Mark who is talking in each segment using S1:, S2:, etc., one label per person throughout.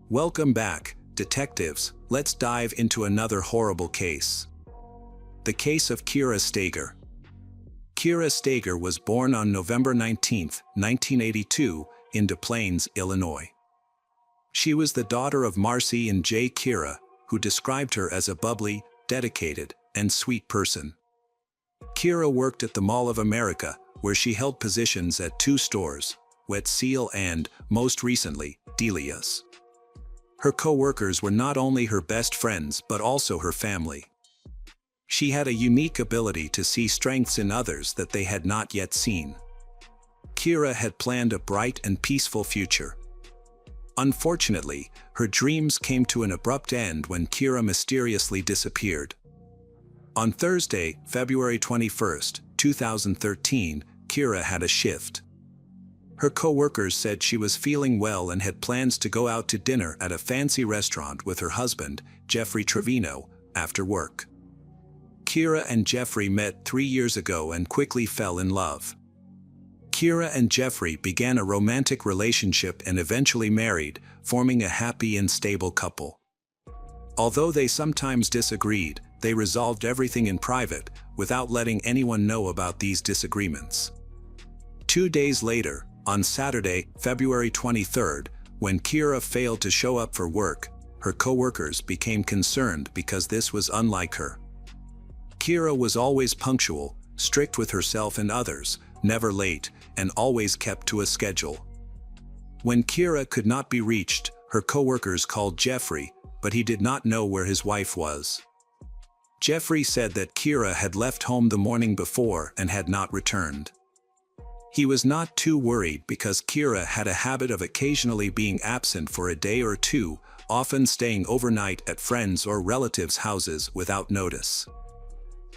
S1: Welcome back, detectives. Let's dive into another horrible case. The case of Kira Steger. Kira Steger was born on November 19, 1982, in Des Plaines, Illinois. She was the daughter of Marcy and Jay Kira, who described her as a bubbly, dedicated, and sweet person. Kira worked at the Mall of America, where she held positions at two stores, Wet Seal and, most recently, Delia's. Her co-workers were not only her best friends but also her family. She had a unique ability to see strengths in others that they had not yet seen. Kira had planned a bright and peaceful future. Unfortunately, her dreams came to an abrupt end when Kira mysteriously disappeared. On Thursday, February 21, 2013, Kira had a shift. Her co-workers said she was feeling well and had plans to go out to dinner at a fancy restaurant with her husband, Jeffrey Trevino, after work. Kira and Jeffrey met 3 years ago and quickly fell in love. Kira and Jeffrey began a romantic relationship and eventually married, forming a happy and stable couple. Although they sometimes disagreed, they resolved everything in private, without letting anyone know about these disagreements. 2 days later, on Saturday, February 23, when Kira failed to show up for work, her co-workers became concerned because this was unlike her. Kira was always punctual, strict with herself and others, never late, and always kept to a schedule. When Kira could not be reached, her co-workers called Jeffrey, but he did not know where his wife was. Jeffrey said that Kira had left home the morning before and had not returned. He was not too worried because Kira had a habit of occasionally being absent for a day or two, often staying overnight at friends' or relatives' houses without notice.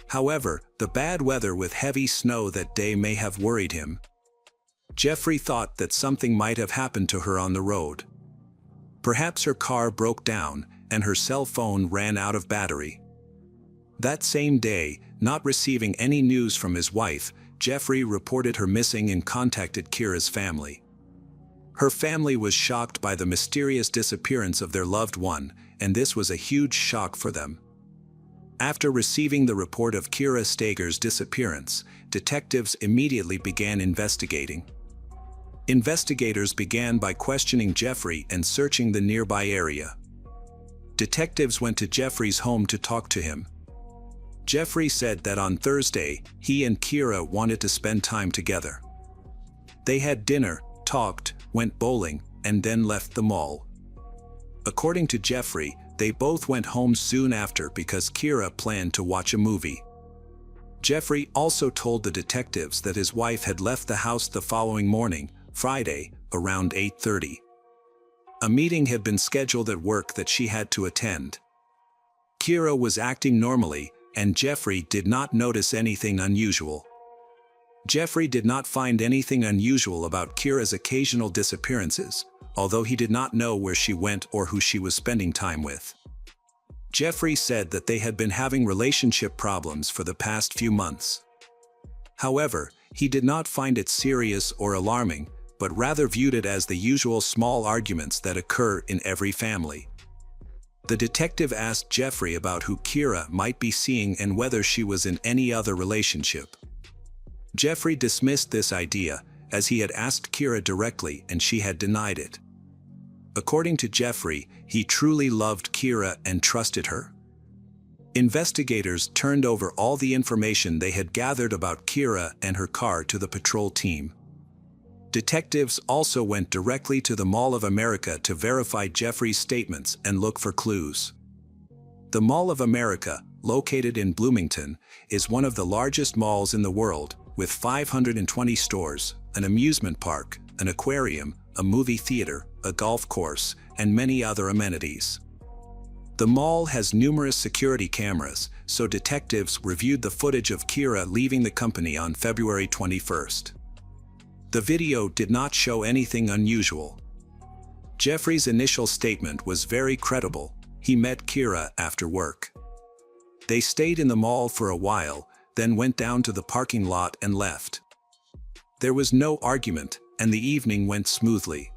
S1: However, the bad weather with heavy snow that day may have worried him. Jeffrey thought that something might have happened to her on the road. Perhaps her car broke down and her cell phone ran out of battery. That same day, not receiving any news from his wife, Jeffrey reported her missing and contacted Kira's family. Her family was shocked by the mysterious disappearance of their loved one, and this was a huge shock for them. After receiving the report of Kira Steger's disappearance, detectives immediately began investigating. Investigators began by questioning Jeffrey and searching the nearby area. Detectives went to Jeffrey's home to talk to him. Jeffrey said that on Thursday, he and Kira wanted to spend time together. They had dinner, talked, went bowling, and then left the mall. According to Jeffrey, they both went home soon after because Kira planned to watch a movie. Jeffrey also told the detectives that his wife had left the house the following morning, Friday, around 8:30. A meeting had been scheduled at work that she had to attend. Kira was acting normally, and Jeffrey did not notice anything unusual. Jeffrey did not find anything unusual about Kira's occasional disappearances, although he did not know where she went or who she was spending time with. Jeffrey said that they had been having relationship problems for the past few months. However, he did not find it serious or alarming, but rather viewed it as the usual small arguments that occur in every family. The detective asked Jeffrey about who Kira might be seeing and whether she was in any other relationship. Jeffrey dismissed this idea, as he had asked Kira directly and she had denied it. According to Jeffrey, he truly loved Kira and trusted her. Investigators turned over all the information they had gathered about Kira and her car to the patrol team. Detectives also went directly to the Mall of America to verify Jeffrey's statements and look for clues. The Mall of America, located in Bloomington, is one of the largest malls in the world, with 520 stores, an amusement park, an aquarium, a movie theater, a golf course, and many other amenities. The mall has numerous security cameras, so detectives reviewed the footage of Kira leaving the company on February 21. The video did not show anything unusual. Jeffrey's initial statement was very credible. He met Kira after work. They stayed in the mall for a while, then went down to the parking lot and left. There was no argument, and the evening went smoothly.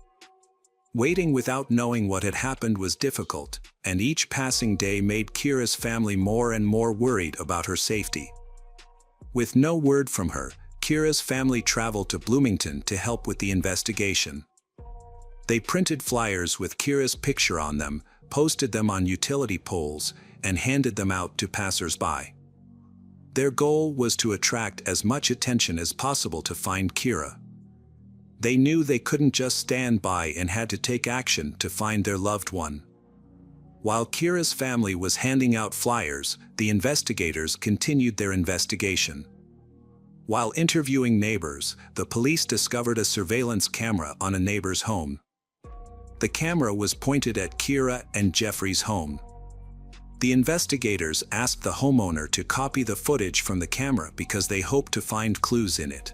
S1: Waiting without knowing what had happened was difficult, and each passing day made Kira's family more and more worried about her safety. With no word from her, Kira's family traveled to Bloomington to help with the investigation. They printed flyers with Kira's picture on them, posted them on utility poles, and handed them out to passers-by. Their goal was to attract as much attention as possible to find Kira. They knew they couldn't just stand by and had to take action to find their loved one. While Kira's family was handing out flyers, the investigators continued their investigation. While interviewing neighbors, the police discovered a surveillance camera on a neighbor's home. The camera was pointed at Kira and Jeffrey's home. The investigators asked the homeowner to copy the footage from the camera because they hoped to find clues in it.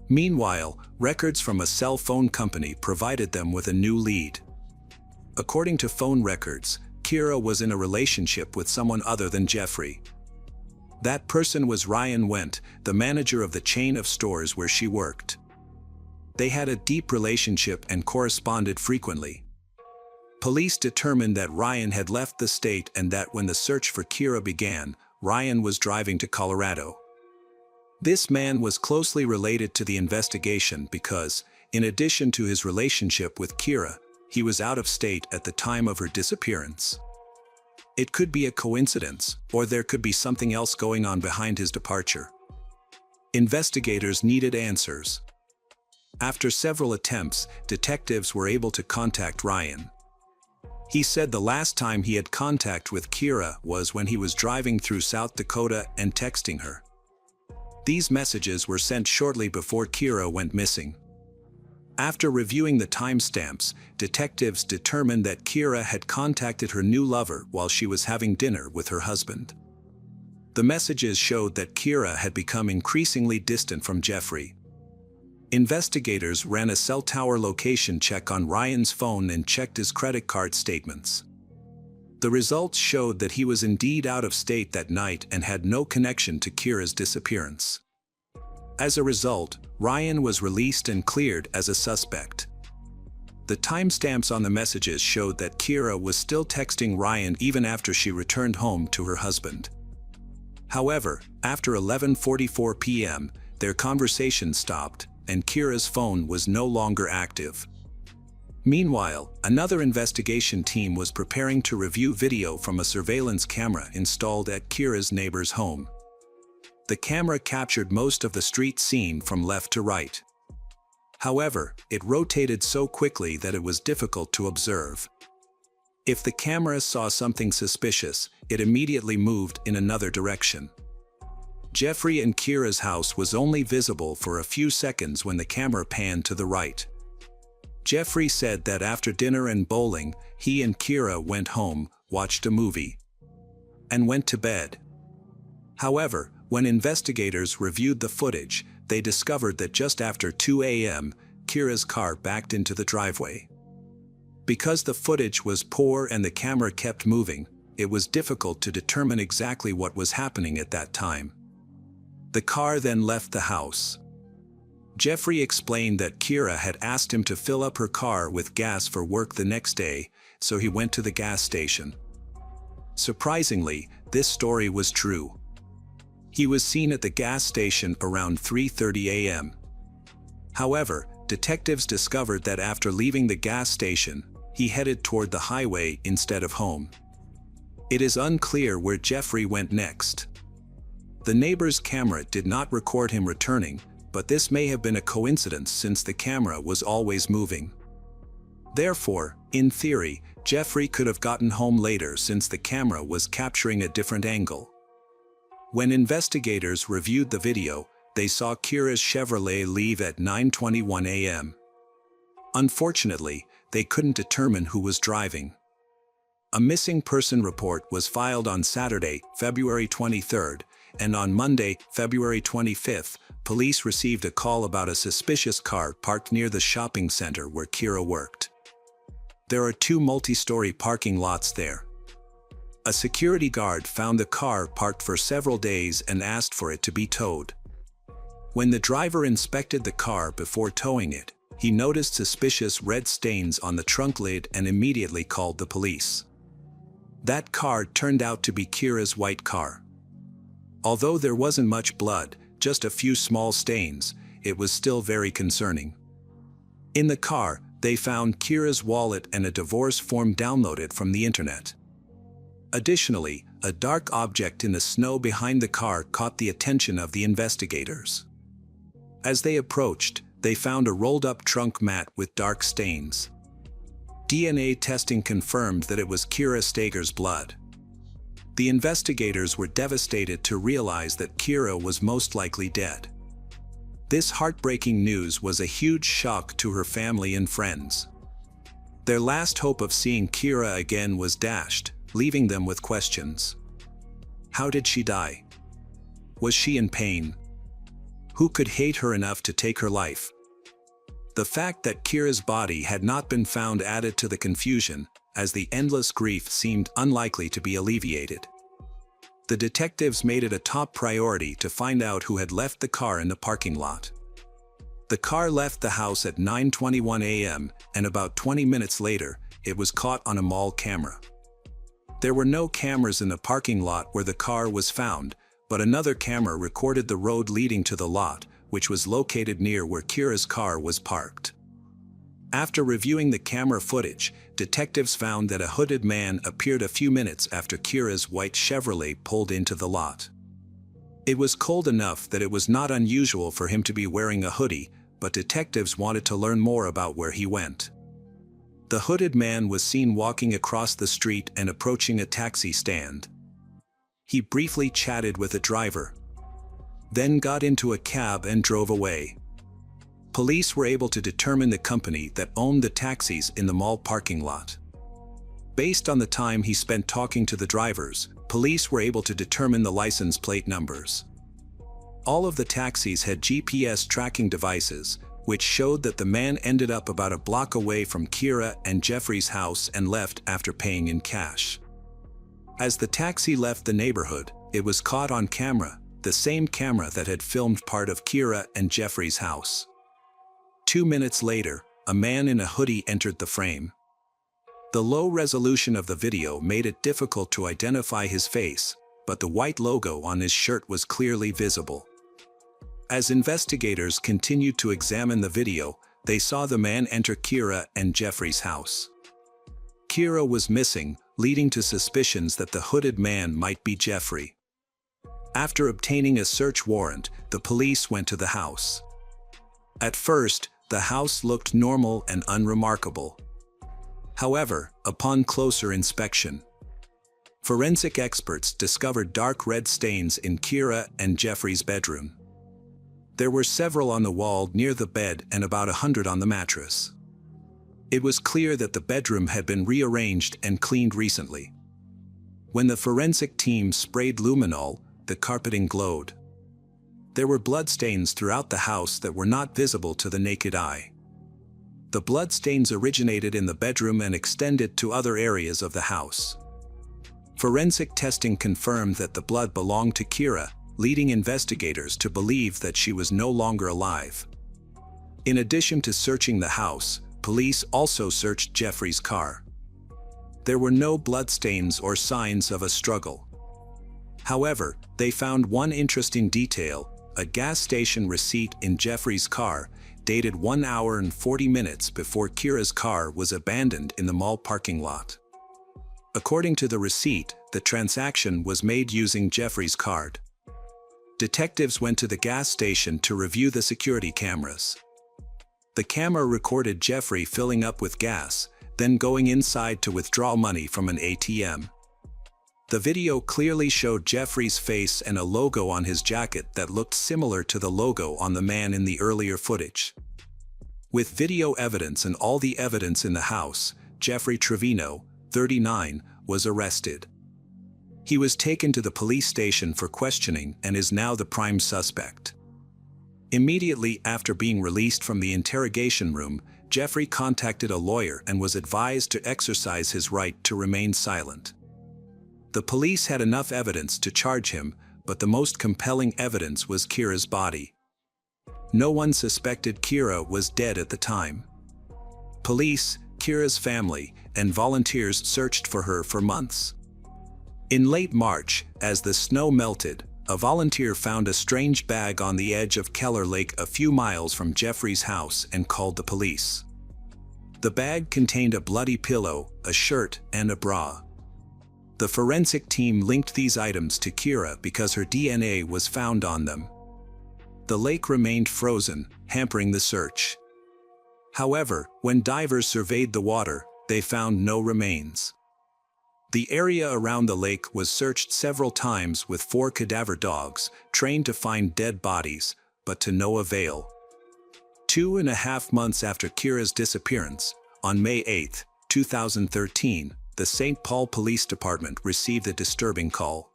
S1: Meanwhile, records from a cell phone company provided them with a new lead. According to phone records, Kira was in a relationship with someone other than Jeffrey. That person was Ryan Wendt, the manager of the chain of stores where she worked. They had a deep relationship and corresponded frequently. Police determined that Ryan had left the state and that when the search for Kira began, Ryan was driving to Colorado. This man was closely related to the investigation because, in addition to his relationship with Kira, he was out of state at the time of her disappearance. It could be a coincidence, or there could be something else going on behind his departure. Investigators needed answers. After several attempts, detectives were able to contact Ryan. He said the last time he had contact with Kira was when he was driving through South Dakota and texting her. These messages were sent shortly before Kira went missing. After reviewing the timestamps, detectives determined that Kira had contacted her new lover while she was having dinner with her husband. The messages showed that Kira had become increasingly distant from Jeffrey. Investigators ran a cell tower location check on Ryan's phone and checked his credit card statements. The results showed that he was indeed out of state that night and had no connection to Kira's disappearance. As a result, Ryan was released and cleared as a suspect. The timestamps on the messages showed that Kira was still texting Ryan even after she returned home to her husband. However, after 11:44 p.m., their conversation stopped, and Kira's phone was no longer active. Meanwhile, another investigation team was preparing to review video from a surveillance camera installed at Kira's neighbor's home. The camera captured most of the street scene from left to right. However, it rotated so quickly that it was difficult to observe. If the camera saw something suspicious, it immediately moved in another direction. Jeffrey and Kira's house was only visible for a few seconds when the camera panned to the right. Jeffrey said that after dinner and bowling, he and Kira went home, watched a movie, and went to bed. However, when investigators reviewed the footage, they discovered that just after 2 a.m., Kira's car backed into the driveway. Because the footage was poor and the camera kept moving, it was difficult to determine exactly what was happening at that time. The car then left the house. Jeffrey explained that Kira had asked him to fill up her car with gas for work the next day, so he went to the gas station. Surprisingly, this story was true. He was seen at the gas station around 3:30 a.m. However, detectives discovered that after leaving the gas station, he headed toward the highway instead of home. It is unclear where Jeffrey went next. The neighbor's camera did not record him returning, but this may have been a coincidence since the camera was always moving. Therefore, in theory, Jeffrey could have gotten home later since the camera was capturing a different angle. When investigators reviewed the video, they saw Kira's Chevrolet leave at 9:21 a.m. Unfortunately, they couldn't determine who was driving. A missing person report was filed on Saturday, February 23rd, and on Monday, February 25th, police received a call about a suspicious car parked near the shopping center where Kira worked. There are 2 multi-story parking lots there. A security guard found the car parked for several days and asked for it to be towed. When the driver inspected the car before towing it, He noticed suspicious red stains on the trunk lid and immediately called the police. That car turned out to be Kira's white car. Although there wasn't much blood, just a few small stains, it was still very concerning. In the car, they found Kira's wallet and a divorce form downloaded from the internet. Additionally, a dark object in the snow behind the car caught the attention of the investigators. As they approached, they found a rolled-up trunk mat with dark stains. DNA testing confirmed that it was Kira Steger's blood. The investigators were devastated to realize that Kira was most likely dead. This heartbreaking news was a huge shock to her family and friends. Their last hope of seeing Kira again was dashed, leaving them with questions. How did she die? Was she in pain? Who could hate her enough to take her life? The fact that Kira's body had not been found added to the confusion, as the endless grief seemed unlikely to be alleviated. The detectives made it a top priority to find out who had left the car in the parking lot. The car left the house at 9:21 a.m., and about 20 minutes later, it was caught on a mall camera. There were no cameras in the parking lot where the car was found, but another camera recorded the road leading to the lot, which was located near where Kira's car was parked. After reviewing the camera footage, detectives found that a hooded man appeared a few minutes after Kira's white Chevrolet pulled into the lot. It was cold enough that it was not unusual for him to be wearing a hoodie, but detectives wanted to learn more about where he went. The hooded man was seen walking across the street and approaching a taxi stand. He briefly chatted with a driver, then got into a cab and drove away. Police were able to determine the company that owned the taxis in the mall parking lot. Based on the time he spent talking to the drivers, police were able to determine the license plate numbers. All of the taxis had GPS tracking devices, which showed that the man ended up about a block away from Kira and Jeffrey's house and left after paying in cash. As the taxi left the neighborhood, it was caught on camera, the same camera that had filmed part of Kira and Jeffrey's house. 2 minutes later, a man in a hoodie entered the frame. The low resolution of the video made it difficult to identify his face, but the white logo on his shirt was clearly visible. As investigators continued to examine the video, they saw the man enter Kira and Jeffrey's house. Kira was missing, leading to suspicions that the hooded man might be Jeffrey. After obtaining a search warrant, the police went to the house. At first, the house looked normal and unremarkable. However, upon closer inspection, forensic experts discovered dark red stains in Kira and Jeffrey's bedroom. There were several on the wall near the bed and about 100 on the mattress. It was clear that the bedroom had been rearranged and cleaned recently. When the forensic team sprayed luminol, the carpeting glowed. There were bloodstains throughout the house that were not visible to the naked eye. The bloodstains originated in the bedroom and extended to other areas of the house. Forensic testing confirmed that the blood belonged to Kira, leading investigators to believe that she was no longer alive. In addition to searching the house, police also searched Jeffrey's car. There were no bloodstains or signs of a struggle. However, they found one interesting detail: a gas station receipt in Jeffrey's car, dated 1 hour and 40 minutes before Kira's car was abandoned in the mall parking lot. According to the receipt, the transaction was made using Jeffrey's card. Detectives went to the gas station to review the security cameras. The camera recorded Jeffrey filling up with gas, then going inside to withdraw money from an ATM. The video clearly showed Jeffrey's face and a logo on his jacket that looked similar to the logo on the man in the earlier footage. With video evidence and all the evidence in the house, Jeffrey Trevino, 39, was arrested. He was taken to the police station for questioning and is now the prime suspect. Immediately after being released from the interrogation room, Jeffrey contacted a lawyer and was advised to exercise his right to remain silent. The police had enough evidence to charge him, but the most compelling evidence was Kira's body. no one suspected Kira was dead at the time. Police, Kira's family, and volunteers searched for her for months. In late March, as the snow melted, a volunteer found a strange bag on the edge of Keller Lake a few miles from Jeffrey's house and called the police. The bag contained a bloody pillow, a shirt, and a bra. The forensic team linked these items to Kira because her DNA was found on them. The lake remained frozen, hampering the search. However, when divers surveyed the water, they found no remains. The area around the lake was searched several times with 4 cadaver dogs, trained to find dead bodies, but to no avail. 2.5 months after Kira's disappearance, on May 8, 2013, the St. Paul Police Department received a disturbing call.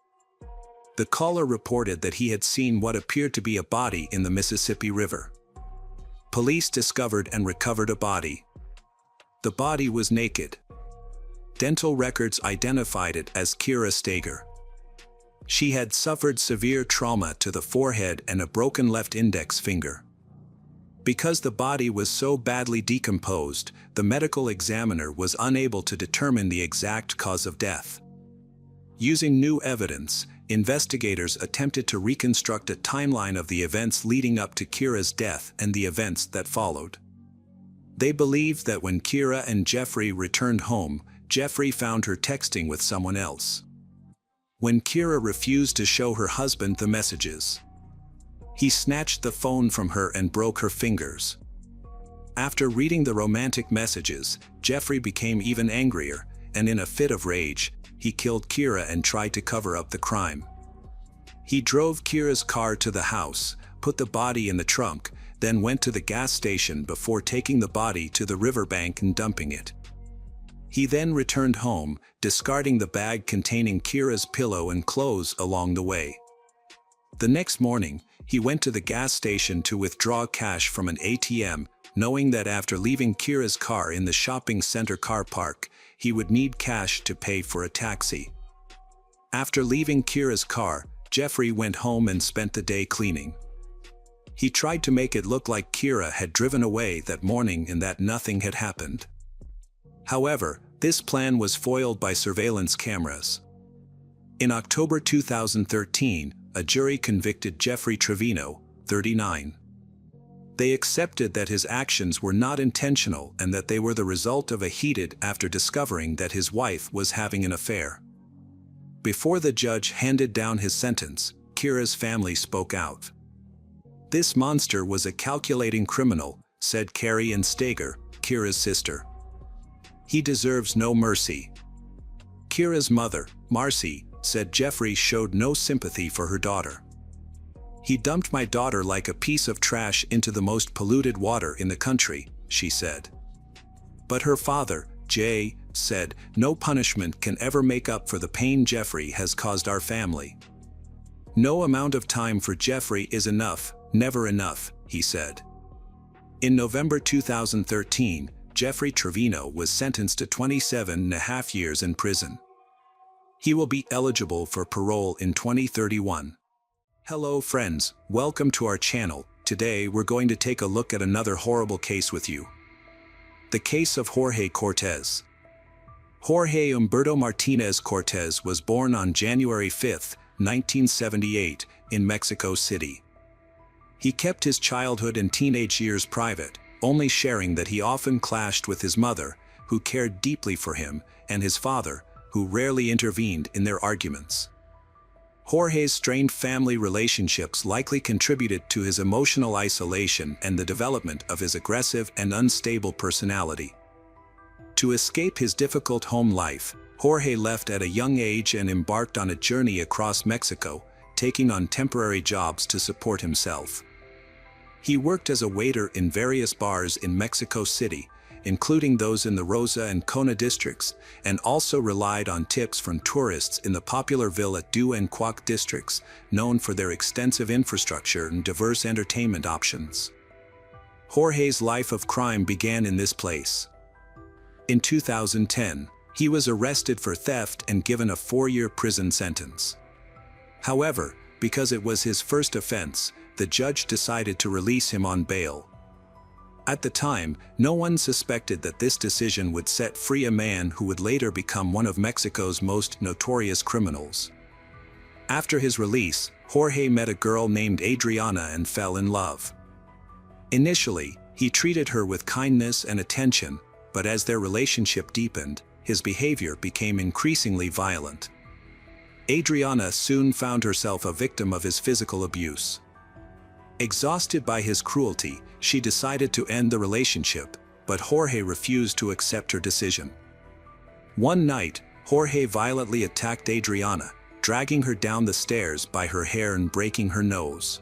S1: The caller reported that he had seen what appeared to be a body in the Mississippi River. Police discovered and recovered a body. The body was naked. Dental records identified it as Kira Steger. She had suffered severe trauma to the forehead and a broken left index finger. Because the body was so badly decomposed, the medical examiner was unable to determine the exact cause of death. Using new evidence, investigators attempted to reconstruct a timeline of the events leading up to Kira's death and the events that followed. They believed that when Kira and Jeffrey returned home, Jeffrey found her texting with someone else. When Kira refused to show her husband the messages, he snatched the phone from her and broke her fingers. After reading the romantic messages, Jeffrey became even angrier, and in a fit of rage, he killed Kira and tried to cover up the crime. He drove Kira's car to the house, put the body in the trunk, then went to the gas station before taking the body to the riverbank and dumping it. He then returned home, discarding the bag containing Kira's pillow and clothes along the way. The next morning, he went to the gas station to withdraw cash from an ATM, knowing that after leaving Kira's car in the shopping center car park, he would need cash to pay for a taxi. After leaving Kira's car, Jeffrey went home and spent the day cleaning. He tried to make it look like Kira had driven away that morning and that nothing had happened. However, this plan was foiled by surveillance cameras. In October 2013, a jury convicted Jeffrey Trevino, 39. They accepted that his actions were not intentional and that they were the result of a heated after discovering that his wife was having an affair. Before the judge handed down his sentence, Kira's family spoke out. "This monster was a calculating criminal," said Carrie Ann Steger, Kira's sister. "He deserves no mercy." Kira's mother, Marcy, said Jeffrey showed no sympathy for her daughter. "He dumped my daughter like a piece of trash into the most polluted water in the country," she said. But her father, Jay, said, "No punishment can ever make up for the pain Jeffrey has caused our family. No amount of time for Jeffrey is enough, never enough," he said. In November 2013, Jeffrey Trevino was sentenced to 27.5 years in prison. He will be eligible for parole in 2031. Hello friends, welcome to our channel. Today we're going to take a look at another horrible case with you. The case of Jorge Cortez. Jorge Humberto Martinez Cortez was born on January 5, 1978, in Mexico City. He kept his childhood and teenage years private, only sharing that he often clashed with his mother, who cared deeply for him, and his father, who rarely intervened in their arguments. Jorge's strained family relationships likely contributed to his emotional isolation and the development of his aggressive and unstable personality. To escape his difficult home life, Jorge left at a young age and embarked on a journey across Mexico, taking on temporary jobs to support himself. He worked as a waiter in various bars in Mexico City, including those in the Rosa and Cona districts, and also relied on tips from tourists in the popular Villa du and Cuac districts, known for their extensive infrastructure and diverse entertainment options. Jorge's life of crime began in this place. In 2010, he was arrested for theft and given a 4-year prison sentence. However, because it was his first offense, the judge decided to release him on bail. At the time, no one suspected that this decision would set free a man who would later become one of Mexico's most notorious criminals. After his release, Jorge met a girl named Adriana and fell in love. Initially, he treated her with kindness and attention, but as their relationship deepened, his behavior became increasingly violent. Adriana soon found herself a victim of his physical abuse. Exhausted by his cruelty, she decided to end the relationship, but Jorge refused to accept her decision. One night, Jorge violently attacked Adriana, dragging her down the stairs by her hair and breaking her nose.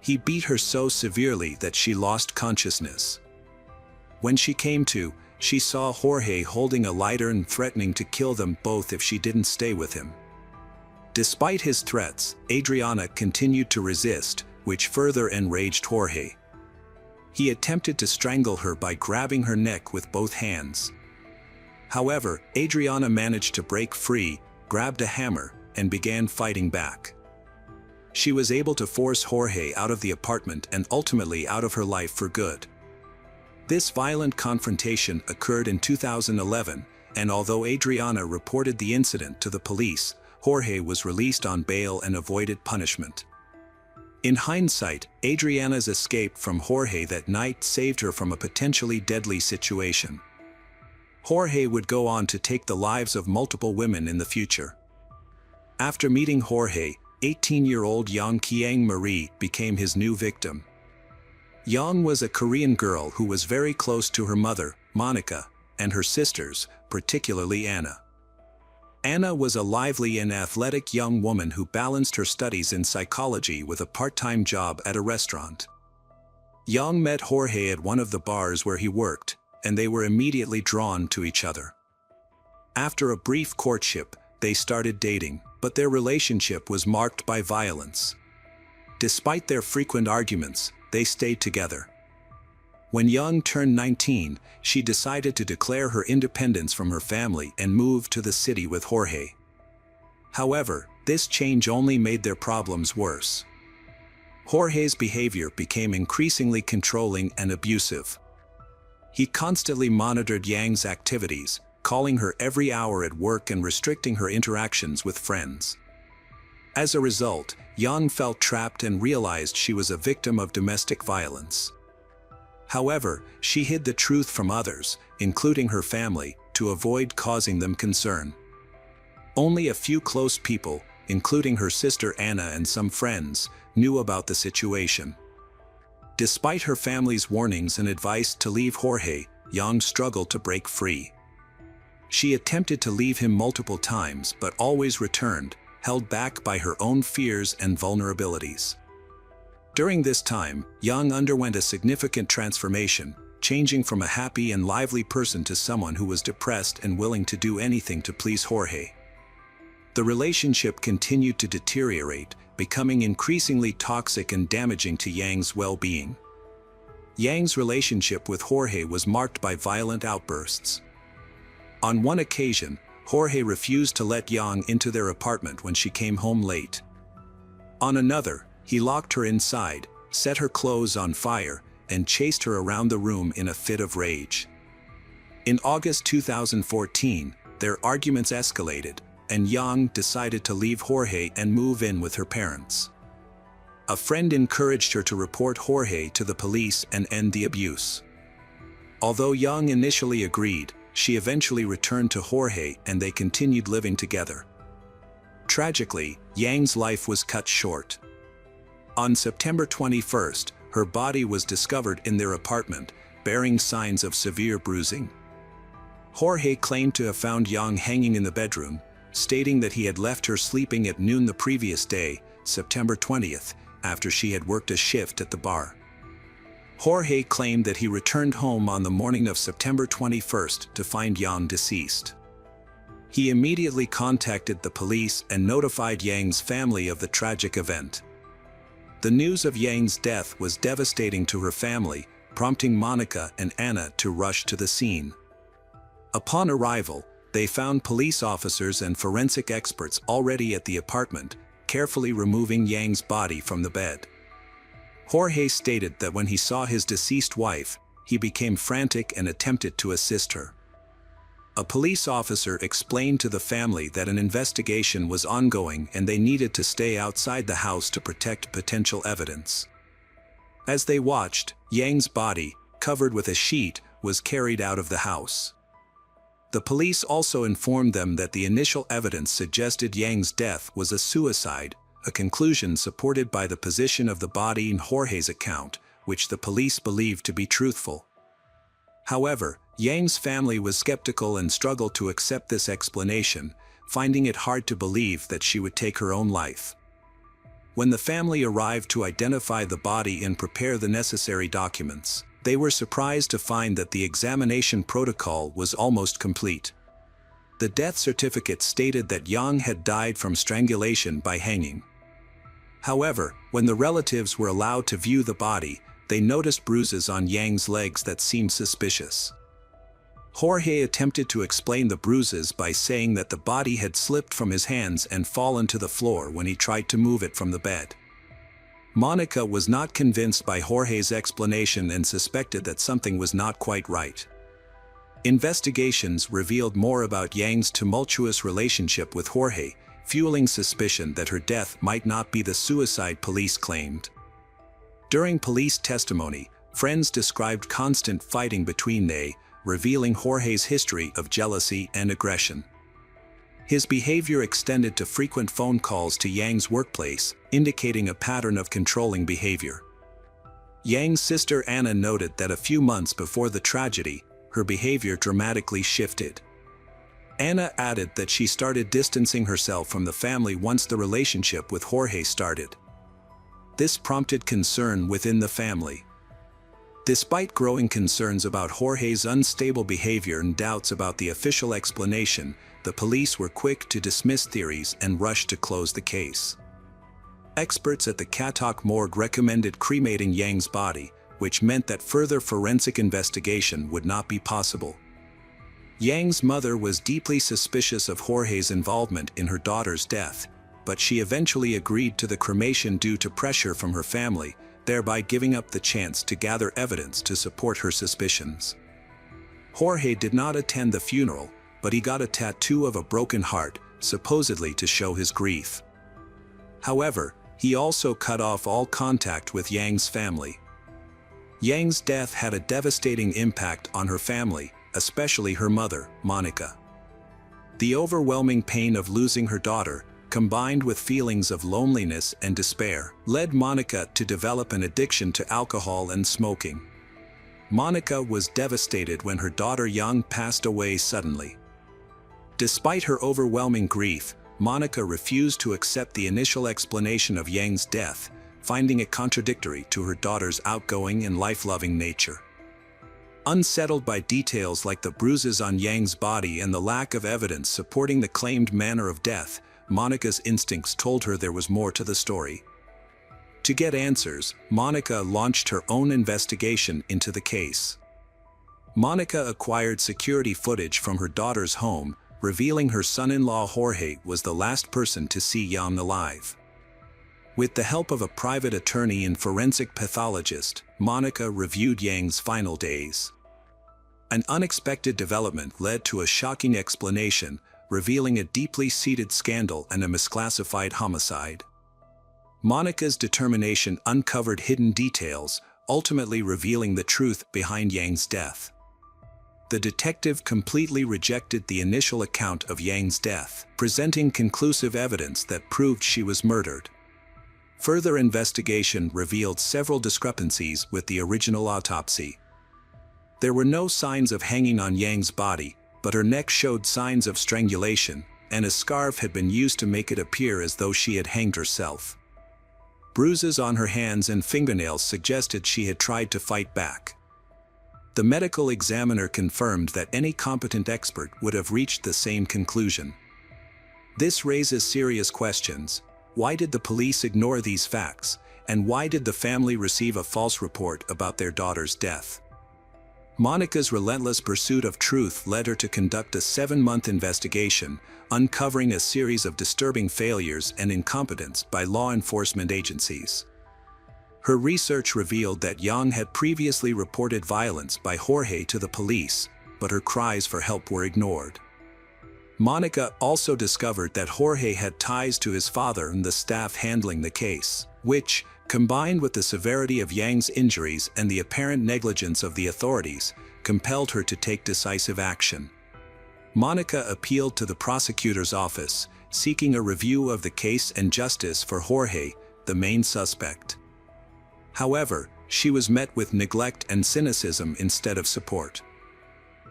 S1: He beat her so severely that she lost consciousness. When she came to, she saw Jorge holding a lighter and threatening to kill them both if she didn't stay with him. Despite his threats, Adriana continued to resist, which further enraged Jorge. He attempted to strangle her by grabbing her neck with both hands. However, Adriana managed to break free, grabbed a hammer, and began fighting back. She was able to force Jorge out of the apartment and ultimately out of her life for good. This violent confrontation occurred in 2011, and although Adriana reported the incident to the police, Jorge was released on bail and avoided punishment. In hindsight, Adriana's escape from Jorge that night saved her from a potentially deadly situation. Jorge would go on to take the lives of multiple women in the future. After meeting Jorge, 18-year-old Yang Kiang Marie became his new victim. Yang was a Korean girl who was very close to her mother, Monica, and her sisters, particularly Anna. Anna was a lively and athletic young woman who balanced her studies in psychology with a part-time job at a restaurant. Yang met Jorge at one of the bars where he worked, and they were immediately drawn to each other. After a brief courtship, they started dating, but their relationship was marked by violence. Despite their frequent arguments, they stayed together. When Yang turned 19, she decided to declare her independence from her family and move to the city with Jorge. However, this change only made their problems worse. Jorge's behavior became increasingly controlling and abusive. He constantly monitored Yang's activities, calling her every hour at work and restricting her interactions with friends. As a result, Yang felt trapped and realized she was a victim of domestic violence. However, she hid the truth from others, including her family, to avoid causing them concern. Only a few close people, including her sister Anna and some friends, knew about the situation. Despite her family's warnings and advice to leave Jorge, Yang struggled to break free. She attempted to leave him multiple times but always returned, held back by her own fears and vulnerabilities. During this time, Yang underwent a significant transformation, changing from a happy and lively person to someone who was depressed and willing to do anything to please Jorge. The relationship continued to deteriorate, becoming increasingly toxic and damaging to Yang's well-being. Yang's relationship with Jorge was marked by violent outbursts. On one occasion, Jorge refused to let Yang into their apartment when she came home late. On another, he locked her inside, set her clothes on fire, and chased her around the room in a fit of rage. In August 2014, their arguments escalated, and Yang decided to leave Jorge and move in with her parents. A friend encouraged her to report Jorge to the police and end the abuse. Although Yang initially agreed, she eventually returned to Jorge and they continued living together. Tragically, Yang's life was cut short. On September 21st, her body was discovered in their apartment, bearing signs of severe bruising. Jorge claimed to have found Yang hanging in the bedroom, stating that he had left her sleeping at noon the previous day, September 20th, after she had worked a shift at the bar. Jorge claimed that he returned home on the morning of September 21st to find Yang deceased. He immediately contacted the police and notified Yang's family of the tragic event. The news of Yang's death was devastating to her family, prompting Monica and Anna to rush to the scene. Upon arrival, they found police officers and forensic experts already at the apartment, carefully removing Yang's body from the bed. Jorge stated that when he saw his deceased wife, he became frantic and attempted to assist her. A police officer explained to the family that an investigation was ongoing and they needed to stay outside the house to protect potential evidence. As they watched, Yang's body, covered with a sheet, was carried out of the house. The police also informed them that the initial evidence suggested Yang's death was a suicide, a conclusion supported by the position of the body in Jorge's account, which the police believed to be truthful. However, Yang's family was skeptical and struggled to accept this explanation, finding it hard to believe that she would take her own life. When the family arrived to identify the body and prepare the necessary documents, they were surprised to find that the examination protocol was almost complete. The death certificate stated that Yang had died from strangulation by hanging. However, when the relatives were allowed to view the body, they noticed bruises on Yang's legs that seemed suspicious. Jorge attempted to explain the bruises by saying that the body had slipped from his hands and fallen to the floor when he tried to move it from the bed. Monica was not convinced by Jorge's explanation and suspected that something was not quite right. Investigations revealed more about Yang's tumultuous relationship with Jorge, fueling suspicion that her death might not be the suicide police claimed. During police testimony, friends described constant fighting between they, revealing Jorge's history of jealousy and aggression. His behavior extended to frequent phone calls to Yang's workplace, indicating a pattern of controlling behavior. Yang's sister Anna noted that a few months before the tragedy, her behavior dramatically shifted. Anna added that she started distancing herself from the family once the relationship with Jorge started. This prompted concern within the family. Despite growing concerns about Jorge's unstable behavior and doubts about the official explanation, the police were quick to dismiss theories and rushed to close the case. Experts at the Katok morgue recommended cremating Yang's body, which meant that further forensic investigation would not be possible. Yang's mother was deeply suspicious of Jorge's involvement in her daughter's death, but she eventually agreed to the cremation due to pressure from her family, thereby giving up the chance to gather evidence to support her suspicions. Jorge did not attend the funeral, but he got a tattoo of a broken heart, supposedly to show his grief. However, he also cut off all contact with Yang's family. Yang's death had a devastating impact on her family, especially her mother, Monica. The overwhelming pain of losing her daughter, combined with feelings of loneliness and despair, led Monica to develop an addiction to alcohol and smoking. Monica was devastated when her daughter Yang passed away suddenly. Despite her overwhelming grief, Monica refused to accept the initial explanation of Yang's death, finding it contradictory to her daughter's outgoing and life-loving nature. Unsettled by details like the bruises on Yang's body and the lack of evidence supporting the claimed manner of death, Monica's instincts told her there was more to the story. To get answers, Monica launched her own investigation into the case. Monica acquired security footage from her daughter's home, revealing her son-in-law Jorge was the last person to see Yang alive. With the help of a private attorney and forensic pathologist, Monica reviewed Yang's final days. An unexpected development led to a shocking explanation, revealing a deeply seated scandal and a misclassified homicide. Monica's determination uncovered hidden details, ultimately revealing the truth behind Yang's death. The detective completely rejected the initial account of Yang's death, presenting conclusive evidence that proved she was murdered. Further investigation revealed several discrepancies with the original autopsy. There were no signs of hanging on Yang's body, but her neck showed signs of strangulation, and a scarf had been used to make it appear as though she had hanged herself. Bruises on her hands and fingernails suggested she had tried to fight back. The medical examiner confirmed that any competent expert would have reached the same conclusion. This raises serious questions. Why did the police ignore these facts, and why did the family receive a false report about their daughter's death? Monica's relentless pursuit of truth led her to conduct a 7-month investigation, uncovering a series of disturbing failures and incompetence by law enforcement agencies. Her research revealed that Yang had previously reported violence by Jorge to the police, but her cries for help were ignored. Monica also discovered that Jorge had ties to his father and the staff handling the case, which, combined with the severity of Yang's injuries and the apparent negligence of the authorities, compelled her to take decisive action. Monica appealed to the prosecutor's office, seeking a review of the case and justice for Jorge, the main suspect. However, she was met with neglect and cynicism instead of support.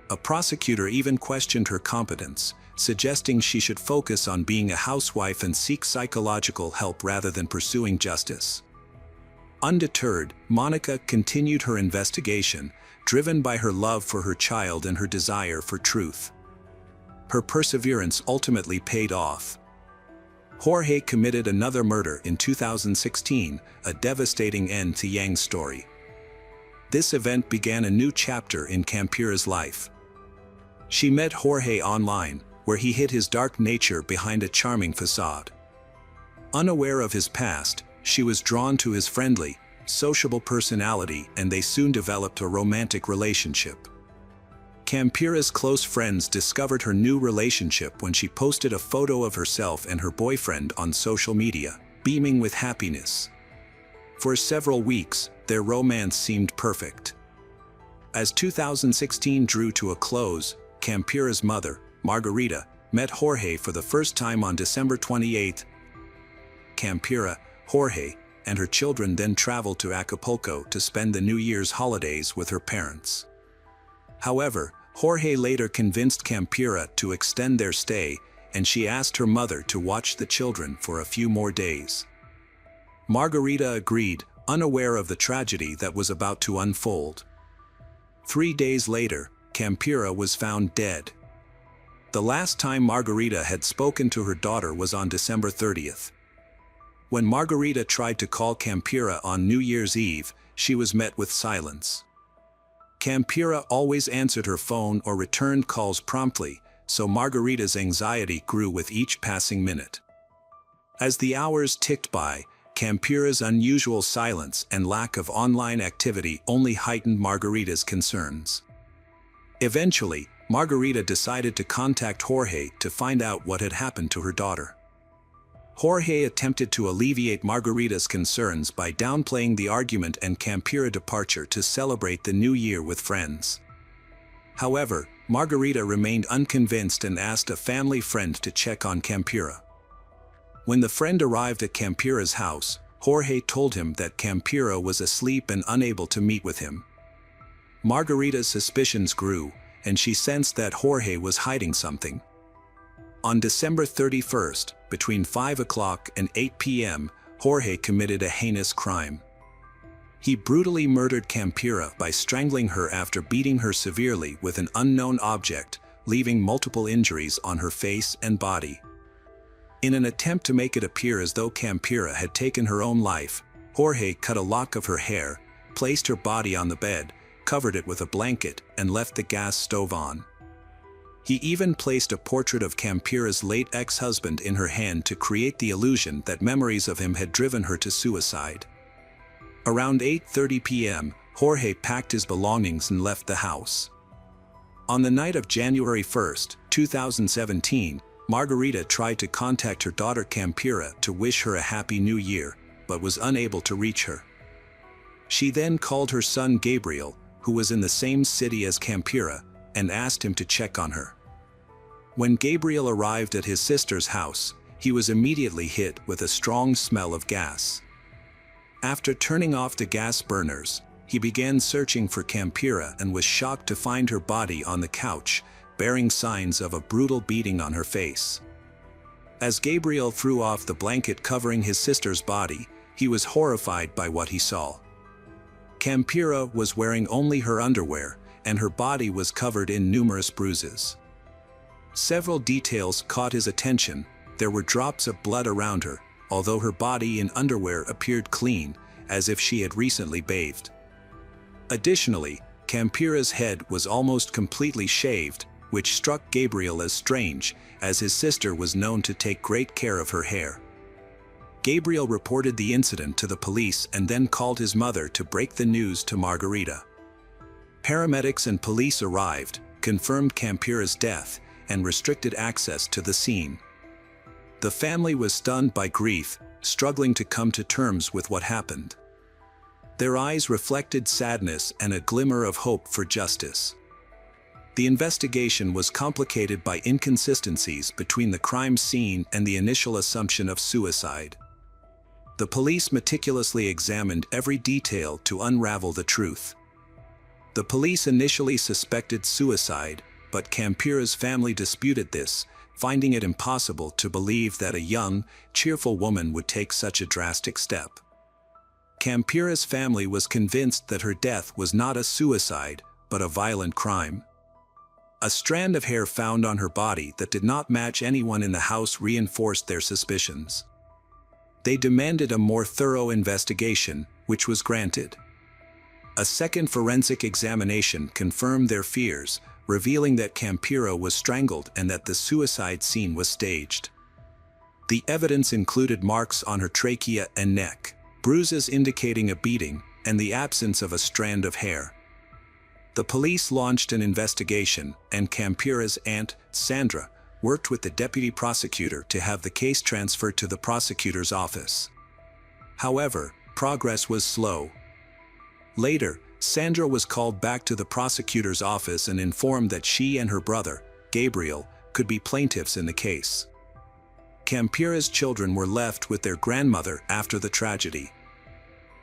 S1: A prosecutor even questioned her competence, suggesting she should focus on being a housewife and seek psychological help rather than pursuing justice. Undeterred, Monica continued her investigation, driven by her love for her child and her desire for truth. Her perseverance ultimately paid off. Jorge committed another murder in 2016, a devastating end to Yang's story. This event began a new chapter in Campira's life. She met Jorge online, where he hid his dark nature behind a charming facade. Unaware of his past, she was drawn to his friendly, sociable personality, and they soon developed a romantic relationship. Campira's close friends discovered her new relationship when she posted a photo of herself and her boyfriend on social media, beaming with happiness. For several weeks, their romance seemed perfect. As 2016 drew to a close, Campira's mother, Margarita, met Jorge for the first time on December 28. Campira, Jorge, and her children then traveled to Acapulco to spend the New Year's holidays with her parents. However, Jorge later convinced Campira to extend their stay, and she asked her mother to watch the children for a few more days. Margarita agreed, unaware of the tragedy that was about to unfold. 3 days later, Campira was found dead. The last time Margarita had spoken to her daughter was on December 30th. When Margarita tried to call Campira on New Year's Eve, she was met with silence. Campira always answered her phone or returned calls promptly, so Margarita's anxiety grew with each passing minute. As the hours ticked by, Campira's unusual silence and lack of online activity only heightened Margarita's concerns. Eventually, Margarita decided to contact Jorge to find out what had happened to her daughter. Jorge attempted to alleviate Margarita's concerns by downplaying the argument and Campira departure to celebrate the new year with friends. However, Margarita remained unconvinced and asked a family friend to check on Campira. When the friend arrived at Campira's house, Jorge told him that Campira was asleep and unable to meet with him. Margarita's suspicions grew, and she sensed that Jorge was hiding something. On December 31st, between 5 o'clock and 8 p.m., Jorge committed a heinous crime. He brutally murdered Campira by strangling her after beating her severely with an unknown object, leaving multiple injuries on her face and body. In an attempt to make it appear as though Campira had taken her own life, Jorge cut a lock of her hair, placed her body on the bed, covered it with a blanket, and left the gas stove on. He even placed a portrait of Campira's late ex-husband in her hand to create the illusion that memories of him had driven her to suicide. Around 8:30 p.m., Jorge packed his belongings and left the house. On the night of January 1, 2017, Margarita tried to contact her daughter Campira to wish her a happy new year, but was unable to reach her. She then called her son Gabriel, who was in the same city as Campira, and asked him to check on her. When Gabriel arrived at his sister's house, he was immediately hit with a strong smell of gas. After turning off the gas burners, he began searching for Campira and was shocked to find her body on the couch, bearing signs of a brutal beating on her face. As Gabriel threw off the blanket covering his sister's body, he was horrified by what he saw. Campira was wearing only her underwear, and her body was covered in numerous bruises. Several details caught his attention. There were drops of blood around her, although her body in underwear appeared clean, as if she had recently bathed. Additionally, Campira's head was almost completely shaved, which struck Gabriel as strange, as his sister was known to take great care of her hair. Gabriel reported the incident to the police and then called his mother to break the news to Margarita. Paramedics and police arrived, confirmed Campira's death, and restricted access to the scene. The family was stunned by grief, struggling to come to terms with what happened. Their eyes reflected sadness and a glimmer of hope for justice. The investigation was complicated by inconsistencies between the crime scene and the initial assumption of suicide. The police meticulously examined every detail to unravel the truth. The police initially suspected suicide, but Campira's family disputed this, finding it impossible to believe that a young, cheerful woman would take such a drastic step. Campira's family was convinced that her death was not a suicide, but a violent crime. A strand of hair found on her body that did not match anyone in the house reinforced their suspicions. They demanded a more thorough investigation, which was granted. A second forensic examination confirmed their fears, revealing that Campira was strangled and that the suicide scene was staged. The evidence included marks on her trachea and neck, bruises indicating a beating, and the absence of a strand of hair. The police launched an investigation, and Campira's aunt, Sandra, worked with the deputy prosecutor to have the case transferred to the prosecutor's office. However, progress was slow. Later, Sandra was called back to the prosecutor's office and informed that she and her brother, Gabriel, could be plaintiffs in the case. Campira's children were left with their grandmother after the tragedy.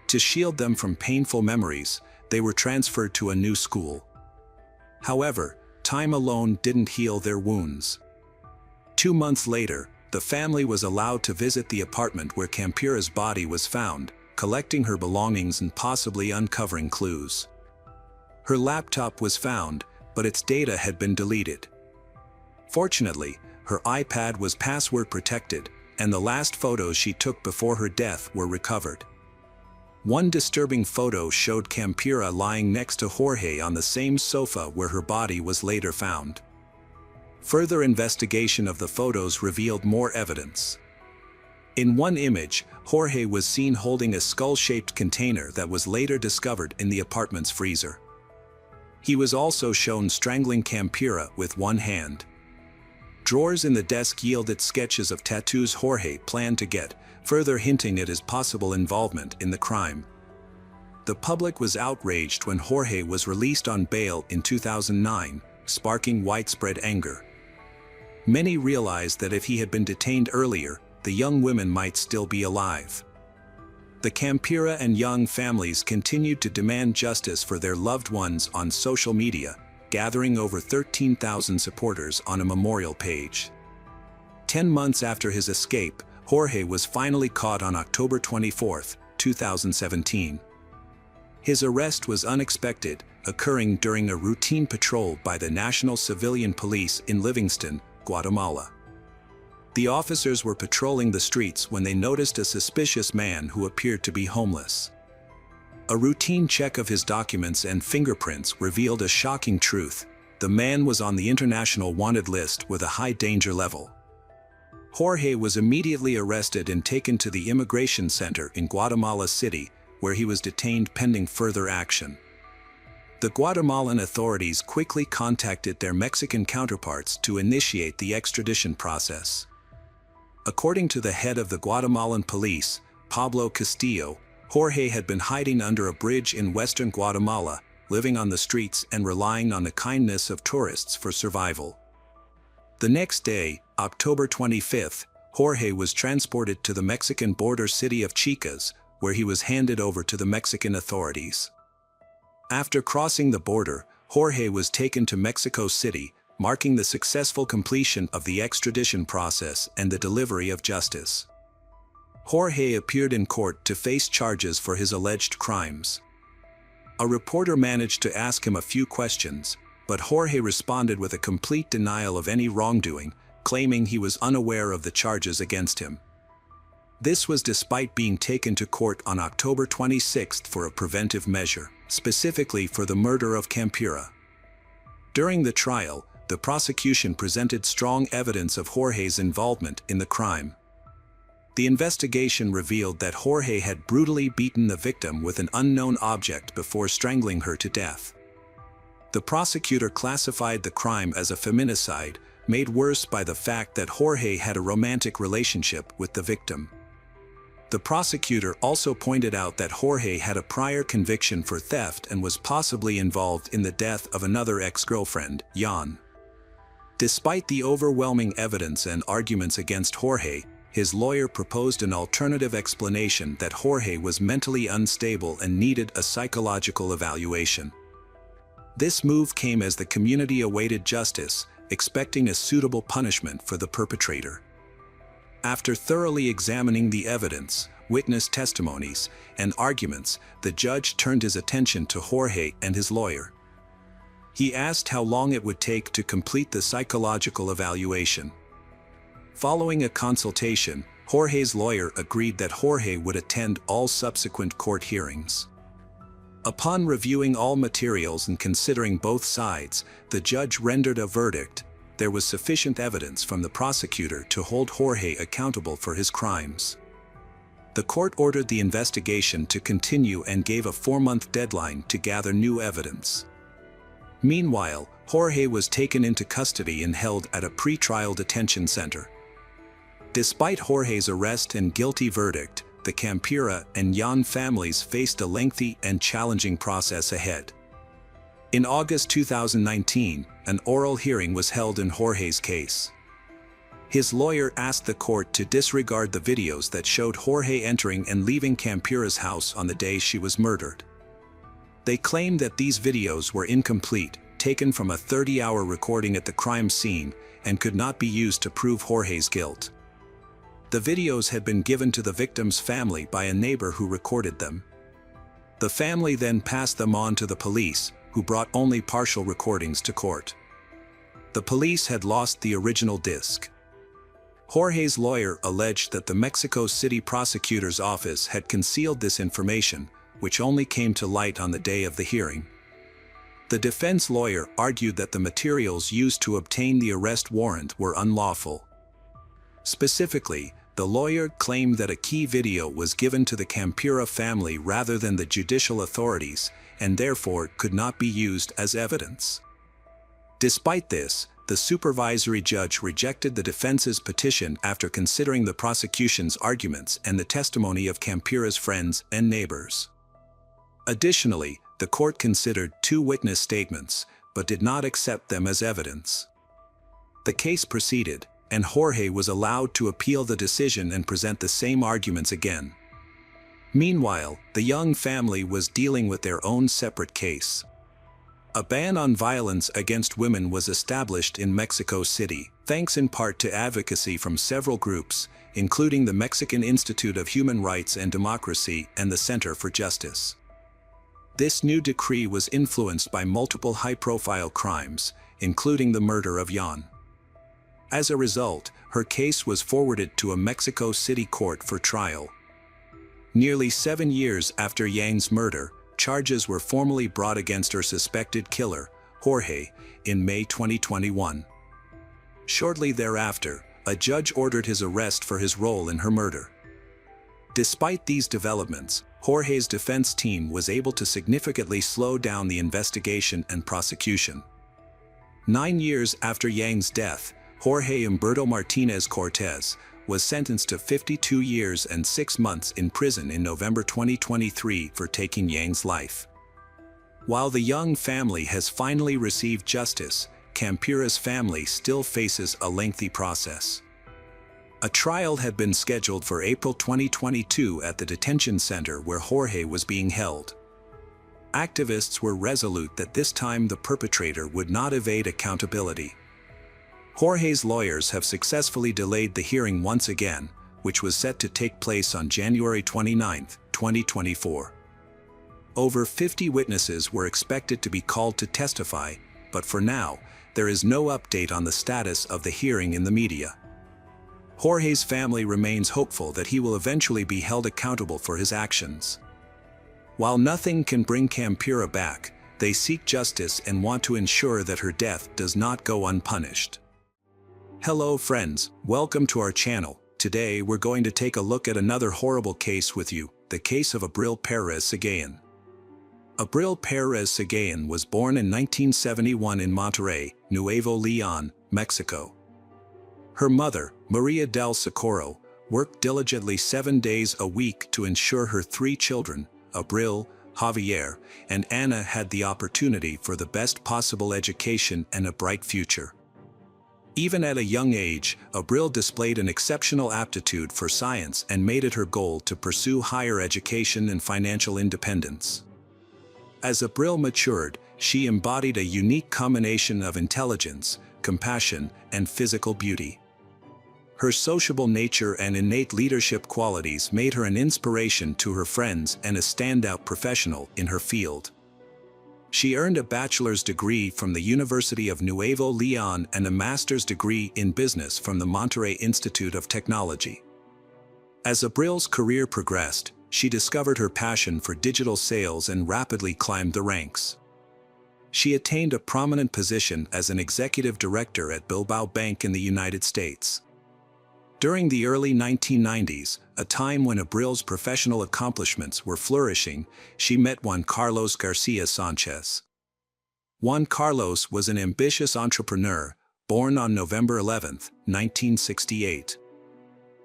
S1: To shield them from painful memories, they were transferred to a new school. However, time alone didn't heal their wounds. 2 months later, the family was allowed to visit the apartment where Campira's body was found, collecting her belongings and possibly uncovering clues. Her laptop was found, but its data had been deleted. Fortunately, her iPad was password protected, and the last photos she took before her death were recovered. One disturbing photo showed Campira lying next to Jorge on the same sofa where her body was later found. Further investigation of the photos revealed more evidence. In one image, Jorge was seen holding a skull-shaped container that was later discovered in the apartment's freezer. He was also shown strangling Campira with one hand. Drawers in the desk yielded sketches of tattoos Jorge planned to get, further hinting at his possible involvement in the crime. The public was outraged when Jorge was released on bail in 2009, sparking widespread anger. Many realized that if he had been detained earlier, the young women might still be alive. The Campira and Young families continued to demand justice for their loved ones on social media, gathering over 13,000 supporters on a memorial page. 10 months after his escape, Jorge was finally caught on October 24, 2017. His arrest was unexpected, occurring during a routine patrol by the National Civilian Police in Livingston, Guatemala. The officers were patrolling the streets when they noticed a suspicious man who appeared to be homeless. A routine check of his documents and fingerprints revealed a shocking truth: the man was on the international wanted list with a high danger level. Jorge was immediately arrested and taken to the immigration center in Guatemala City, where he was detained pending further action. The Guatemalan authorities quickly contacted their Mexican counterparts to initiate the extradition process. According to the head of the Guatemalan police, Pablo Castillo, Jorge had been hiding under a bridge in western Guatemala, living on the streets and relying on the kindness of tourists for survival. The next day, October 25, Jorge was transported to the Mexican border city of Chicas, where he was handed over to the Mexican authorities. After crossing the border, Jorge was taken to Mexico City, marking the successful completion of the extradition process and the delivery of justice. Jorge appeared in court to face charges for his alleged crimes. A reporter managed to ask him a few questions, but Jorge responded with a complete denial of any wrongdoing, claiming he was unaware of the charges against him. This was despite being taken to court on October 26 for a preventive measure, specifically for the murder of Campira. During the trial, the prosecution presented strong evidence of Jorge's involvement in the crime. The investigation revealed that Jorge had brutally beaten the victim with an unknown object before strangling her to death. The prosecutor classified the crime as a feminicide, made worse by the fact that Jorge had a romantic relationship with the victim. The prosecutor also pointed out that Jorge had a prior conviction for theft and was possibly involved in the death of another ex-girlfriend, Jan. Despite the overwhelming evidence and arguments against Jorge, his lawyer proposed an alternative explanation that Jorge was mentally unstable and needed a psychological evaluation. This move came as the community awaited justice, expecting a suitable punishment for the perpetrator. After thoroughly examining the evidence, witness testimonies, and arguments, the judge turned his attention to Jorge and his lawyer. He asked how long it would take to complete the psychological evaluation. Following a consultation, Jorge's lawyer agreed that Jorge would attend all subsequent court hearings. Upon reviewing all materials and considering both sides, the judge rendered a verdict. There was sufficient evidence from the prosecutor to hold Jorge accountable for his crimes. The court ordered the investigation to continue and gave a 4-month deadline to gather new evidence. Meanwhile, Jorge was taken into custody and held at a pre-trial detention center. Despite Jorge's arrest and guilty verdict, the Campira and Jan families faced a lengthy and challenging process ahead. In August 2019, an oral hearing was held in Jorge's case. His lawyer asked the court to disregard the videos that showed Jorge entering and leaving Campira's house on the day she was murdered. They claimed that these videos were incomplete, taken from a 30-hour recording at the crime scene, and could not be used to prove Jorge's guilt. The videos had been given to the victim's family by a neighbor who recorded them. The family then passed them on to the police, who brought only partial recordings to court. The police had lost the original disc. Jorge's lawyer alleged that the Mexico City prosecutor's office had concealed this information, which only came to light on the day of the hearing. The defense lawyer argued that the materials used to obtain the arrest warrant were unlawful. Specifically, the lawyer claimed that a key video was given to the Campira family rather than the judicial authorities, and therefore could not be used as evidence. Despite this, the supervisory judge rejected the defense's petition after considering the prosecution's arguments and the testimony of Campira's friends and neighbors. Additionally, the court considered 2 witness statements, but did not accept them as evidence. The case proceeded, and Jorge was allowed to appeal the decision and present the same arguments again. Meanwhile, the Young family was dealing with their own separate case. A ban on violence against women was established in Mexico City, thanks in part to advocacy from several groups, including the Mexican Institute of Human Rights and Democracy and the Center for Justice. This new decree was influenced by multiple high-profile crimes, including the murder of Jan. As a result, her case was forwarded to a Mexico City court for trial. Nearly 7 years after Yang's murder, charges were formally brought against her suspected killer, Jorge, in May 2021. Shortly thereafter, a judge ordered his arrest for his role in her murder. Despite these developments, Jorge's defense team was able to significantly slow down the investigation and prosecution. 9 years after Yang's death, Jorge Humberto Martinez Cortez was sentenced to 52 years and 6 months in prison in November 2023 for taking Yang's life. While the Young family has finally received justice, Campira's family still faces a lengthy process. A trial had been scheduled for April 2022 at the detention center where Jorge was being held. Activists were resolute that this time the perpetrator would not evade accountability. Jorge's lawyers have successfully delayed the hearing once again, which was set to take place on January 29, 2024. Over 50 witnesses were expected to be called to testify, but for now, there is no update on the status of the hearing in the media. Jorge's family remains hopeful that he will eventually be held accountable for his actions. While nothing can bring Campira back, they seek justice and want to ensure that her death does not go unpunished. Hello friends, welcome to our channel. today we're going to take a look at another horrible case with you, the case of Abril Perez Sagayan. Abril Perez Sagayan was born in 1971 in Monterrey, Nuevo León, Mexico. Her mother, Maria del Socorro, worked diligently 7 days a week to ensure her 3 children, Abril, Javier, and Ana, had the opportunity for the best possible education and a bright future. Even at a young age, Abril displayed an exceptional aptitude for science and made it her goal to pursue higher education and financial independence. As Abril matured, she embodied a unique combination of intelligence, compassion, and physical beauty. Her sociable nature and innate leadership qualities made her an inspiration to her friends and a standout professional in her field. She earned a bachelor's degree from the University of Nuevo León and a master's degree in business from the Monterrey Institute of Technology. As Abril's career progressed, she discovered her passion for digital sales and rapidly climbed the ranks. She attained a prominent position as an executive director at Bilbao Bank in the United States. During the early 1990s, a time when Abril's professional accomplishments were flourishing, she met Juan Carlos Garcia Sanchez. Juan Carlos was an ambitious entrepreneur, born on November 11, 1968.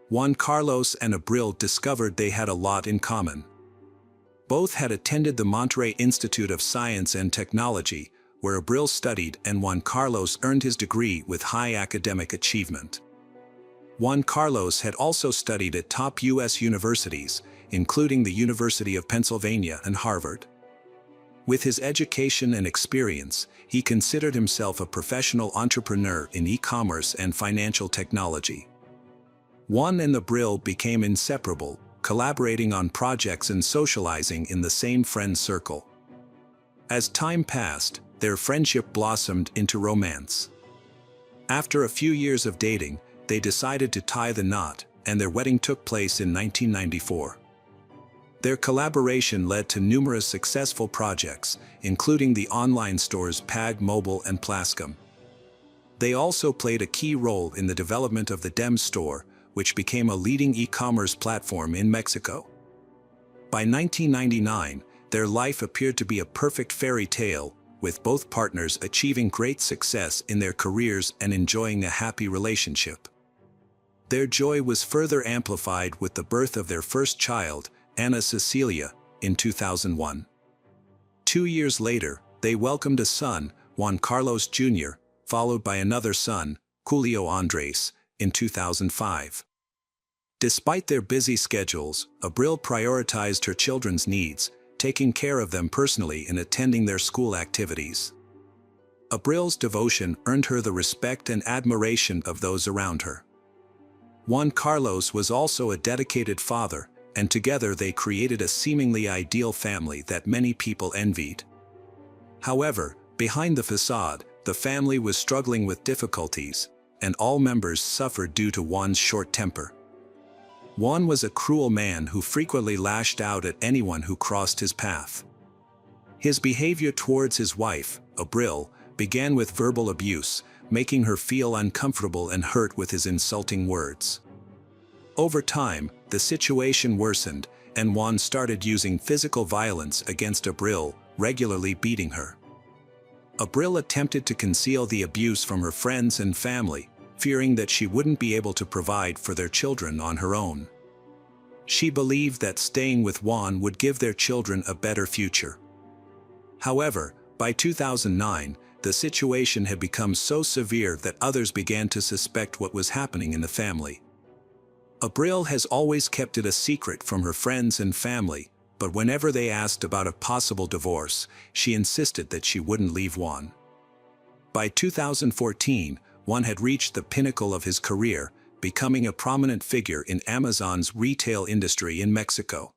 S1: Juan Carlos and Abril discovered they had a lot in common. Both had attended the Monterrey Institute of Science and Technology, where Abril studied and Juan Carlos earned his degree with high academic achievement. Juan Carlos had also studied at top U.S. universities, including the University of Pennsylvania and Harvard. With his education and experience, he considered himself a professional entrepreneur in e-commerce and financial technology. Juan and Abril became inseparable, collaborating on projects and socializing in the same friend circle. As time passed, their friendship blossomed into romance. After a few years of dating, they decided to tie the knot, and their wedding took place in 1994. Their collaboration led to numerous successful projects, including the online stores Pag Mobile and Plascom. They also played a key role in the development of the Dem store, which became a leading e-commerce platform in Mexico. By 1999, their life appeared to be a perfect fairy tale, with both partners achieving great success in their careers and enjoying a happy relationship. Their joy was further amplified with the birth of their first child, Ana Cecilia, in 2001. 2 years later, they welcomed a son, Juan Carlos Jr., followed by another son, Julio Andres, in 2005. Despite their busy schedules, Abril prioritized her children's needs, taking care of them personally and attending their school activities. Abril's devotion earned her the respect and admiration of those around her. Juan Carlos was also a dedicated father, and together they created a seemingly ideal family that many people envied. However, behind the facade, the family was struggling with difficulties, and all members suffered due to Juan's short temper. Juan was a cruel man who frequently lashed out at anyone who crossed his path. His behavior towards his wife, Abril, began with verbal abuse, making her feel uncomfortable and hurt with his insulting words. Over time, the situation worsened, and Juan started using physical violence against Abril, regularly beating her. Abril attempted to conceal the abuse from her friends and family, fearing that she wouldn't be able to provide for their children on her own. She believed that staying with Juan would give their children a better future. However, by 2009, the situation had become so severe that others began to suspect what was happening in the family. Abril has always kept it a secret from her friends and family, but whenever they asked about a possible divorce, she insisted that she wouldn't leave Juan. By 2014, Juan had reached the pinnacle of his career, becoming a prominent figure in Amazon's retail industry in Mexico.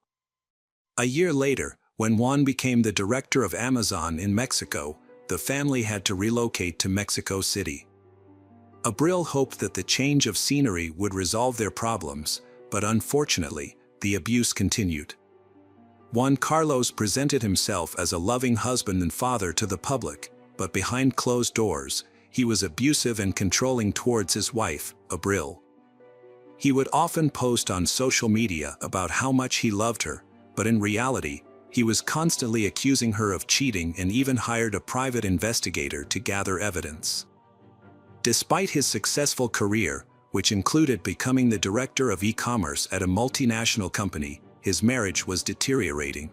S1: A year later, when Juan became the director of Amazon in Mexico, the family had to relocate to Mexico City. Abril hoped that the change of scenery would resolve their problems, but unfortunately, the abuse continued. Juan Carlos presented himself as a loving husband and father to the public, but behind closed doors, he was abusive and controlling towards his wife, Abril. He would often post on social media about how much he loved her, but in reality, he was constantly accusing her of cheating and even hired a private investigator to gather evidence. Despite his successful career, which included becoming the director of e-commerce at a multinational company, his marriage was deteriorating.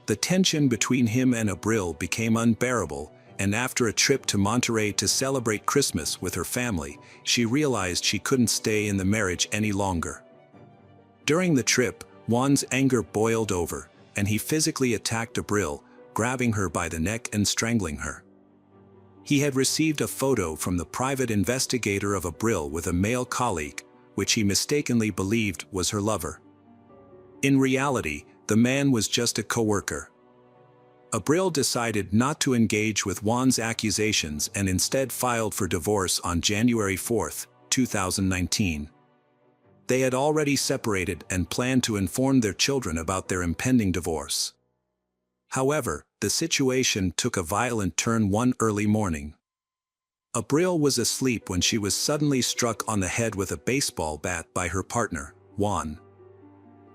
S1: The tension between him and Abril became unbearable, and after a trip to Monterrey to celebrate Christmas with her family, she realized she couldn't stay in the marriage any longer. During the trip, Juan's anger boiled over, and he physically attacked Abril, grabbing her by the neck and strangling her. He had received a photo from the private investigator of Abril with a male colleague, which he mistakenly believed was her lover. In reality, the man was just a co-worker. Abril decided not to engage with Juan's accusations and instead filed for divorce on January 4, 2019. They had already separated and planned to inform their children about their impending divorce. However, the situation took a violent turn one early morning. Abril was asleep when she was suddenly struck on the head with a baseball bat by her partner, Juan.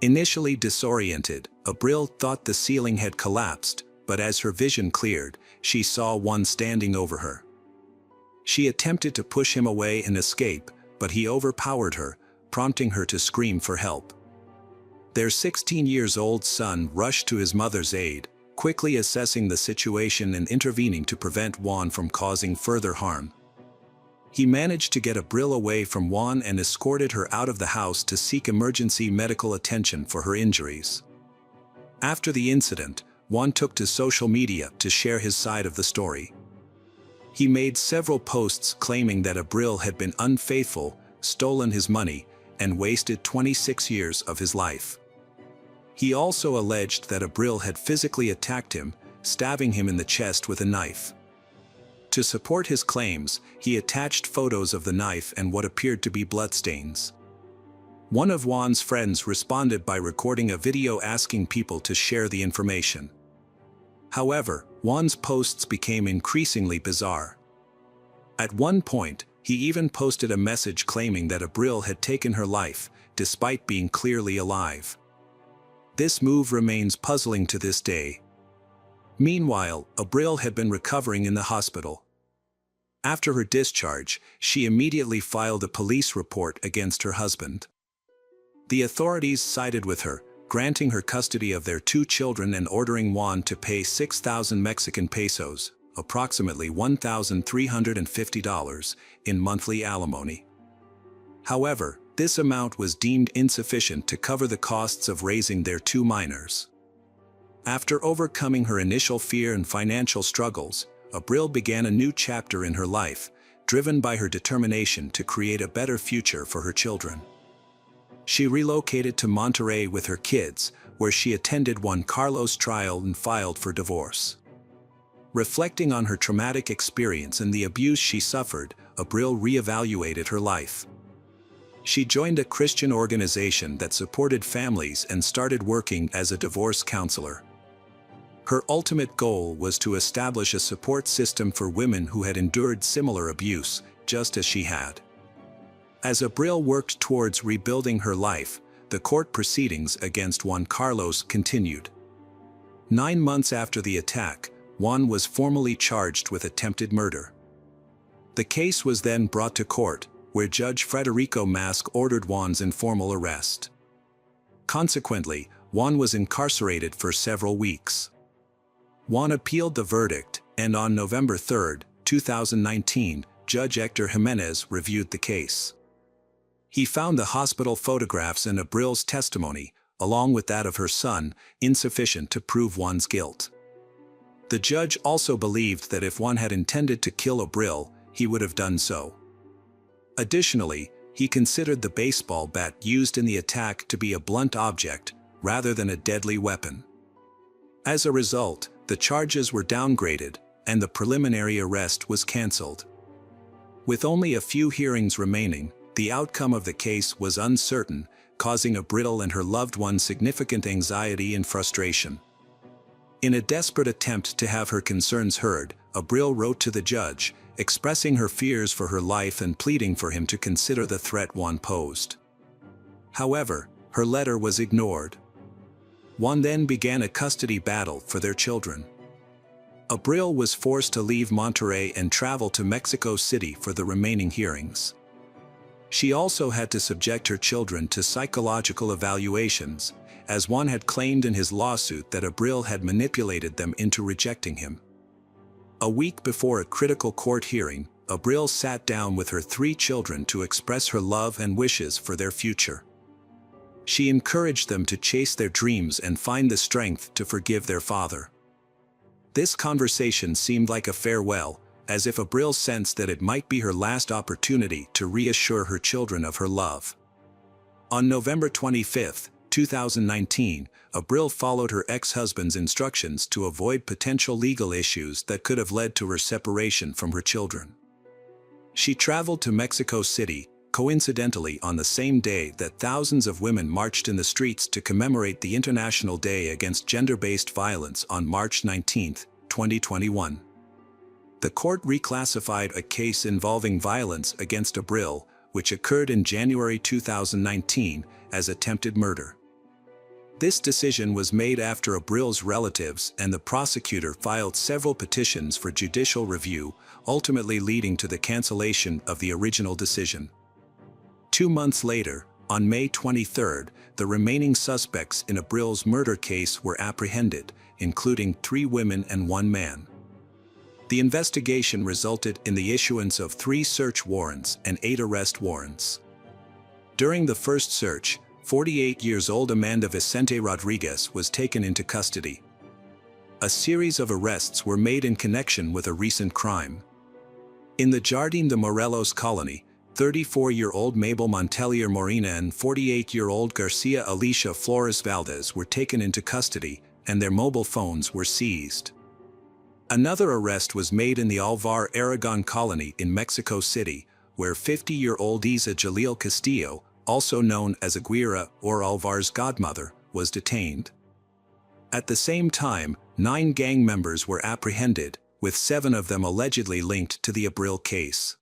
S1: Initially disoriented, Abril thought the ceiling had collapsed, but as her vision cleared, she saw Juan standing over her. She attempted to push him away and escape, but he overpowered her, prompting her to scream for help. Their 16-year-old son rushed to his mother's aid, quickly assessing the situation and intervening to prevent Juan from causing further harm. He managed to get Abril away from Juan and escorted her out of the house to seek emergency medical attention for her injuries. After the incident, Juan took to social media to share his side of the story. He made several posts claiming that Abril had been unfaithful, stolen his money, and wasted 26 years of his life. He also alleged that Abril had physically attacked him, stabbing him in the chest with a knife. To support his claims, he attached photos of the knife and what appeared to be bloodstains. One of Juan's friends responded by recording a video asking people to share the information. However, Juan's posts became increasingly bizarre. At one point, he even posted a message claiming that Abril had taken her life, despite being clearly alive. This move remains puzzling to this day. Meanwhile, Abril had been recovering in the hospital. After her discharge, she immediately filed a police report against her husband. The authorities sided with her, granting her custody of their 2 children and ordering Juan to pay 6,000 Mexican pesos, approximately $1,350, in monthly alimony. However, this amount was deemed insufficient to cover the costs of raising their 2 minors. After overcoming her initial fear and financial struggles, Abril began a new chapter in her life, driven by her determination to create a better future for her children. She relocated to Monterrey with her kids, where she attended Juan Carlos' trial and filed for divorce. Reflecting on her traumatic experience and the abuse she suffered, Abril reevaluated her life. She joined a Christian organization that supported families and started working as a divorce counselor. Her ultimate goal was to establish a support system for women who had endured similar abuse, just as she had. As Abril worked towards rebuilding her life, the court proceedings against Juan Carlos continued. 9 months after the attack, Juan was formally charged with attempted murder. The case was then brought to court, where Judge Federico Mask ordered Juan's informal arrest. Consequently, Juan was incarcerated for several weeks. Juan appealed the verdict, and on November 3, 2019, Judge Hector Jimenez reviewed the case. He found the hospital photographs and Abril's testimony, along with that of her son, insufficient to prove Juan's guilt. The judge also believed that if Juan had intended to kill Abril, he would have done so. Additionally, he considered the baseball bat used in the attack to be a blunt object, rather than a deadly weapon. As a result, the charges were downgraded, and the preliminary arrest was cancelled. With only a few hearings remaining, the outcome of the case was uncertain, causing Abril and her loved one significant anxiety and frustration. In a desperate attempt to have her concerns heard, Abril wrote to the judge, expressing her fears for her life and pleading for him to consider the threat Juan posed. However, her letter was ignored. Juan then began a custody battle for their children. Abril was forced to leave Monterrey and travel to Mexico City for the remaining hearings. She also had to subject her children to psychological evaluations, as Juan had claimed in his lawsuit that Abril had manipulated them into rejecting him. A week before a critical court hearing, Abril sat down with her 3 children to express her love and wishes for their future. She encouraged them to chase their dreams and find the strength to forgive their father. This conversation seemed like a farewell, as if Abril sensed that it might be her last opportunity to reassure her children of her love. On November 25, 2019, Abril followed her ex-husband's instructions to avoid potential legal issues that could have led to her separation from her children. She traveled to Mexico City, coincidentally on the same day that thousands of women marched in the streets to commemorate the International Day Against Gender-Based Violence on March 19, 2021. The court reclassified a case involving violence against Abril, which occurred in January 2019, as attempted murder. This decision was made after Abril's relatives and the prosecutor filed several petitions for judicial review, ultimately leading to the cancellation of the original decision. 2 months later, on May 23, the remaining suspects in Abril's murder case were apprehended, including 3 women and 1 man. The investigation resulted in the issuance of 3 search warrants and 8 arrest warrants. During the first search, 48-year-old Amanda Vicente Rodriguez was taken into custody. A series of arrests were made in connection with a recent crime. In the Jardín de Morelos colony, 34-year-old Mabel Montelier Morena and 48-year-old Garcia Alicia Flores Valdez were taken into custody, and their mobile phones were seized. Another arrest was made in the Alvar Aragon colony in Mexico City, where 50-year-old Isa Jalil Castillo, also known as Aguirre or Alvar's godmother, was detained. At the same time, 9 gang members were apprehended, with 7 of them allegedly linked to the Abril case.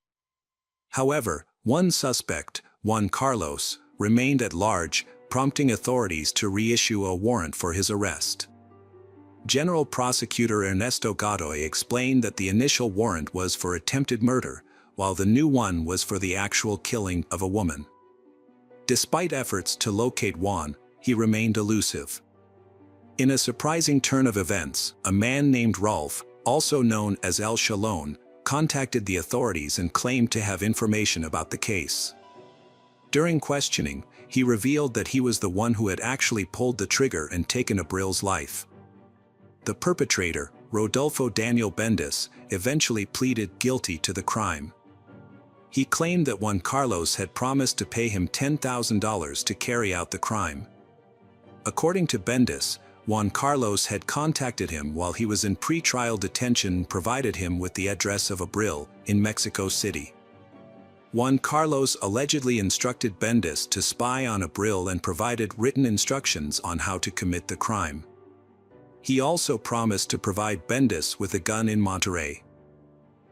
S1: However, one suspect, Juan Carlos, remained at large, prompting authorities to reissue a warrant for his arrest. General Prosecutor Ernesto Godoy explained that the initial warrant was for attempted murder, while the new one was for the actual killing of a woman. Despite efforts to locate Juan, he remained elusive. In a surprising turn of events, a man named Rolf, also known as El Chalón, contacted the authorities and claimed to have information about the case. During questioning, he revealed that he was the one who had actually pulled the trigger and taken Abril's life. The perpetrator, Rodolfo Daniel Bendis, eventually pleaded guilty to the crime. He claimed that Juan Carlos had promised to pay him $10,000 to carry out the crime. According to Bendis, Juan Carlos had contacted him while he was in pre-trial detention and provided him with the address of Abril in Mexico City. Juan Carlos allegedly instructed Bendis to spy on Abril and provided written instructions on how to commit the crime. He also promised to provide Bendis with a gun in Monterrey.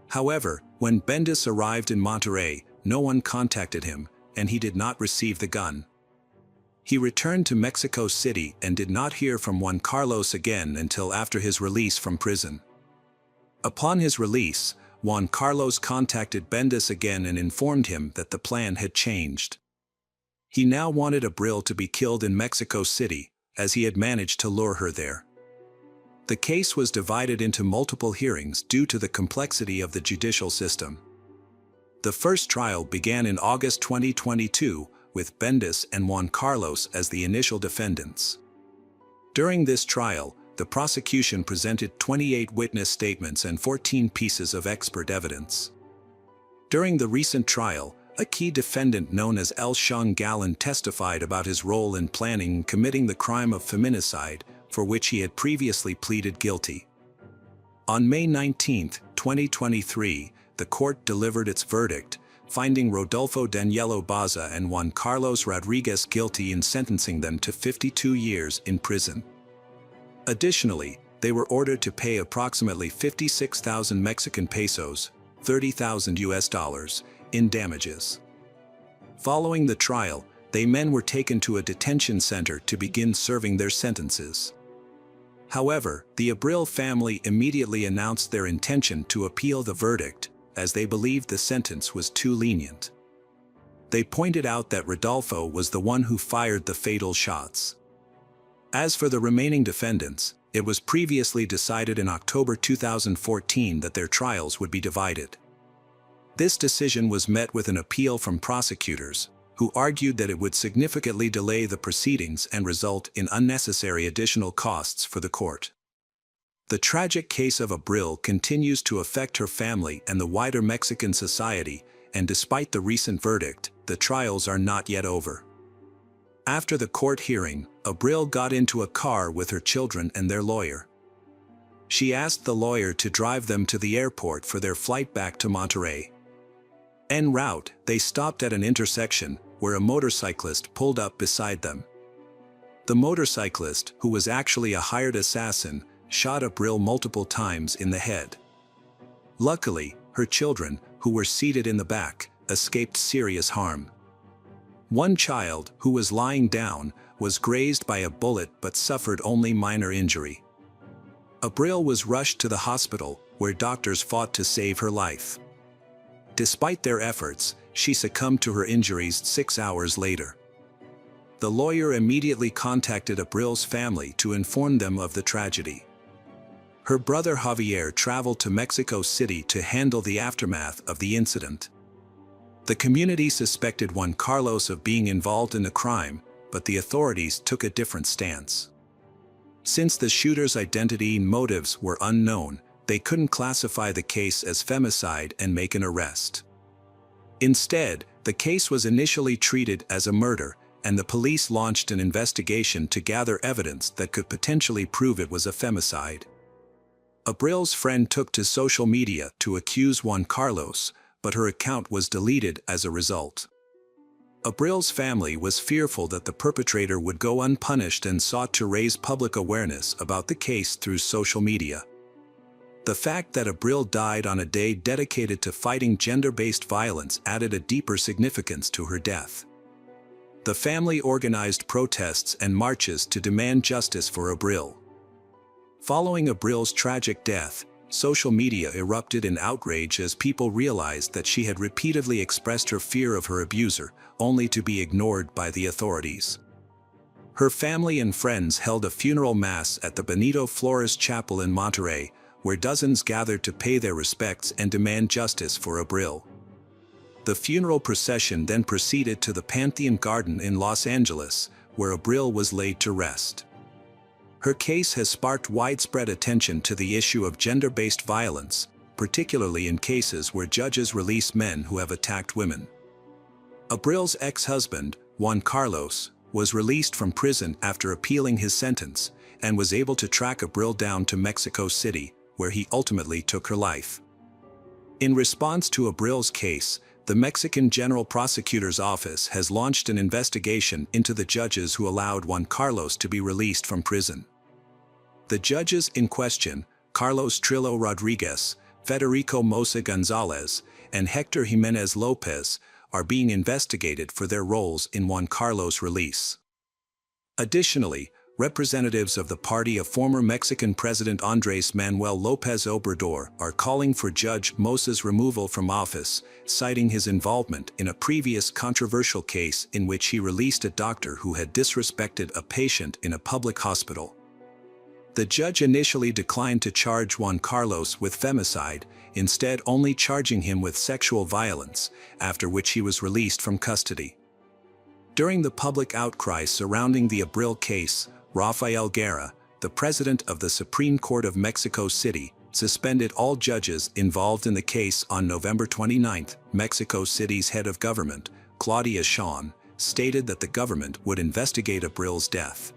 S1: However, when Bendis arrived in Monterrey, no one contacted him, and he did not receive the gun. He returned to Mexico City and did not hear from Juan Carlos again until after his release from prison. Upon his release, Juan Carlos contacted Bendis again and informed him that the plan had changed. He now wanted Abril to be killed in Mexico City, as he had managed to lure her there. The case was divided into multiple hearings due to the complexity of the judicial system. The first trial began in August 2022, with Bendis and Juan Carlos as the initial defendants. During this trial, the prosecution presented 28 witness statements and 14 pieces of expert evidence. During the recent trial, a key defendant known as El Shang Galan testified about his role in planning and committing the crime of feminicide, for which he had previously pleaded guilty. On May 19, 2023, the court delivered its verdict, finding Rodolfo Danielo Baza and Juan Carlos Rodriguez guilty and sentencing them to 52 years in prison. Additionally, they were ordered to pay approximately 56,000 Mexican pesos, $30,000 US, in damages. Following the trial, they men were taken to a detention center to begin serving their sentences. However, the Abril family immediately announced their intention to appeal the verdict, as they believed the sentence was too lenient. They pointed out that Rodolfo was the one who fired the fatal shots. As for the remaining defendants, it was previously decided in October 2014 that their trials would be divided. This decision was met with an appeal from prosecutors, who argued that it would significantly delay the proceedings and result in unnecessary additional costs for the court. The tragic case of Abril continues to affect her family and the wider Mexican society, and despite the recent verdict, the trials are not yet over. After the court hearing, Abril got into a car with her children and their lawyer. She asked the lawyer to drive them to the airport for their flight back to Monterrey. En route, they stopped at an intersection, where a motorcyclist pulled up beside them. The motorcyclist, who was actually a hired assassin, shot Abril multiple times in the head. Luckily, her children, who were seated in the back, escaped serious harm. One child, who was lying down, was grazed by a bullet but suffered only minor injury. Abril was rushed to the hospital, where doctors fought to save her life. Despite their efforts, she succumbed to her injuries 6 hours later. The lawyer immediately contacted Abril's family to inform them of the tragedy. Her brother Javier traveled to Mexico City to handle the aftermath of the incident. The community suspected Juan Carlos of being involved in the crime, but the authorities took a different stance. Since the shooter's identity and motives were unknown, they couldn't classify the case as femicide and make an arrest. Instead, the case was initially treated as a murder, and the police launched an investigation to gather evidence that could potentially prove it was a femicide. Abril's friend took to social media to accuse Juan Carlos, but her account was deleted as a result. Abril's family was fearful that the perpetrator would go unpunished and sought to raise public awareness about the case through social media. The fact that Abril died on a day dedicated to fighting gender-based violence added a deeper significance to her death. The family organized protests and marches to demand justice for Abril. Following Abril's tragic death, social media erupted in outrage as people realized that she had repeatedly expressed her fear of her abuser, only to be ignored by the authorities. Her family and friends held a funeral mass at the Benito Flores Chapel in Monterrey, where dozens gathered to pay their respects and demand justice for Abril. The funeral procession then proceeded to the Pantheon Garden in Los Angeles, where Abril was laid to rest. Her case has sparked widespread attention to the issue of gender-based violence, particularly in cases where judges release men who have attacked women. Abril's ex-husband, Juan Carlos, was released from prison after appealing his sentence, and was able to track Abril down to Mexico City, where he ultimately took her life. In response to Abril's case, the Mexican General Prosecutor's Office has launched an investigation into the judges who allowed Juan Carlos to be released from prison. The judges in question, Carlos Trillo Rodriguez, Federico Mosa Gonzalez, and Hector Jimenez Lopez, are being investigated for their roles in Juan Carlos' release. Additionally, representatives of the party of former Mexican President Andrés Manuel López Obrador are calling for Judge Mosa's removal from office, citing his involvement in a previous controversial case in which he released a doctor who had disrespected a patient in a public hospital. The judge initially declined to charge Juan Carlos with femicide, instead only charging him with sexual violence, after which he was released from custody. During the public outcry surrounding the Abril case, Rafael Guerra, the president of the Supreme Court of Mexico City, suspended all judges involved in the case on November 29. Mexico City's head of government, Claudia Sheinbaum, stated that the government would investigate Abril's death.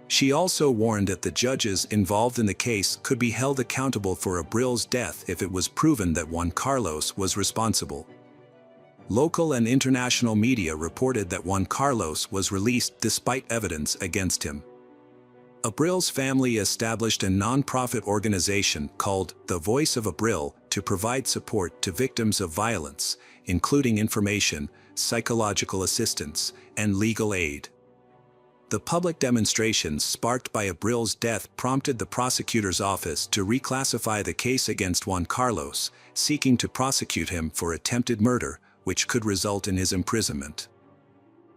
S1: She also warned that the judges involved in the case could be held accountable for Abril's death if it was proven that Juan Carlos was responsible. Local and international media reported that Juan Carlos was released despite evidence against him. Abril's family established a non-profit organization called The Voice of Abril to provide support to victims of violence, including information, psychological assistance, and legal aid. The public demonstrations sparked by Abril's death prompted the prosecutor's office to reclassify the case against Juan Carlos, seeking to prosecute him for attempted murder, which could result in his imprisonment.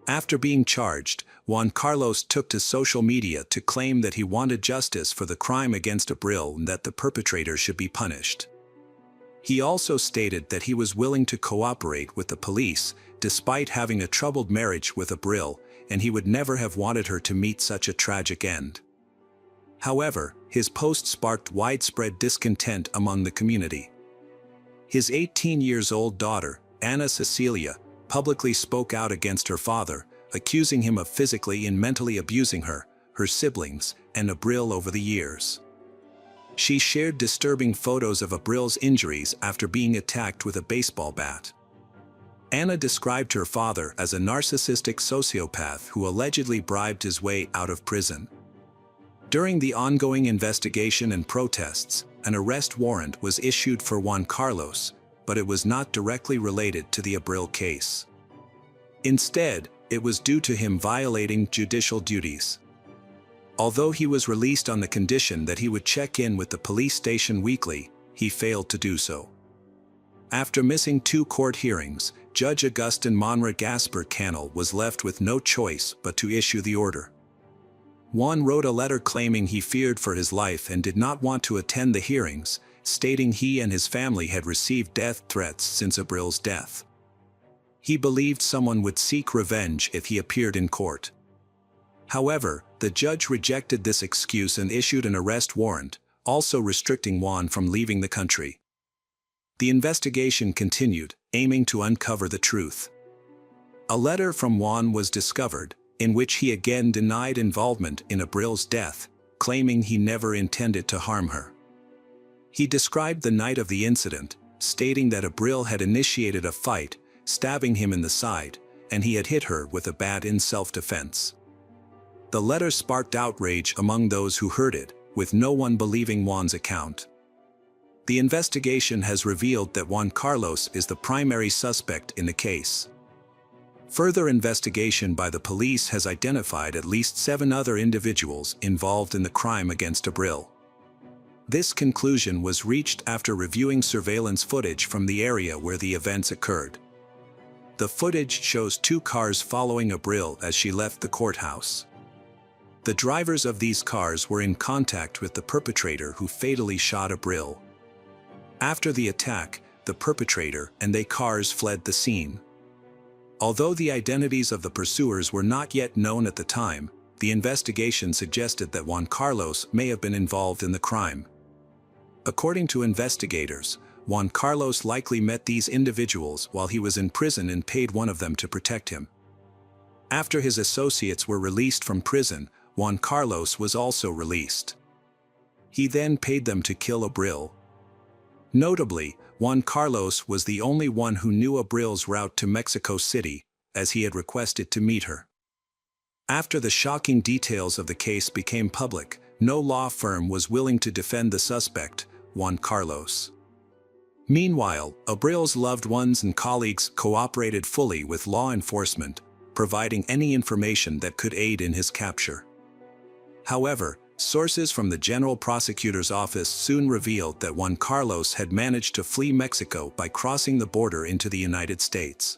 S1: After being charged, Juan Carlos took to social media to claim that he wanted justice for the crime against Abril and that the perpetrator should be punished. He also stated that he was willing to cooperate with the police, despite having a troubled marriage with Abril, and he would never have wanted her to meet such a tragic end. However, his post sparked widespread discontent among the community. His 18-year-old daughter, Ana Cecilia, publicly spoke out against her father, accusing him of physically and mentally abusing her, her siblings, and Abril over the years. She shared disturbing photos of Abril's injuries after being attacked with a baseball bat. Ana described her father as a narcissistic sociopath who allegedly bribed his way out of prison. During the ongoing investigation and protests, an arrest warrant was issued for Juan Carlos, but it was not directly related to the Abril case. Instead, it was due to him violating judicial duties. Although he was released on the condition that he would check in with the police station weekly, he failed to do so. After missing 2 court hearings, Judge Agustin Monra Gaspar Canel was left with no choice but to issue the order. Juan wrote a letter claiming he feared for his life and did not want to attend the hearings, stating he and his family had received death threats since Abril's death. He believed someone would seek revenge if he appeared in court. However, the judge rejected this excuse and issued an arrest warrant, also restricting Juan from leaving the country. The investigation continued, aiming to uncover the truth. A letter from Juan was discovered, in which he again denied involvement in Abril's death, claiming he never intended to harm her. He described the night of the incident, stating that Abril had initiated a fight, stabbing him in the side, and he had hit her with a bat in self-defense. The letter sparked outrage among those who heard it, with no one believing Juan's account. The investigation has revealed that Juan Carlos is the primary suspect in the case. Further investigation by the police has identified at least 7 other individuals involved in the crime against Abril. This conclusion was reached after reviewing surveillance footage from the area where the events occurred. The footage shows 2 cars following Abril as she left the courthouse. The drivers of these cars were in contact with the perpetrator who fatally shot Abril. After the attack, the perpetrator and their cars fled the scene. Although the identities of the pursuers were not yet known at the time, the investigation suggested that Juan Carlos may have been involved in the crime. According to investigators, Juan Carlos likely met these individuals while he was in prison and paid one of them to protect him. After his associates were released from prison, Juan Carlos was also released. He then paid them to kill Abril. Notably, Juan Carlos was the only one who knew Abril's route to Mexico City, as he had requested to meet her. After the shocking details of the case became public, no law firm was willing to defend the suspect, Juan Carlos. Meanwhile, Abril's loved ones and colleagues cooperated fully with law enforcement, providing any information that could aid in his capture. However, sources from the General Prosecutor's Office soon revealed that Juan Carlos had managed to flee Mexico by crossing the border into the United States.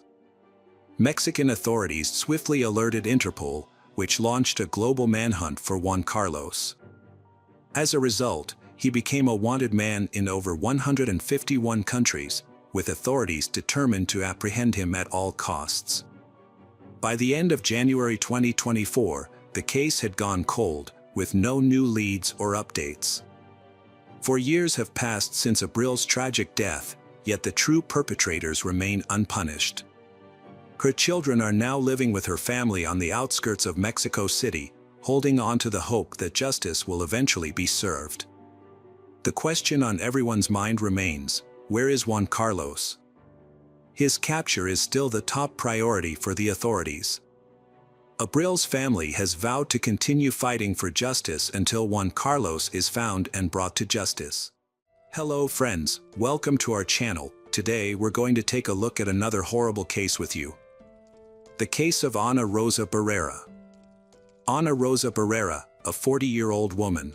S1: Mexican authorities swiftly alerted Interpol, which launched a global manhunt for Juan Carlos. As a result, he became a wanted man in over 151 countries, with authorities determined to apprehend him at all costs. By the end of January 2024, the case had gone cold, with no new leads or updates. 4 years have passed since Abril's tragic death, yet the true perpetrators remain unpunished. Her children are now living with her family on the outskirts of Mexico City, holding on to the hope that justice will eventually be served. The question on everyone's mind remains, where is Juan Carlos? His capture is still the top priority for the authorities. Abril's family has vowed to continue fighting for justice until Juan Carlos is found and brought to justice. Hello friends, welcome to our channel. Today we're going to take a look at another horrible case with you. The case of Ana Rosa Barrera. Ana Rosa Barrera, a 40-year-old woman.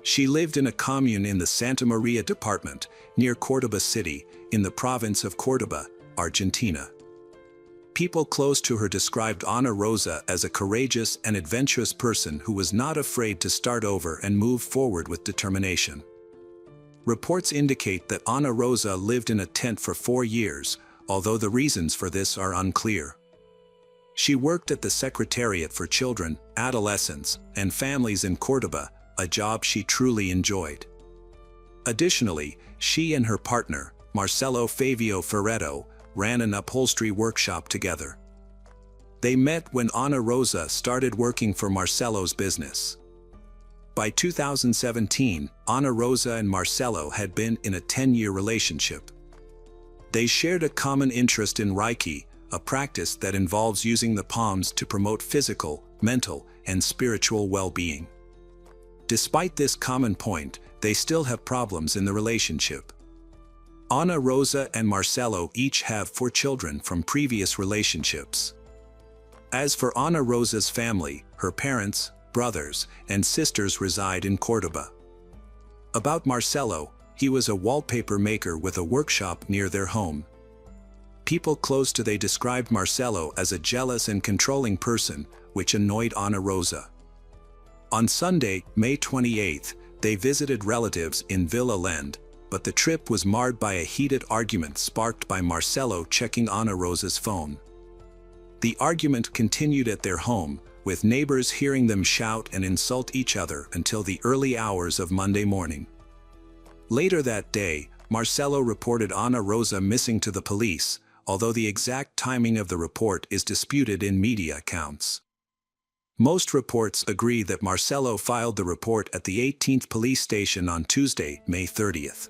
S1: She lived in a commune in the Santa Maria department, near Córdoba City, in the province of Córdoba, Argentina. People close to her described Ana Rosa as a courageous and adventurous person who was not afraid to start over and move forward with determination. Reports indicate that Ana Rosa lived in a tent for 4 years, although the reasons for this are unclear. She worked at the Secretariat for Children, Adolescents, and Families in Córdoba, a job she truly enjoyed. Additionally, she and her partner, Marcelo Favio Ferretto, ran an upholstery workshop together. They met when Ana Rosa started working for Marcelo's business. By 2017, Ana Rosa and Marcelo had been in a 10-year relationship. They shared a common interest in Reiki, a practice that involves using the palms to promote physical, mental, and spiritual well-being. Despite this common point, they still have problems in the relationship. Ana Rosa and Marcelo each have 4 children from previous relationships. As for Ana Rosa's family, her parents, brothers, and sisters reside in Córdoba. About Marcelo, he was a wallpaper maker with a workshop near their home. People close to they described Marcelo as a jealous and controlling person, which annoyed Ana Rosa. On Sunday, May 28, they visited relatives in Villa Lende, but the trip was marred by a heated argument sparked by Marcelo checking Ana Rosa's phone. The argument continued at their home, with neighbors hearing them shout and insult each other until the early hours of Monday morning. Later that day, Marcelo reported Ana Rosa missing to the police, although the exact timing of the report is disputed in media accounts. Most reports agree that Marcelo filed the report at the 18th police station on Tuesday, May 30th.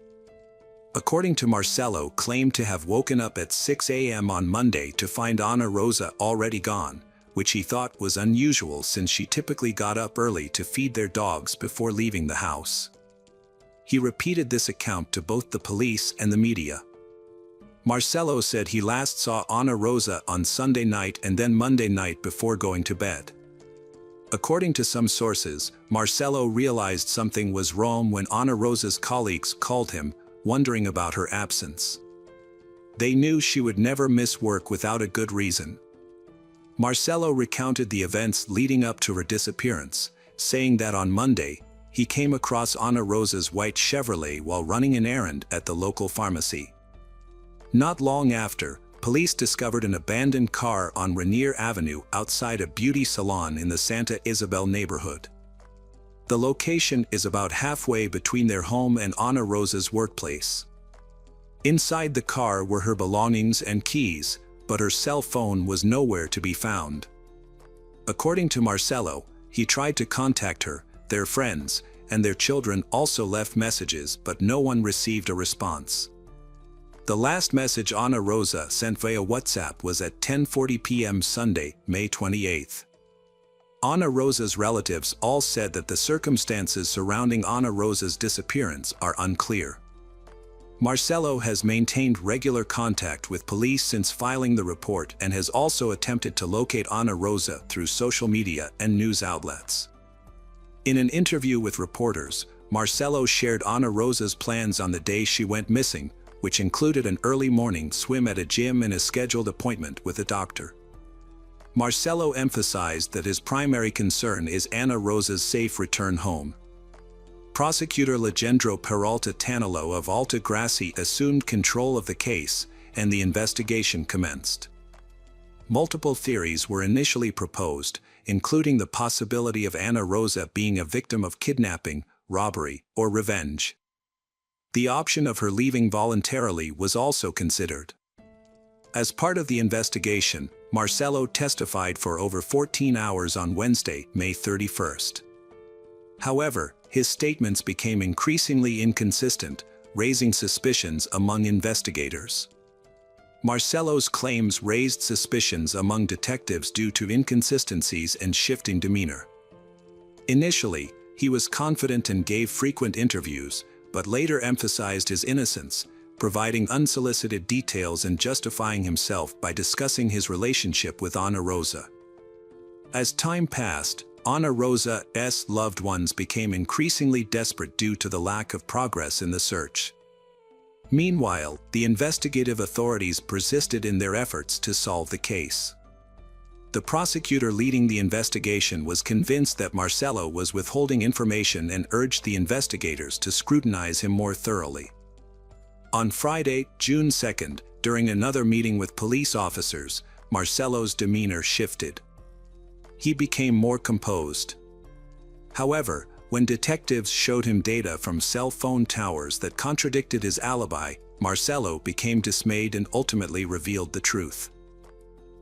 S1: According to Marcelo, claimed to have woken up at 6 a.m. on Monday to find Ana Rosa already gone, which he thought was unusual since she typically got up early to feed their dogs before leaving the house. He repeated this account to both the police and the media. Marcelo said he last saw Ana Rosa on Sunday night and then Monday night before going to bed. According to some sources, Marcelo realized something was wrong when Ana Rosa's colleagues called him, wondering about her absence. They knew she would never miss work without a good reason. Marcelo recounted the events leading up to her disappearance, saying that on Monday, he came across Ana Rosa's white Chevrolet while running an errand at the local pharmacy. Not long after, police discovered an abandoned car on Rainier Avenue outside a beauty salon in the Santa Isabel neighborhood. The location is about halfway between their home and Ana Rosa's workplace. Inside the car were her belongings and keys, but her cell phone was nowhere to be found. According to Marcelo, he tried to contact her, their friends, and their children also left messages, but no one received a response. The last message Ana Rosa sent via WhatsApp was at 10:40 p.m. Sunday, May 28. Ana Rosa's relatives all said that the circumstances surrounding Ana Rosa's disappearance are unclear. Marcelo has maintained regular contact with police since filing the report and has also attempted to locate Ana Rosa through social media and news outlets. In an interview with reporters, Marcelo shared Ana Rosa's plans on the day she went missing, which included an early morning swim at a gym and a scheduled appointment with a doctor. Marcelo emphasized that his primary concern is Ana Rosa's safe return home. Prosecutor Legendro Peralta Tanilo of Alta Gracia assumed control of the case, and the investigation commenced. Multiple theories were initially proposed, including the possibility of Ana Rosa being a victim of kidnapping, robbery, or revenge. The option of her leaving voluntarily was also considered. As part of the investigation, Marcelo testified for over 14 hours on Wednesday, May 31st. However, his statements became increasingly inconsistent, raising suspicions among investigators. Marcelo's claims raised suspicions among detectives due to inconsistencies and shifting demeanor. Initially, he was confident and gave frequent interviews, but later emphasized his innocence, providing unsolicited details and justifying himself by discussing his relationship with Ana Rosa. As time passed, Ana Rosa's loved ones became increasingly desperate due to the lack of progress in the search. Meanwhile, the investigative authorities persisted in their efforts to solve the case. The prosecutor leading the investigation was convinced that Marcelo was withholding information and urged the investigators to scrutinize him more thoroughly. On Friday, June 2nd, during another meeting with police officers, Marcelo's demeanor shifted. He became more composed. However, when detectives showed him data from cell phone towers that contradicted his alibi, Marcelo became dismayed and ultimately revealed the truth.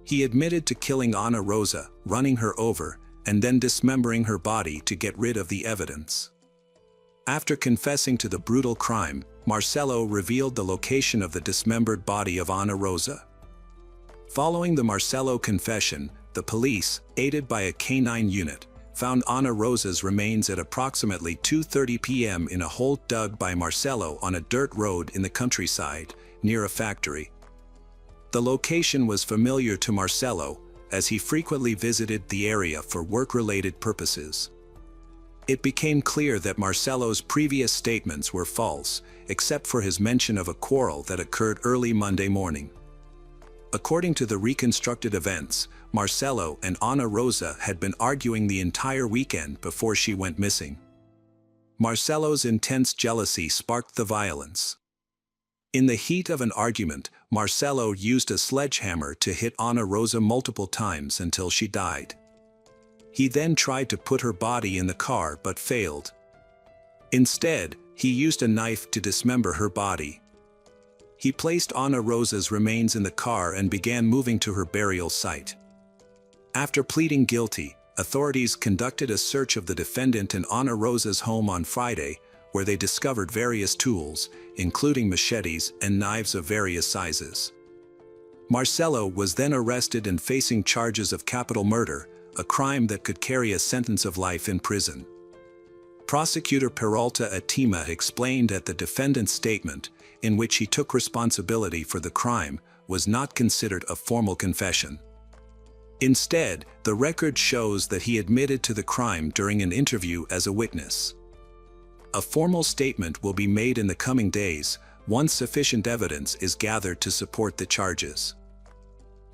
S1: He admitted to killing Ana Rosa, running her over, and then dismembering her body to get rid of the evidence. After confessing to the brutal crime, Marcelo revealed the location of the dismembered body of Ana Rosa. Following the Marcelo confession, the police, aided by a canine unit, found Ana Rosa's remains at approximately 2:30 p.m. in a hole dug by Marcelo on a dirt road in the countryside, near a factory. The location was familiar to Marcelo, as he frequently visited the area for work-related purposes. It became clear that Marcelo's previous statements were false, except for his mention of a quarrel that occurred early Monday morning. According to the reconstructed events, Marcelo and Ana Rosa had been arguing the entire weekend before she went missing. Marcelo's intense jealousy sparked the violence. In the heat of an argument, Marcelo used a sledgehammer to hit Ana Rosa multiple times until she died. He then tried to put her body in the car but failed. Instead, he used a knife to dismember her body. He placed Ana Rosa's remains in the car and began moving to her burial site. After pleading guilty, authorities conducted a search of the defendant and Ana Rosa's home on Friday, where they discovered various tools, including machetes and knives of various sizes. Marcelo was then arrested and facing charges of capital murder, a crime that could carry a sentence of life in prison. Prosecutor Peralta Atima explained that the defendant's statement, in which he took responsibility for the crime, was not considered a formal confession. Instead, the record shows that he admitted to the crime during an interview as a witness. A formal statement will be made in the coming days, once sufficient evidence is gathered to support the charges.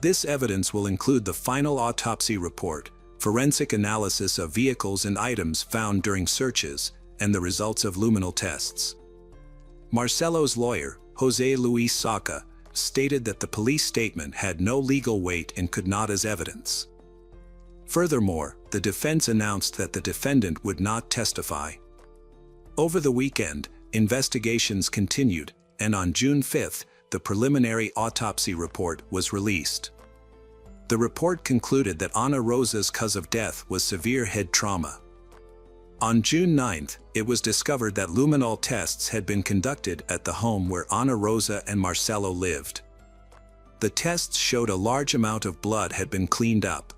S1: This evidence will include the final autopsy report, forensic analysis of vehicles and items found during searches, and the results of luminal tests. Marcelo's lawyer, José Luis Saca, stated that the police statement had no legal weight and could not as evidence. Furthermore, the defense announced that the defendant would not testify. Over the weekend, investigations continued, and on June 5th, the preliminary autopsy report was released. The report concluded that Ana Rosa's cause of death was severe head trauma. On June 9th, it was discovered that luminol tests had been conducted at the home where Ana Rosa and Marcelo lived. The tests showed a large amount of blood had been cleaned up.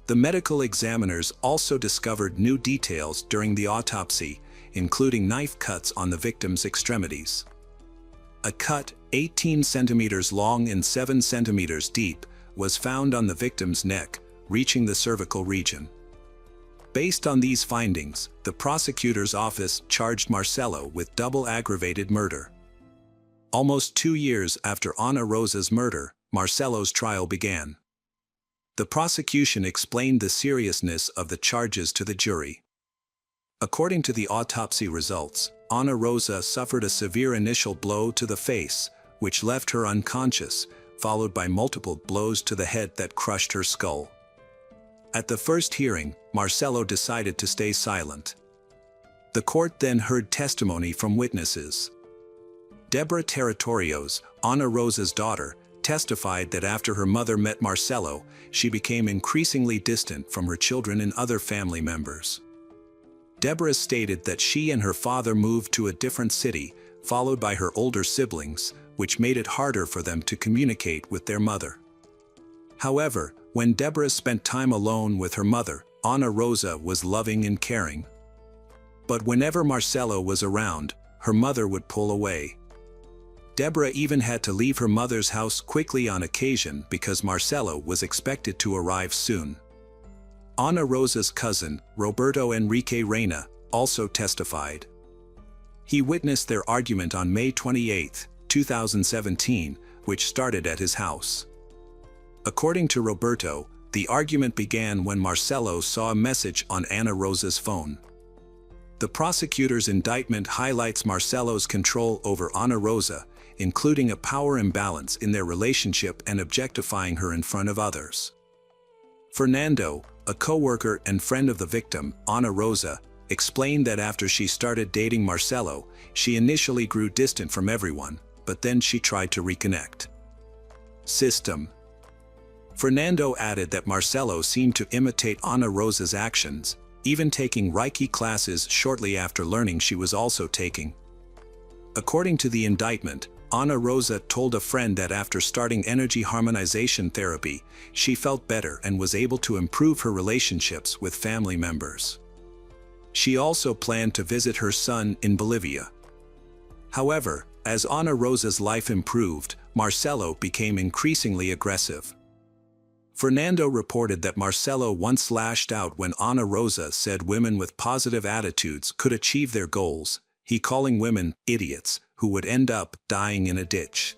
S1: The medical examiners also discovered new details during the autopsy, including knife cuts on the victim's extremities. A cut, 18 centimeters long and 7 centimeters deep, was found on the victim's neck, reaching the cervical region. Based on these findings, the prosecutor's office charged Marcelo with double aggravated murder. Almost 2 years after Ana Rosa's murder, Marcelo's trial began. The prosecution explained the seriousness of the charges to the jury. According to the autopsy results, Ana Rosa suffered a severe initial blow to the face, which left her unconscious, followed by multiple blows to the head that crushed her skull. At the first hearing, Marcelo decided to stay silent. The court then heard testimony from witnesses. Deborah Territorios, Ana Rosa's daughter, testified that after her mother met Marcelo, she became increasingly distant from her children and other family members. Deborah stated that she and her father moved to a different city, followed by her older siblings, which made it harder for them to communicate with their mother. However, when Deborah spent time alone with her mother, Ana Rosa was loving and caring. But whenever Marcelo was around, her mother would pull away. Deborah even had to leave her mother's house quickly on occasion because Marcelo was expected to arrive soon. Ana Rosa's cousin, Roberto Enrique Reina, also testified. He witnessed their argument on May 28, 2017, which started at his house. According to Roberto, the argument began when Marcelo saw a message on Ana Rosa's phone. The prosecutor's indictment highlights Marcelo's control over Ana Rosa, including a power imbalance in their relationship and objectifying her in front of others. Fernando, a co-worker and friend of the victim, Ana Rosa, explained that after she started dating Marcelo, she initially grew distant from everyone, but then she tried to reconnect. System. Fernando added that Marcelo seemed to imitate Ana Rosa's actions, even taking Reiki classes shortly after learning she was also taking. According to the indictment, Ana Rosa told a friend that after starting energy harmonization therapy, she felt better and was able to improve her relationships with family members. She also planned to visit her son in Bolivia. However, as Ana Rosa's life improved, Marcelo became increasingly aggressive. Fernando reported that Marcelo once lashed out when Ana Rosa said women with positive attitudes could achieve their goals, he calling women idiots who would end up dying in a ditch.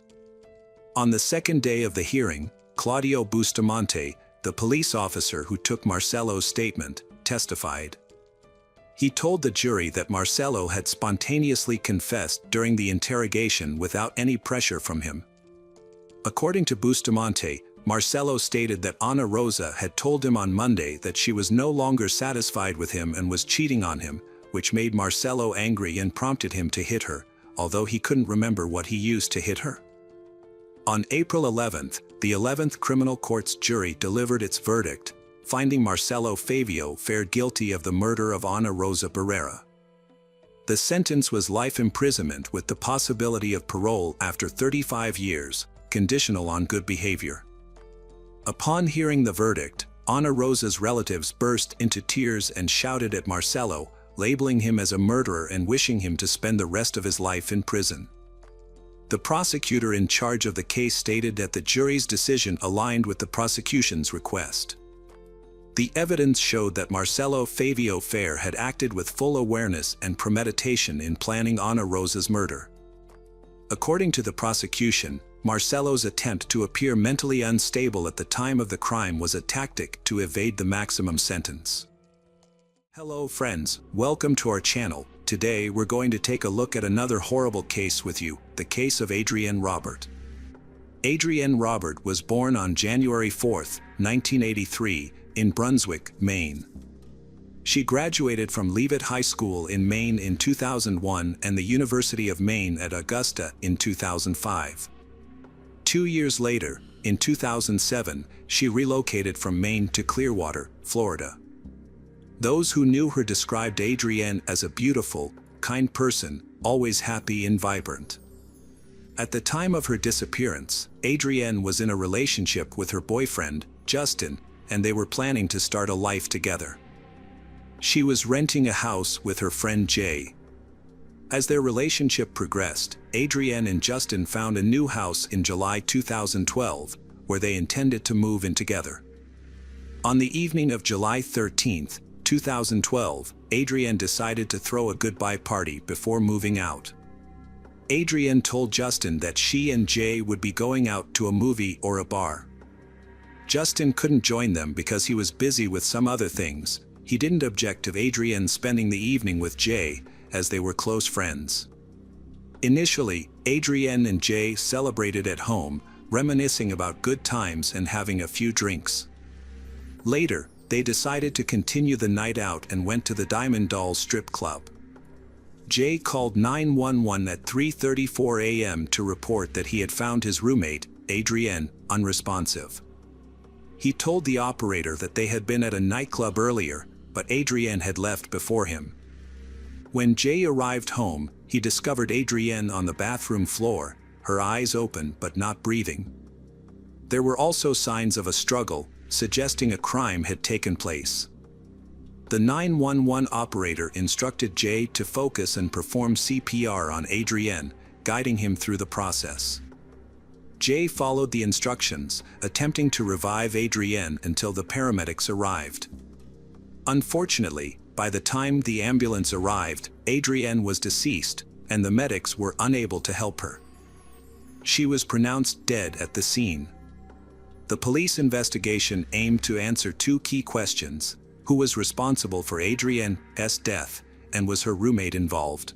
S1: On the second day of the hearing, Claudio Bustamante, the police officer who took Marcelo's statement, testified. He told the jury that Marcelo had spontaneously confessed during the interrogation without any pressure from him. According to Bustamante, Marcelo stated that Ana Rosa had told him on Monday that she was no longer satisfied with him and was cheating on him, which made Marcelo angry and prompted him to hit her, although he couldn't remember what he used to hit her. On April 11th, the 11th Criminal Court's jury delivered its verdict, finding Marcelo Fabio fared guilty of the murder of Ana Rosa Barrera. The sentence was life imprisonment with the possibility of parole after 35 years, conditional on good behavior. Upon hearing the verdict, Ana Rosa's relatives burst into tears and shouted at Marcelo, labeling him as a murderer and wishing him to spend the rest of his life in prison. The prosecutor in charge of the case stated that the jury's decision aligned with the prosecution's request. The evidence showed that Marcelo Fabio Fair had acted with full awareness and premeditation in planning Ana Rosa's murder. According to the prosecution, Marcelo's attempt to appear mentally unstable at the time of the crime was a tactic to evade the maximum sentence. Hello friends, welcome to our channel. Today we're going to take a look at another horrible case with you, the case of Adrienne Robert. Adrienne Robert was born on January 4, 1983, in Brunswick, Maine. She graduated from Leavitt High School in Maine in 2001 and the University of Maine at Augusta in 2005. 2 years later, in 2007, she relocated from Maine to Clearwater, Florida. Those who knew her described Adrienne as a beautiful, kind person, always happy and vibrant. At the time of her disappearance, Adrienne was in a relationship with her boyfriend, Justin, and they were planning to start a life together. She was renting a house with her friend Jay. As their relationship progressed, Adrienne and Justin found a new house in July 2012, where they intended to move in together. On the evening of July 13, 2012, Adrienne decided to throw a goodbye party before moving out. Adrienne told Justin that she and Jay would be going out to a movie or a bar. Justin couldn't join them because he was busy with some other things. He didn't object to Adrienne spending the evening with Jay, as they were close friends. Initially, Adrienne and Jay celebrated at home, reminiscing about good times and having a few drinks. Later, they decided to continue the night out and went to the Diamond Dolls strip club. Jay called 911 at 3:34 a.m. to report that he had found his roommate, Adrienne, unresponsive. He told the operator that they had been at a nightclub earlier, but Adrienne had left before him. When Jay arrived home, he discovered Adrienne on the bathroom floor, her eyes open but not breathing. There were also signs of a struggle, suggesting a crime had taken place. The 911 operator instructed Jay to focus and perform CPR on Adrienne, guiding him through the process. Jay followed the instructions, attempting to revive Adrienne until the paramedics arrived. Unfortunately, by the time the ambulance arrived, Adrienne was deceased, and the medics were unable to help her. She was pronounced dead at the scene. The police investigation aimed to answer two key questions: who was responsible for Adrienne's death, and was her roommate involved?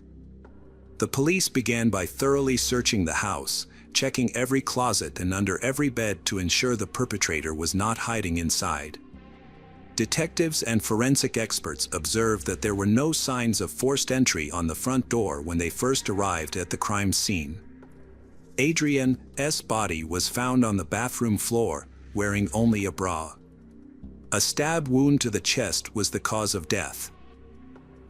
S1: The police began by thoroughly searching the house, checking every closet and under every bed to ensure the perpetrator was not hiding inside. Detectives and forensic experts observed that there were no signs of forced entry on the front door when they first arrived at the crime scene. Adrienne's body was found on the bathroom floor, wearing only a bra. A stab wound to the chest was the cause of death.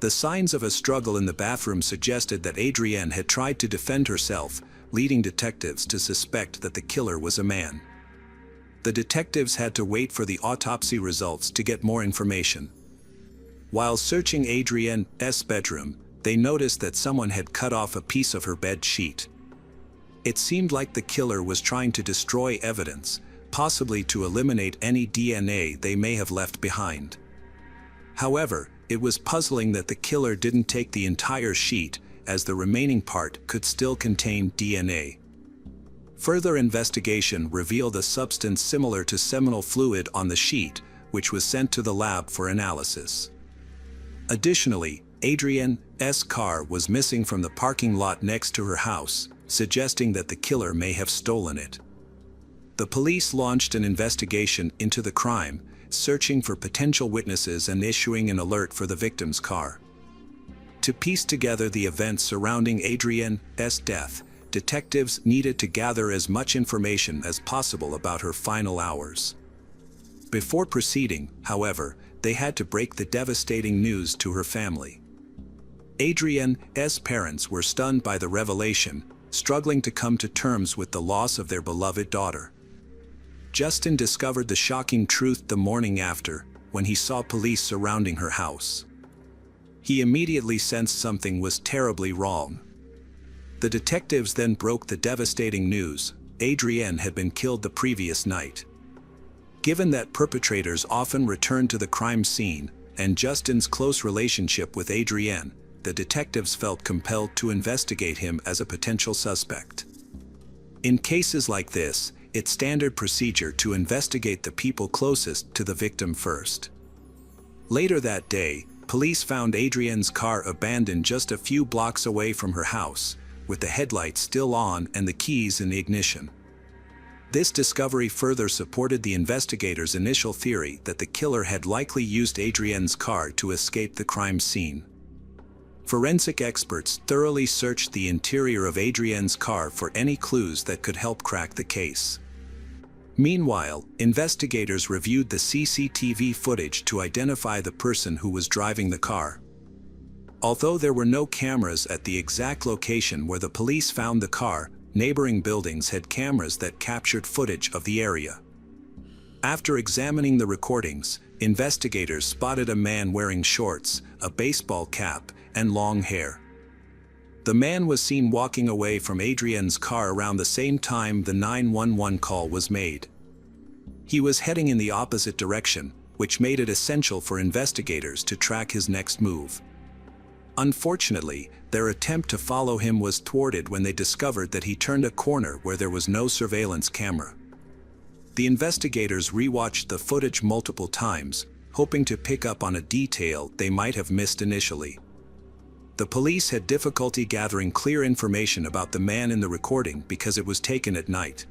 S1: The signs of a struggle in the bathroom suggested that Adrienne had tried to defend herself, leading detectives to suspect that the killer was a man. The detectives had to wait for the autopsy results to get more information. While searching Adrienne's bedroom, they noticed that someone had cut off a piece of her bed sheet. It seemed like the killer was trying to destroy evidence, possibly to eliminate any DNA they may have left behind. However, it was puzzling that the killer didn't take the entire sheet, as the remaining part could still contain DNA. Further investigation revealed a substance similar to seminal fluid on the sheet, which was sent to the lab for analysis. Additionally, Adrienne's car was missing from the parking lot next to her house, suggesting that the killer may have stolen it. The police launched an investigation into the crime, searching for potential witnesses and issuing an alert for the victim's car. To piece together the events surrounding Adrienne's death, detectives needed to gather as much information as possible about her final hours. Before proceeding, however, they had to break the devastating news to her family. Adrienne's parents were stunned by the revelation, struggling to come to terms with the loss of their beloved daughter. Justin discovered the shocking truth the morning after, when he saw police surrounding her house. He immediately sensed something was terribly wrong. The detectives then broke the devastating news: Adrienne had been killed the previous night. Given that perpetrators often return to the crime scene, and Justin's close relationship with Adrienne, the detectives felt compelled to investigate him as a potential suspect. In cases like this, it's standard procedure to investigate the people closest to the victim first. Later that day, police found Adrienne's car abandoned just a few blocks away from her house, with the headlights still on and the keys in the ignition. This discovery further supported the investigators' initial theory that the killer had likely used Adrienne's car to escape the crime scene. Forensic experts thoroughly searched the interior of Adrienne's car for any clues that could help crack the case. Meanwhile, investigators reviewed the CCTV footage to identify the person who was driving the car. Although there were no cameras at the exact location where the police found the car, neighboring buildings had cameras that captured footage of the area. After examining the recordings, investigators spotted a man wearing shorts, a baseball cap, and long hair. The man was seen walking away from Adrienne's car around the same time the 911 call was made. He was heading in the opposite direction, which made it essential for investigators to track his next move. Unfortunately, their attempt to follow him was thwarted when they discovered that he turned a corner where there was no surveillance camera. The investigators rewatched the footage multiple times, hoping to pick up on a detail they might have missed initially. The police had difficulty gathering clear information about the man in the recording because it was taken at night.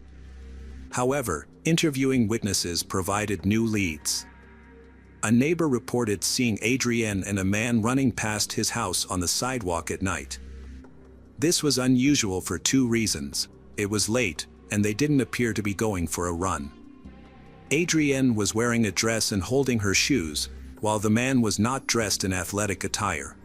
S1: However, interviewing witnesses provided new leads. A neighbor reported seeing Adrienne and a man running past his house on the sidewalk at night. This was unusual for two reasons: it was late, and they didn't appear to be going for a run. Adrienne was wearing a dress and holding her shoes, while the man was not dressed in athletic attire.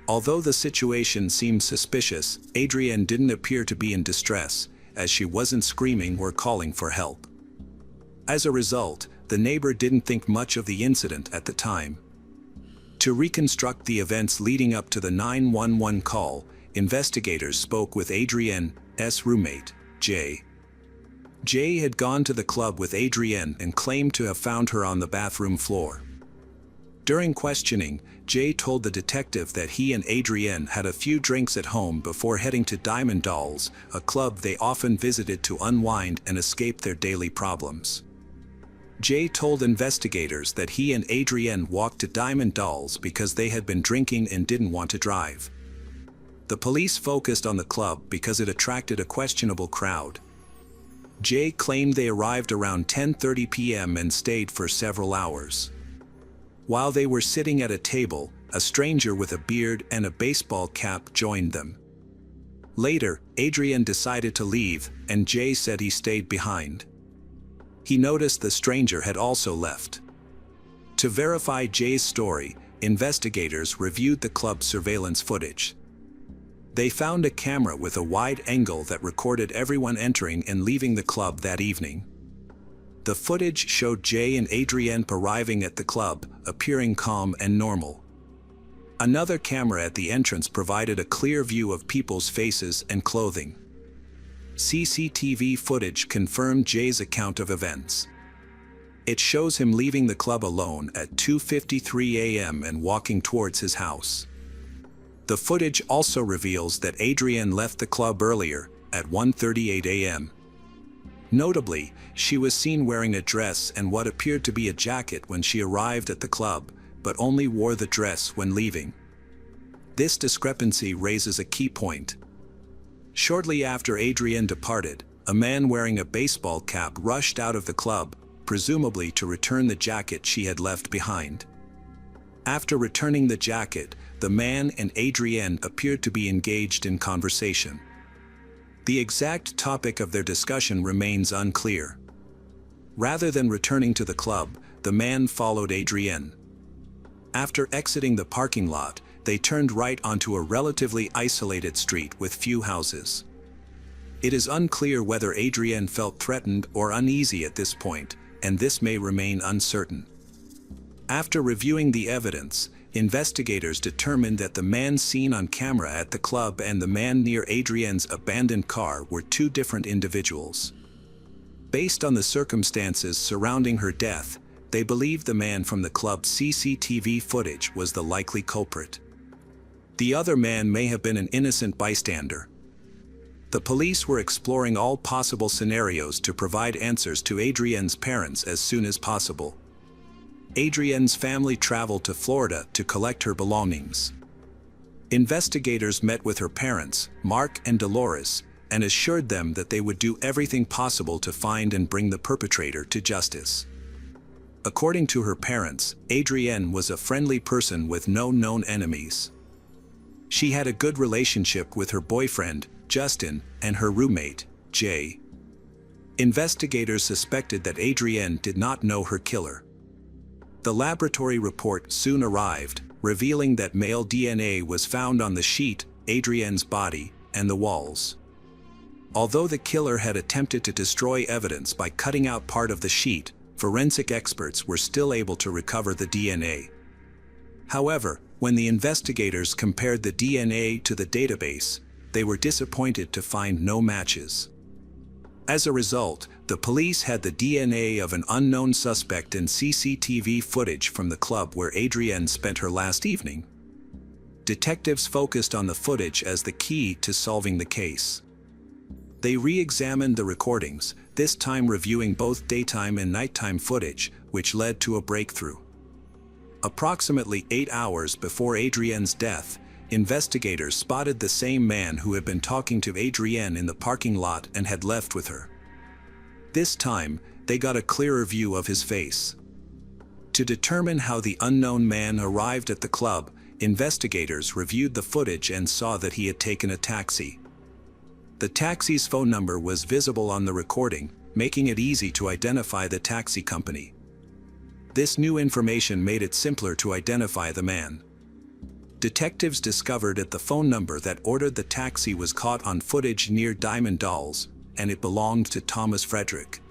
S1: Although the situation seemed suspicious, Adrienne didn't appear to be in distress, as she wasn't screaming or calling for help. As a result, the neighbor didn't think much of the incident at the time. To reconstruct the events leading up to the 911 call, investigators spoke with Adrienne's roommate, Jay. Jay had gone to the club with Adrienne and claimed to have found her on the bathroom floor. During questioning, Jay told the detective that he and Adrienne had a few drinks at home before heading to Diamond Dolls, a club they often visited to unwind and escape their daily problems. Jay told investigators that he and Adrienne walked to Diamond Dolls because they had been drinking and didn't want to drive. The police focused on the club because it attracted a questionable crowd. Jay claimed they arrived around 10:30 p.m. and stayed for several hours. While they were sitting at a table, a stranger with a beard and a baseball cap joined them. Later, Adrienne decided to leave, and Jay said he stayed behind. He noticed the stranger had also left. To verify Jay's story, investigators reviewed the club's surveillance footage. They found a camera with a wide angle that recorded everyone entering and leaving the club that evening. The footage showed Jay and Adrienne arriving at the club, appearing calm and normal. Another camera at the entrance provided a clear view of people's faces and clothing. CCTV footage confirmed Jay's account of events. It shows him leaving the club alone at 2:53 a.m. and walking towards his house. The footage also reveals that Adrienne left the club earlier, at 1:38 a.m. Notably, she was seen wearing a dress and what appeared to be a jacket when she arrived at the club, but only wore the dress when leaving. This discrepancy raises a key point. Shortly after Adrienne departed, a man wearing a baseball cap rushed out of the club, presumably to return the jacket she had left behind. After returning the jacket, the man and Adrienne appeared to be engaged in conversation. The exact topic of their discussion remains unclear. Rather than returning to the club, the man followed Adrienne. After exiting the parking lot, they turned right onto a relatively isolated street with few houses. It is unclear whether Adrienne felt threatened or uneasy at this point, and this may remain uncertain. After reviewing the evidence, investigators determined that the man seen on camera at the club and the man near Adrienne's abandoned car were two different individuals. Based on the circumstances surrounding her death, they believe the man from the club's CCTV footage was the likely culprit. The other man may have been an innocent bystander. The police were exploring all possible scenarios to provide answers to Adrienne's parents as soon as possible. Adrienne's family traveled to Florida to collect her belongings. Investigators met with her parents, Mark and Dolores, and assured them that they would do everything possible to find and bring the perpetrator to justice. According to her parents, Adrienne was a friendly person with no known enemies. She had a good relationship with her boyfriend, Justin, and her roommate, Jay. Investigators suspected that Adrienne did not know her killer. The laboratory report soon arrived, revealing that male DNA was found on the sheet, Adrienne's body, and the walls. Although the killer had attempted to destroy evidence by cutting out part of the sheet, forensic experts were still able to recover the DNA. However, when the investigators compared the DNA to the database, they were disappointed to find no matches. As a result, the police had the DNA of an unknown suspect in CCTV footage from the club where Adrienne spent her last evening. Detectives focused on the footage as the key to solving the case. They re-examined the recordings, this time reviewing both daytime and nighttime footage, which led to a breakthrough. Approximately 8 hours before Adrienne's death, investigators spotted the same man who had been talking to Adrienne in the parking lot and had left with her. This time, they got a clearer view of his face. To determine how the unknown man arrived at the club, investigators reviewed the footage and saw that he had taken a taxi. The taxi's phone number was visible on the recording, making it easy to identify the taxi company. This new information made it simpler to identify the man. Detectives discovered that the phone number that ordered the taxi was caught on footage near Diamond Dolls, and it belonged to Thomas Frederick.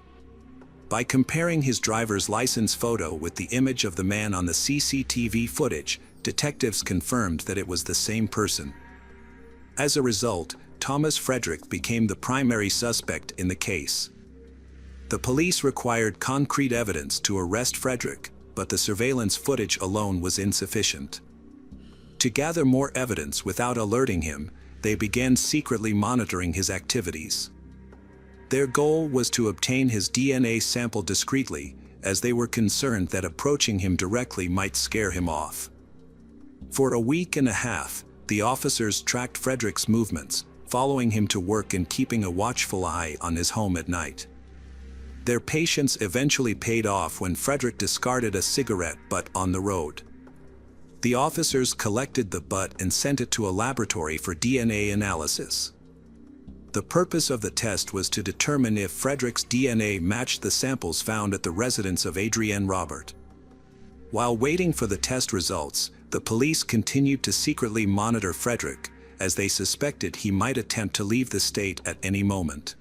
S1: By comparing his driver's license photo with the image of the man on the CCTV footage, detectives confirmed that it was the same person. As a result, Thomas Frederick became the primary suspect in the case. The police required concrete evidence to arrest Frederick, but the surveillance footage alone was insufficient. To gather more evidence without alerting him, they began secretly monitoring his activities. Their goal was to obtain his DNA sample discreetly, as they were concerned that approaching him directly might scare him off. For a week and a half, the officers tracked Frederick's movements, following him to work and keeping a watchful eye on his home at night. Their patience eventually paid off when Frederick discarded a cigarette butt on the road. The officers collected the butt and sent it to a laboratory for DNA analysis. The purpose of the test was to determine if Frederick's DNA matched the samples found at the residence of Adrienne Robert. While waiting for the test results, the police continued to secretly monitor Frederick, as they suspected he might attempt to leave the state at any moment.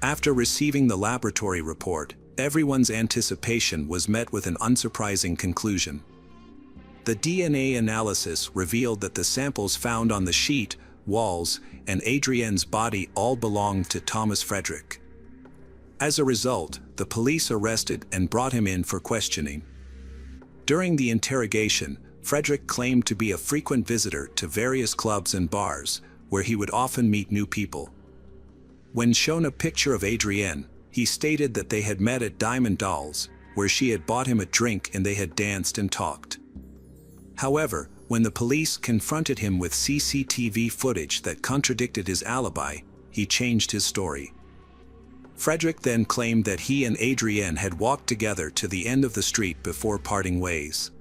S1: After receiving the laboratory report, everyone's anticipation was met with an unsurprising conclusion. The DNA analysis revealed that the samples found on the sheet, walls, and Adrienne's body all belonged to Thomas Frederick. As a result, the police arrested and brought him in for questioning. During the interrogation, Frederick claimed to be a frequent visitor to various clubs and bars, where he would often meet new people. When shown a picture of Adrienne, he stated that they had met at Diamond Dolls, where she had bought him a drink and they had danced and talked. However, when the police confronted him with CCTV footage that contradicted his alibi, he changed his story. Frederick then claimed that he and Adrienne had walked together to the end of the street before parting ways.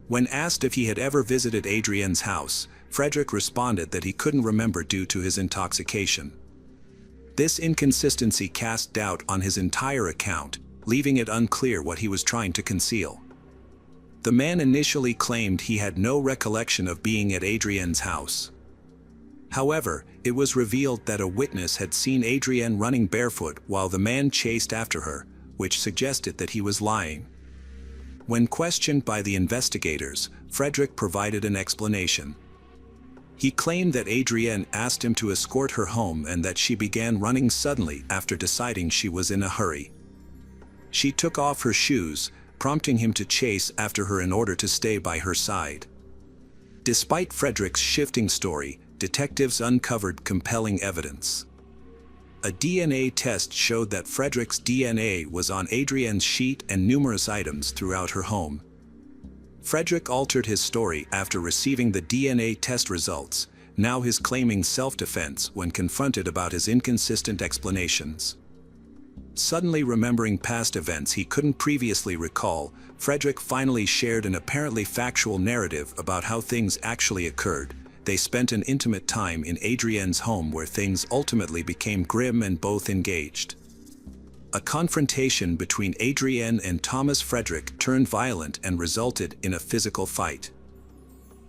S1: When asked if he had ever visited Adrienne's house, Frederick responded that he couldn't remember due to his intoxication. This inconsistency cast doubt on his entire account, leaving it unclear what he was trying to conceal. The man initially claimed he had no recollection of being at Adrienne's house. However, it was revealed that a witness had seen Adrienne running barefoot while the man chased after her, which suggested that he was lying. When questioned by the investigators, Frederick provided an explanation. He claimed that Adrienne asked him to escort her home and that she began running suddenly after deciding she was in a hurry. She took off her shoes, prompting him to chase after her in order to stay by her side. Despite Frederick's shifting story, detectives uncovered compelling evidence. A DNA test showed that Frederick's DNA was on Adrienne's sheet and numerous items throughout her home. Frederick altered his story after receiving the DNA test results, now he's claiming self-defense when confronted about his inconsistent explanations. Suddenly remembering past events he couldn't previously recall, Frederick finally shared an apparently factual narrative about how things actually occurred. They spent an intimate time in Adrienne's home where things ultimately became grim and both engaged. A confrontation between Adrienne and Thomas Frederick turned violent and resulted in a physical fight.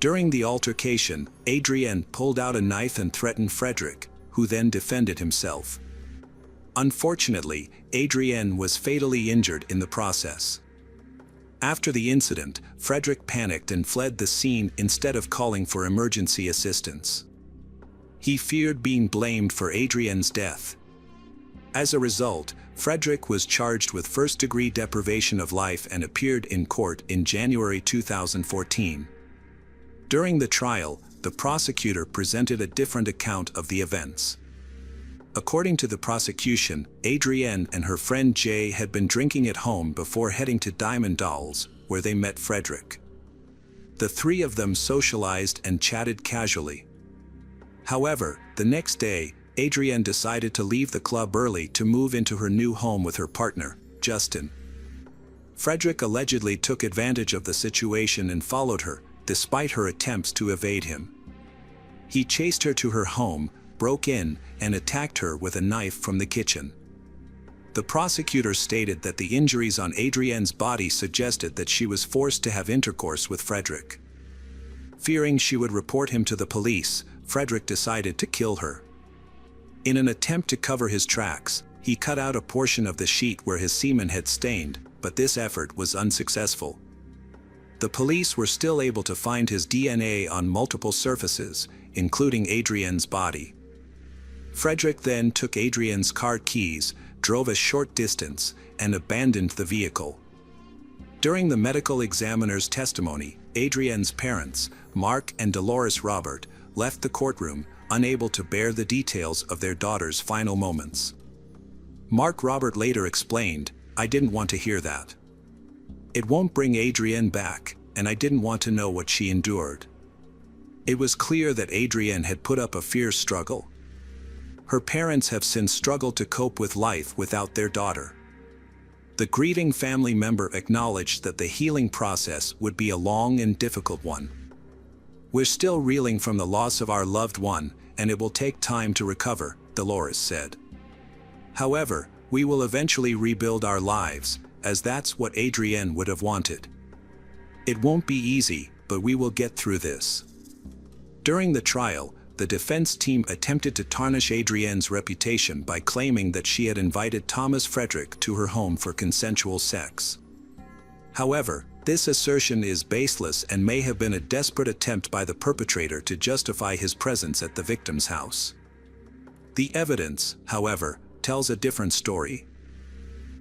S1: During the altercation, Adrienne pulled out a knife and threatened Frederick, who then defended himself. Unfortunately, Adrienne was fatally injured in the process. After the incident, Frederick panicked and fled the scene instead of calling for emergency assistance. He feared being blamed for Adrienne's death. As a result, Frederick was charged with first-degree deprivation of life and appeared in court in January 2014. During the trial, the prosecutor presented a different account of the events. According to the prosecution, Adrienne and her friend Jay had been drinking at home before heading to Diamond Dolls, where they met Frederick. The three of them socialized and chatted casually. However, the next day, Adrienne decided to leave the club early to move into her new home with her partner, Justin. Frederick allegedly took advantage of the situation and followed her, despite her attempts to evade him. He chased her to her home, broke in, and attacked her with a knife from the kitchen. The prosecutor stated that the injuries on Adrienne's body suggested that she was forced to have intercourse with Frederick. Fearing she would report him to the police, Frederick decided to kill her. In an attempt to cover his tracks, he cut out a portion of the sheet where his semen had stained, but this effort was unsuccessful. The police were still able to find his DNA on multiple surfaces, including Adrienne's body. Frederick then took Adrienne's car keys, drove a short distance, and abandoned the vehicle. During the medical examiner's testimony, Adrienne's parents, Mark and Dolores Robert, left the courtroom, unable to bear the details of their daughter's final moments. Mark Robert later explained, "I didn't want to hear that. It won't bring Adrienne back, and I didn't want to know what she endured." It was clear that Adrienne had put up a fierce struggle. Her parents have since struggled to cope with life without their daughter. The grieving family member acknowledged that the healing process would be a long and difficult one. "We're still reeling from the loss of our loved one, and it will take time to recover," Dolores said. "However, we will eventually rebuild our lives, as that's what Adrienne would have wanted. It won't be easy, but we will get through this." During the trial, the defense team attempted to tarnish Adrienne's reputation by claiming that she had invited Thomas Frederick to her home for consensual sex. However, this assertion is baseless and may have been a desperate attempt by the perpetrator to justify his presence at the victim's house. The evidence, however, tells a different story.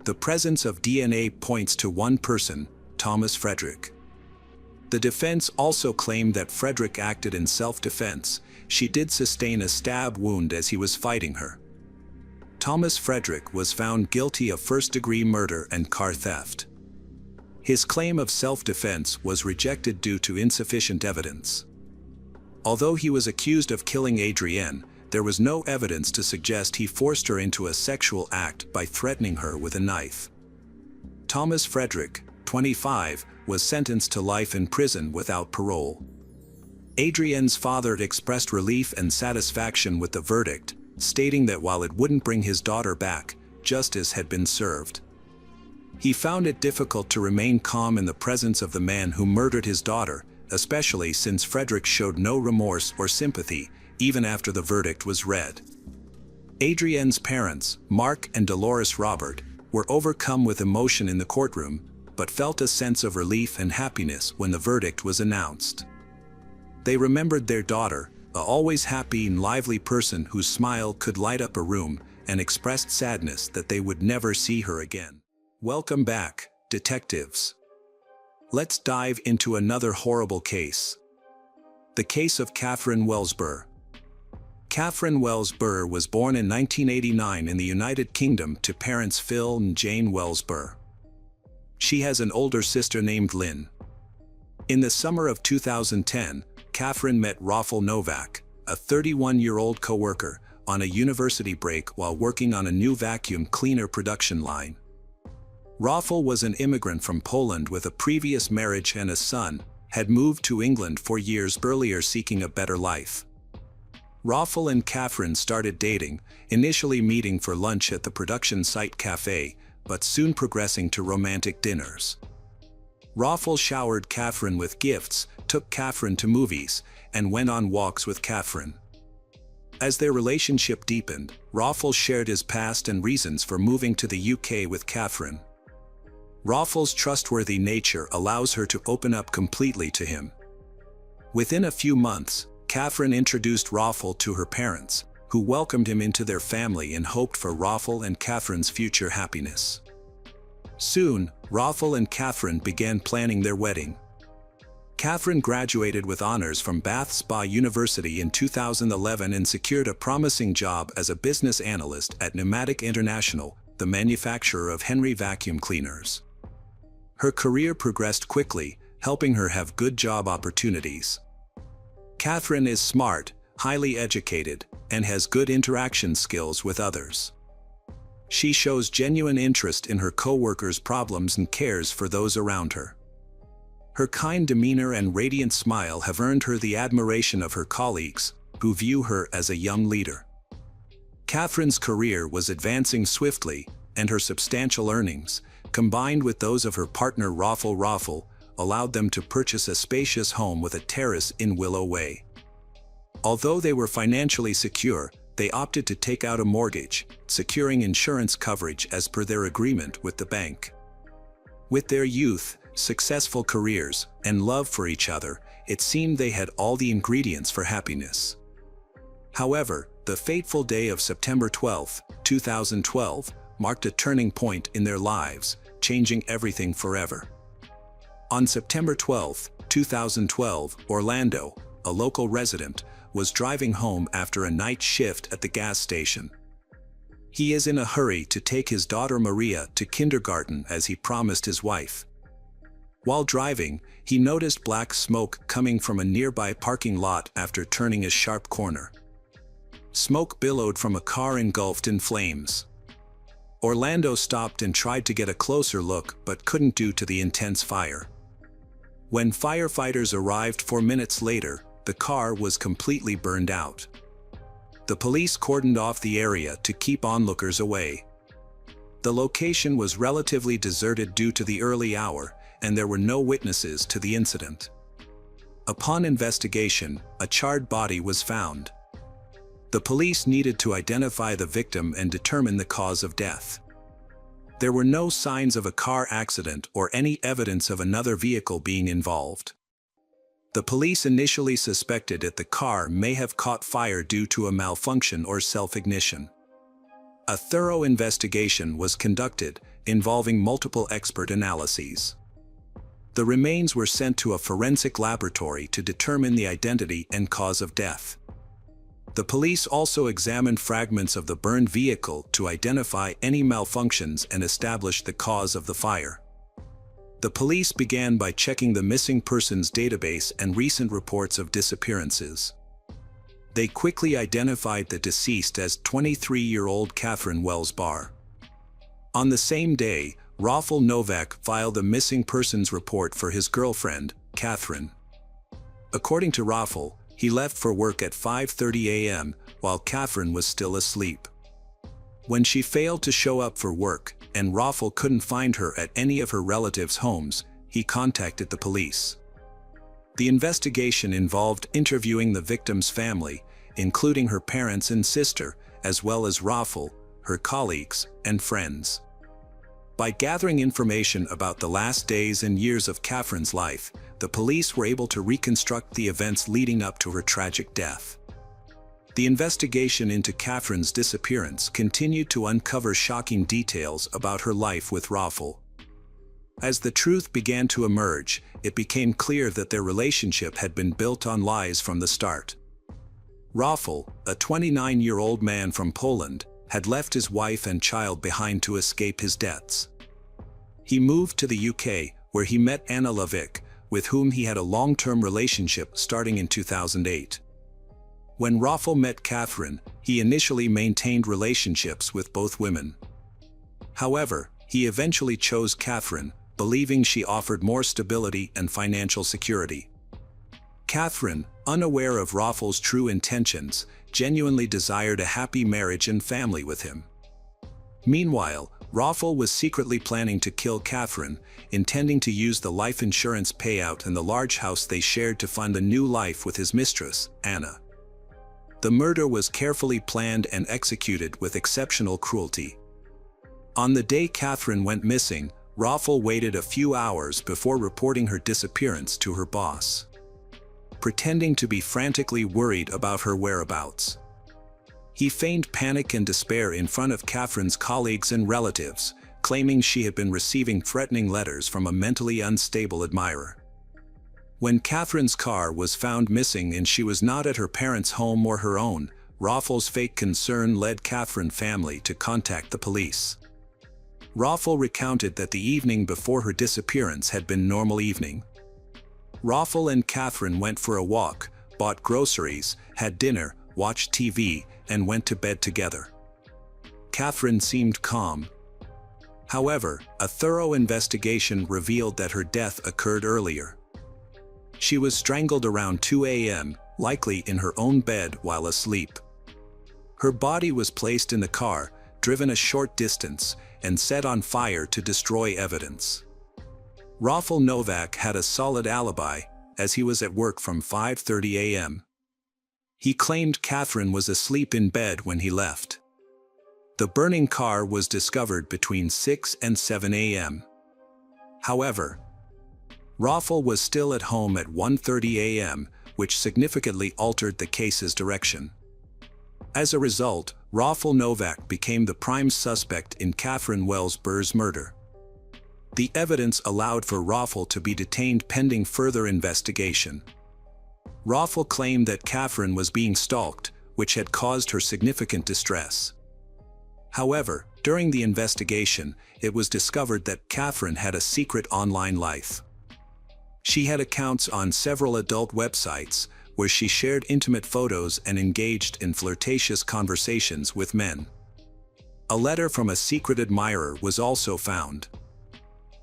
S1: The presence of DNA points to one person, Thomas Frederick. The defense also claimed that Frederick acted in self-defense. She did sustain a stab wound as he was fighting her. Thomas Frederick was found guilty of first-degree murder and car theft. His claim of self-defense was rejected due to insufficient evidence. Although he was accused of killing Adrienne, there was no evidence to suggest he forced her into a sexual act by threatening her with a knife. Thomas Frederick, 25, was sentenced to life in prison without parole. Adrienne's father expressed relief and satisfaction with the verdict, stating that while it wouldn't bring his daughter back, justice had been served. He found it difficult to remain calm in the presence of the man who murdered his daughter, especially since Frederick showed no remorse or sympathy, even after the verdict was read. Adrienne's parents, Mark and Dolores Robert, were overcome with emotion in the courtroom, but felt a sense of relief and happiness when the verdict was announced. They remembered their daughter, a always happy and lively person whose smile could light up a room, and expressed sadness that they would never see her again. Welcome back, detectives. Let's dive into another horrible case. The case of Catherine Wells Burr. Catherine Wells Burr was born in 1989 in the United Kingdom to parents Phil and Jane Wells Burr. She has an older sister named Lynn. In the summer of 2010, Catherine met Rafael Novak, a 31-year-old co-worker, on a university break while working on a new vacuum cleaner production line. Rafael was an immigrant from Poland with a previous marriage and a son, had moved to England 4 years earlier seeking a better life. Rafael and Catherine started dating, initially meeting for lunch at the production site cafe, but soon progressing to romantic dinners. Rafael showered Catherine with gifts, took Catherine to movies, and went on walks with Catherine. As their relationship deepened, Rafael shared his past and reasons for moving to the UK with Catherine. Rafael's trustworthy nature allows her to open up completely to him. Within a few months, Catherine introduced Rafael to her parents, who welcomed him into their family and hoped for Rafael and Catherine's future happiness. Soon, Rafael and Catherine began planning their wedding. Catherine graduated with honors from Bath Spa University in 2011 and secured a promising job as a business analyst at Pneumatic International, the manufacturer of Henry vacuum cleaners. Her career progressed quickly, helping her have good job opportunities. Catherine is smart, highly educated, and has good interaction skills with others. She shows genuine interest in her co-workers' problems and cares for those around her. Her kind demeanor and radiant smile have earned her the admiration of her colleagues, who view her as a young leader. Catherine's career was advancing swiftly, and her substantial earnings, combined with those of her partner Rafael, allowed them to purchase a spacious home with a terrace in Willow Way. Although they were financially secure, they opted to take out a mortgage, securing insurance coverage as per their agreement with the bank. With their youth, successful careers, and love for each other, it seemed they had all the ingredients for happiness. However, the fateful day of September 12, 2012, marked a turning point in their lives, changing everything forever. On September 12, 2012, Orlando, a local resident, was driving home after a night shift at the gas station. He is in a hurry to take his daughter Maria to kindergarten as he promised his wife. While driving, he noticed black smoke coming from a nearby parking lot after turning a sharp corner. Smoke billowed from a car engulfed in flames. Orlando stopped and tried to get a closer look but couldn't due to the intense fire. When firefighters arrived 4 minutes later, the car was completely burned out. The police cordoned off the area to keep onlookers away. The location was relatively deserted due to the early hour, and there were no witnesses to the incident. Upon investigation, a charred body was found. The police needed to identify the victim and determine the cause of death. There were no signs of a car accident or any evidence of another vehicle being involved. The police initially suspected that the car may have caught fire due to a malfunction or self-ignition. A thorough investigation was conducted, involving multiple expert analyses. The remains were sent to a forensic laboratory to determine the identity and cause of death. The police also examined fragments of the burned vehicle to identify any malfunctions and establish the cause of the fire. The police began by checking the missing persons database and recent reports of disappearances. They quickly identified the deceased as 23-year-old Catherine Wells Barr. On the same day, Rafael Novak filed a missing persons report for his girlfriend, Catherine. According to Rafael, he left for work at 5:30 a.m. while Catherine was still asleep. When she failed to show up for work, and Rafael couldn't find her at any of her relatives' homes, he contacted the police. The investigation involved interviewing the victim's family, including her parents and sister, as well as Rafael, her colleagues, and friends. By gathering information about the last days and years of Catherine's life, the police were able to reconstruct the events leading up to her tragic death. The investigation into Catherine's disappearance continued to uncover shocking details about her life with Rafael. As the truth began to emerge, it became clear that their relationship had been built on lies from the start. Rafael, a 29-year-old man from Poland, had left his wife and child behind to escape his debts. He moved to the UK, where he met Anna Levick, with whom he had a long-term relationship starting in 2008. When Rafael met Catherine, he initially maintained relationships with both women. However, he eventually chose Catherine, believing she offered more stability and financial security. Catherine, unaware of Rafael's true intentions, genuinely desired a happy marriage and family with him. Meanwhile, Rafael was secretly planning to kill Catherine, intending to use the life insurance payout and the large house they shared to fund a new life with his mistress, Anna. The murder was carefully planned and executed with exceptional cruelty. On the day Catherine went missing, Rafael waited a few hours before reporting her disappearance to her boss, pretending to be frantically worried about her whereabouts. He feigned panic and despair in front of Catherine's colleagues and relatives, claiming she had been receiving threatening letters from a mentally unstable admirer. When Catherine's car was found missing and she was not at her parents' home or her own, Rafael's fake concern led Catherine's family to contact the police. Rafael recounted that the evening before her disappearance had been normal evening. Rafael and Catherine went for a walk, bought groceries, had dinner, watched TV, and went to bed together. Catherine seemed calm. However, a thorough investigation revealed that her death occurred earlier. She was strangled around 2 a.m., likely in her own bed while asleep. Her body was placed in the car, driven a short distance, and set on fire to destroy evidence. Rafael Novak had a solid alibi, as he was at work from 5:30 a.m. He claimed Catherine was asleep in bed when he left. The burning car was discovered between 6 and 7 a.m. However, Raffel was still at home at 1:30 a.m., which significantly altered the case's direction. As a result, Raffel Novak became the prime suspect in Catherine Wells Burr's murder. The evidence allowed for Raffel to be detained pending further investigation. Raffel claimed that Catherine was being stalked, which had caused her significant distress. However, during the investigation, it was discovered that Catherine had a secret online life. She had accounts on several adult websites, where she shared intimate photos and engaged in flirtatious conversations with men. A letter from a secret admirer was also found.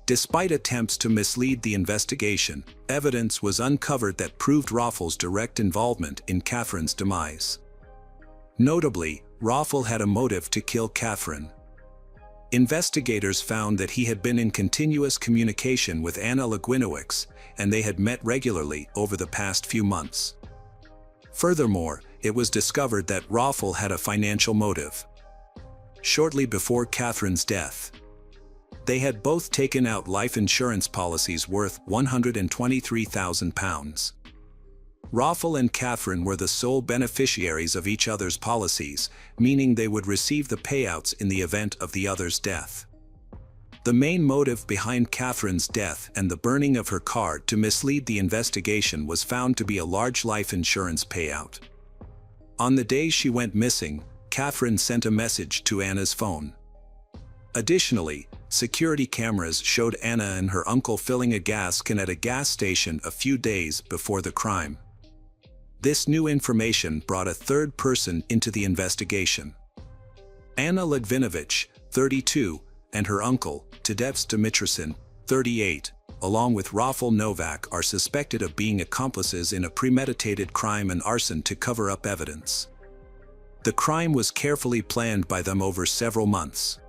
S1: Despite attempts to mislead the investigation, evidence was uncovered that proved Raffel's direct involvement in Catherine's demise. Notably, Raffel had a motive to kill Catherine. Investigators found that he had been in continuous communication with Anna Legwinowicz, and they had met regularly over the past few months. Furthermore, it was discovered that Raffel had a financial motive. Shortly before Catherine's death, they had both taken out life insurance policies worth £123,000. Raffel and Catherine were the sole beneficiaries of each other's policies, meaning they would receive the payouts in the event of the other's death. The main motive behind Catherine's death and the burning of her car to mislead the investigation was found to be a large life insurance payout. On the day she went missing, Catherine sent a message to Anna's phone. Additionally, security cameras showed Anna and her uncle filling a gas can at a gas station a few days before the crime. This new information brought a third person into the investigation. Anna Legwinowicz, 32, and her uncle, Tadeusz Dimitrison, 38, along with Raffel Novak, are suspected of being accomplices in a premeditated crime and arson to cover up evidence. The crime was carefully planned by them over several months.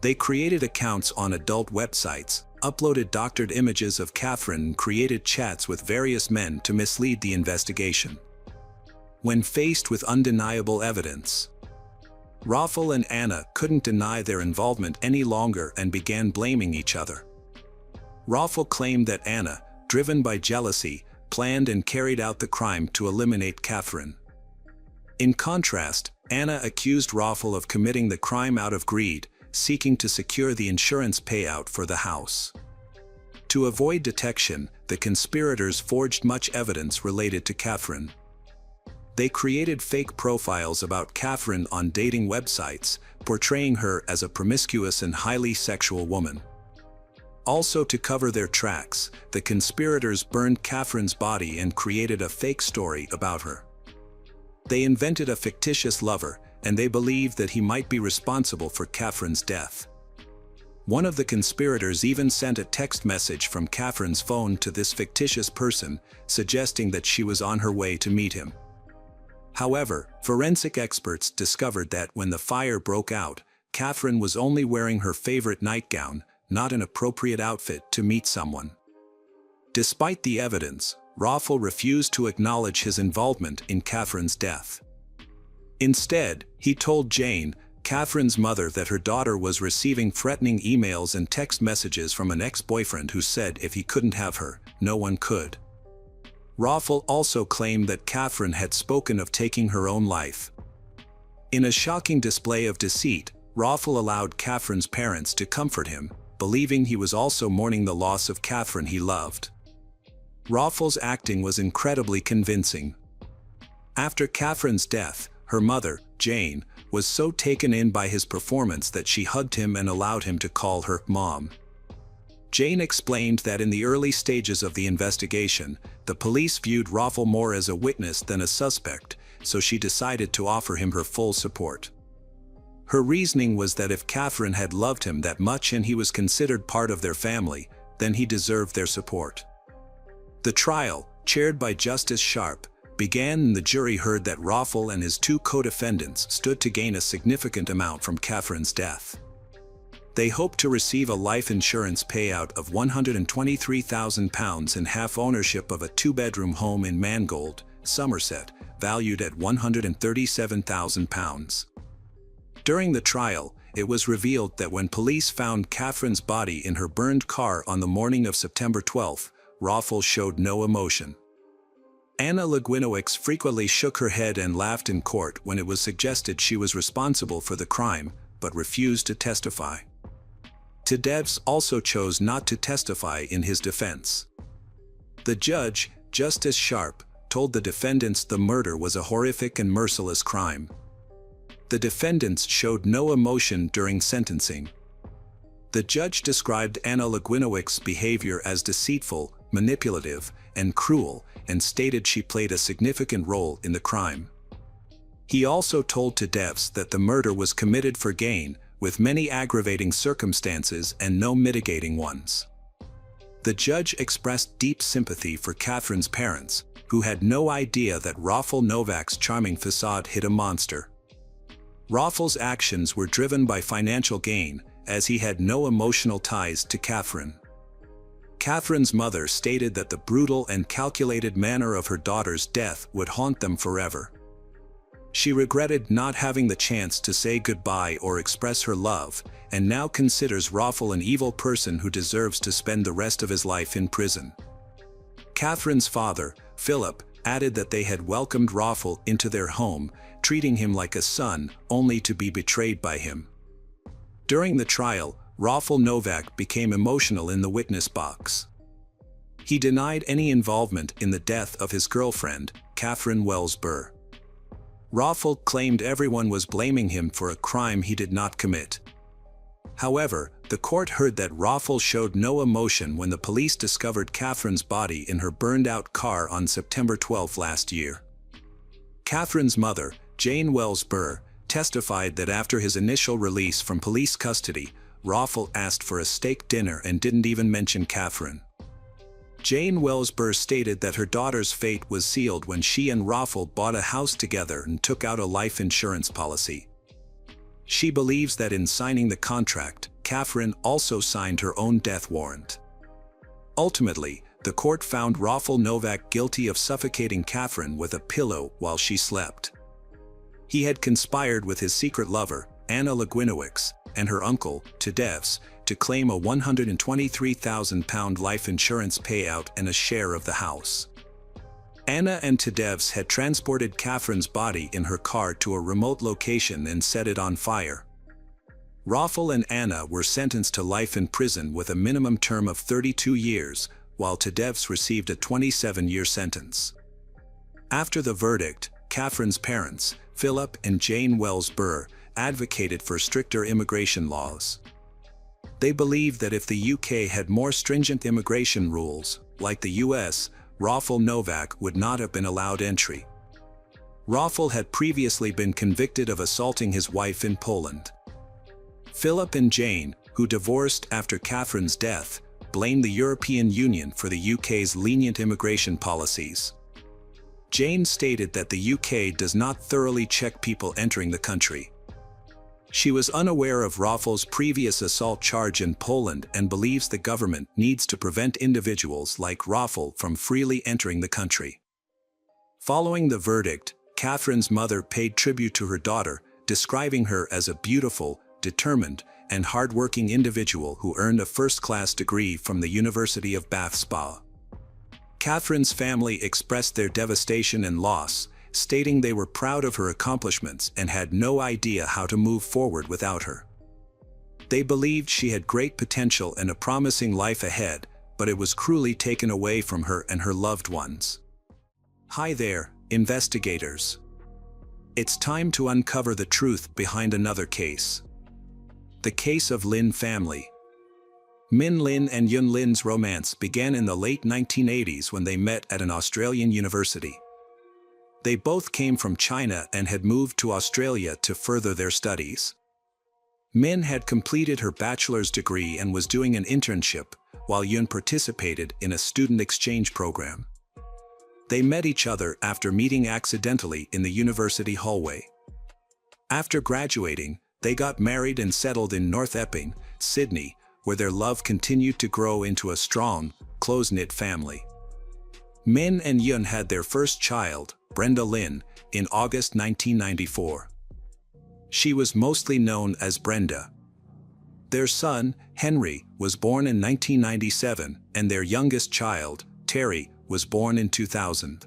S1: They created accounts on adult websites, uploaded doctored images of Catherine, and created chats with various men to mislead the investigation. When faced with undeniable evidence, Raffel and Anna couldn't deny their involvement any longer and began blaming each other. Raffel claimed that Anna, driven by jealousy, planned and carried out the crime to eliminate Catherine. In contrast, Anna accused Raffel of committing the crime out of greed, seeking to secure the insurance payout for the house. To avoid detection, the conspirators forged much evidence related to Catherine. They created fake profiles about Catherine on dating websites, portraying her as a promiscuous and highly sexual woman. Also, to cover their tracks, the conspirators burned Catherine's body and created a fake story about her. They invented a fictitious lover, and they believed that he might be responsible for Catherine's death. One of the conspirators even sent a text message from Catherine's phone to this fictitious person, suggesting that she was on her way to meet him. However, forensic experts discovered that when the fire broke out, Catherine was only wearing her favorite nightgown, not an appropriate outfit to meet someone. Despite the evidence, Raffel refused to acknowledge his involvement in Catherine's death. Instead, he told Jane, Catherine's mother, that her daughter was receiving threatening emails and text messages from an ex-boyfriend who said if he couldn't have her, no one could. Raffel also claimed that Catherine had spoken of taking her own life. In a shocking display of deceit, Raffel allowed Catherine's parents to comfort him, believing he was also mourning the loss of Catherine he loved. Raffel's acting was incredibly convincing. After Catherine's death, her mother, Jane, was so taken in by his performance that she hugged him and allowed him to call her mom. Jane explained that in the early stages of the investigation, the police viewed Raffel more as a witness than a suspect, so she decided to offer him her full support. Her reasoning was that if Catherine had loved him that much and he was considered part of their family, then he deserved their support. The trial, chaired by Justice Sharp, began and the jury heard that Raffel and his two co-defendants stood to gain a significant amount from Catherine's death. They hoped to receive a life insurance payout of £123,000 and half ownership of a two-bedroom home in Mangold, Somerset, valued at £137,000. During the trial, it was revealed that when police found Catherine's body in her burned car on the morning of September 12, Raffel showed no emotion. Anna Legwinowicz frequently shook her head and laughed in court when it was suggested she was responsible for the crime, but refused to testify. Tadevs also chose not to testify in his defense. The judge, Justice Sharp, told the defendants the murder was a horrific and merciless crime. The defendants showed no emotion during sentencing. The judge described Anna Legwinowicz's behavior as deceitful, manipulative, and cruel, and stated she played a significant role in the crime. He also told Tadevs that the murder was committed for gain, with many aggravating circumstances and no mitigating ones. The judge expressed deep sympathy for Catherine's parents, who had no idea that Raffel Novak's charming facade hid a monster. Raffel's actions were driven by financial gain, as he had no emotional ties to Catherine. Catherine's mother stated that the brutal and calculated manner of her daughter's death would haunt them forever. She regretted not having the chance to say goodbye or express her love, and now considers Raffel an evil person who deserves to spend the rest of his life in prison. Catherine's father, Philip, added that they had welcomed Raffel into their home, treating him like a son, only to be betrayed by him. During the trial, Raffel Novak became emotional in the witness box. He denied any involvement in the death of his girlfriend, Catherine Wells Burr. Raffel claimed everyone was blaming him for a crime he did not commit. However, the court heard that Raffel showed no emotion when the police discovered Catherine's body in her burned-out car on September 12 last year. Catherine's mother, Jane Wells Burr, testified that after his initial release from police custody, Raffel asked for a steak dinner and didn't even mention Catherine. Jane Wells Burr stated that her daughter's fate was sealed when she and Raffel bought a house together and took out a life insurance policy. She believes that in signing the contract, Catherine also signed her own death warrant. Ultimately, the court found Raffel Novak guilty of suffocating Catherine with a pillow while she slept. He had conspired with his secret lover, Anna Legwinowicz, and her uncle, Tadevs, to claim a £123,000 life insurance payout and a share of the house. Anna and Tadevs had transported Catherine's body in her car to a remote location and set it on fire. Raffel and Anna were sentenced to life in prison with a minimum term of 32 years, while Tadevs received a 27-year sentence. After the verdict, Catherine's parents, Philip and Jane Wells Burr, advocated for stricter immigration laws. They believed that if the UK had more stringent immigration rules, like the US, Raffel Novak would not have been allowed entry. Raffel had previously been convicted of assaulting his wife in Poland. Philip and Jane, who divorced after Catherine's death, blamed the European Union for the UK's lenient immigration policies. Jane stated that the UK does not thoroughly check people entering the country. She was unaware of Raffel's previous assault charge in Poland and believes the government needs to prevent individuals like Raffel from freely entering the country. Following the verdict, Catherine's mother paid tribute to her daughter, describing her as a beautiful, determined, and hard-working individual who earned a first-class degree from the University of Bath Spa. Catherine's family expressed their devastation and loss, stating they were proud of her accomplishments and had no idea how to move forward without her. They believed she had great potential and a promising life ahead, but it was cruelly taken away from her and her loved ones. Hi there, investigators. It's time to uncover the truth behind another case. The case of Lin family. Min Lin and Yun Lin's romance began in the late 1980s when they met at an Australian university. They both came from China and had moved to Australia to further their studies. Min had completed her bachelor's degree and was doing an internship, while Yun participated in a student exchange program. They met each other after meeting accidentally in the university hallway. After graduating, they got married and settled in North Epping, Sydney, where their love continued to grow into a strong, close-knit family. Min and Yun had their first child, Brenda Lin, in August 1994. She was mostly known as Brenda. Their son, Henry, was born in 1997, and their youngest child, Terry, was born in 2000.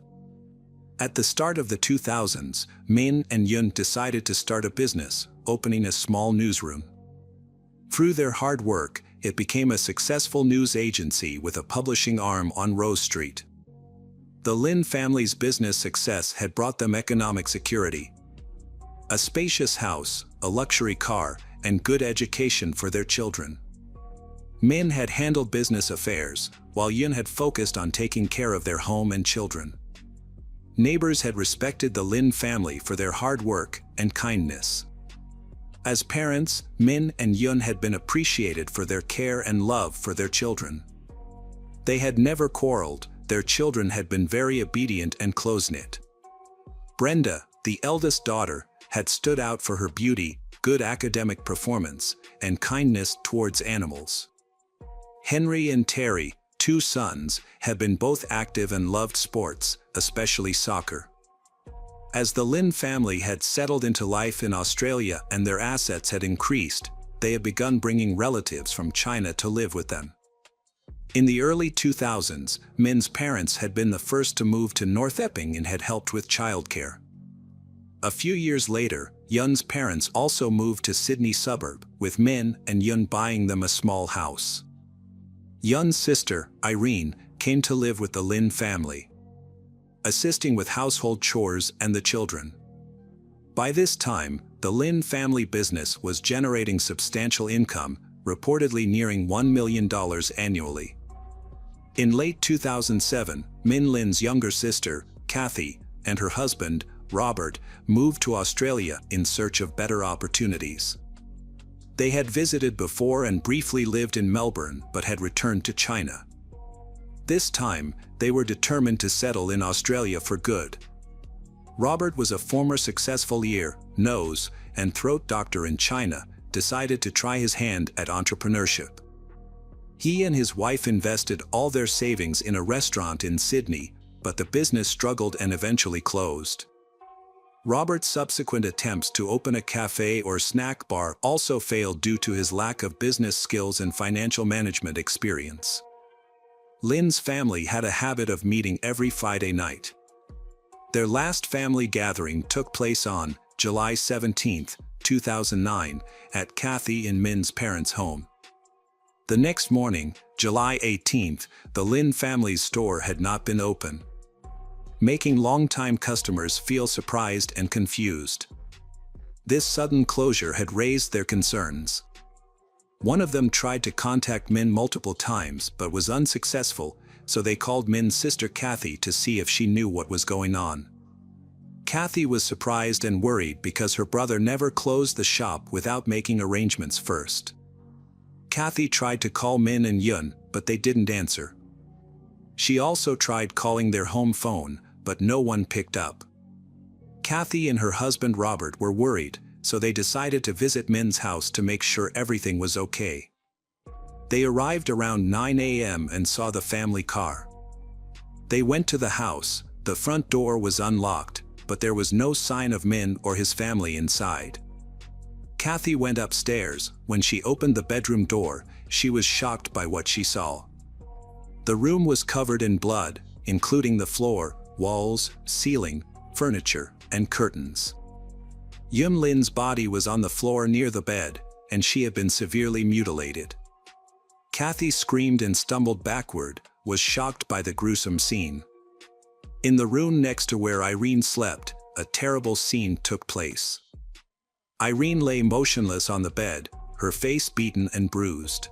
S1: At the start of the 2000s, Min and Yun decided to start a business, opening a small newsroom. Through their hard work, it became a successful news agency with a publishing arm on Rose Street. The Lin family's business success had brought them economic security. A spacious house, a luxury car, and good education for their children. Min had handled business affairs, while Yun had focused on taking care of their home and children. Neighbors had respected the Lin family for their hard work and kindness. As parents, Min and Yun had been appreciated for their care and love for their children. They had never quarreled, their children had been very obedient and close-knit. Brenda, the eldest daughter, had stood out for her beauty, good academic performance, and kindness towards animals. Henry and Terry, two sons, had been both active and loved sports, especially soccer. As the Lin family had settled into life in Australia and their assets had increased, they had begun bringing relatives from China to live with them. In the early 2000s, Min's parents had been the first to move to North Epping and had helped with childcare. A few years later, Yun's parents also moved to Sydney suburb, with Min and Yun buying them a small house. Yun's sister, Irene, came to live with the Lin family, assisting with household chores and the children. By this time, the Lin family business was generating substantial income, reportedly nearing $1 million annually. In late 2007, Min Lin's younger sister, Kathy, and her husband, Robert, moved to Australia in search of better opportunities. They had visited before and briefly lived in Melbourne but had returned to China. This time, they were determined to settle in Australia for good. Robert was a former successful ear, nose, and throat doctor in China, decided to try his hand at entrepreneurship. He and his wife invested all their savings in a restaurant in Sydney, but the business struggled and eventually closed. Robert's subsequent attempts to open a cafe or snack bar also failed due to his lack of business skills and financial management experience. Lin's family had a habit of meeting every Friday night. Their last family gathering took place on July 17, 2009, at Kathy and Min's parents' home. The next morning, July 18, the Lin family's store had not been open, making longtime customers feel surprised and confused. This sudden closure had raised their concerns. One of them tried to contact Min multiple times but was unsuccessful, so they called Min's sister Kathy to see if she knew what was going on. Kathy was surprised and worried because her brother never closed the shop without making arrangements first. Kathy tried to call Min and Yun, but they didn't answer. She also tried calling their home phone, but no one picked up. Kathy and her husband Robert were worried, so they decided to visit Min's house to make sure everything was okay. They arrived around 9 a.m. and saw the family car. They went to the house. The front door was unlocked, but there was no sign of Min or his family inside. Kathy went upstairs. When she opened the bedroom door, she was shocked by what she saw. The room was covered in blood, including the floor, walls, ceiling, furniture, and curtains. Yun Lin's body was on the floor near the bed, and she had been severely mutilated. Kathy screamed and stumbled backward, was shocked by the gruesome scene. In the room next to where Irene slept, a terrible scene took place. Irene lay motionless on the bed, her face beaten and bruised.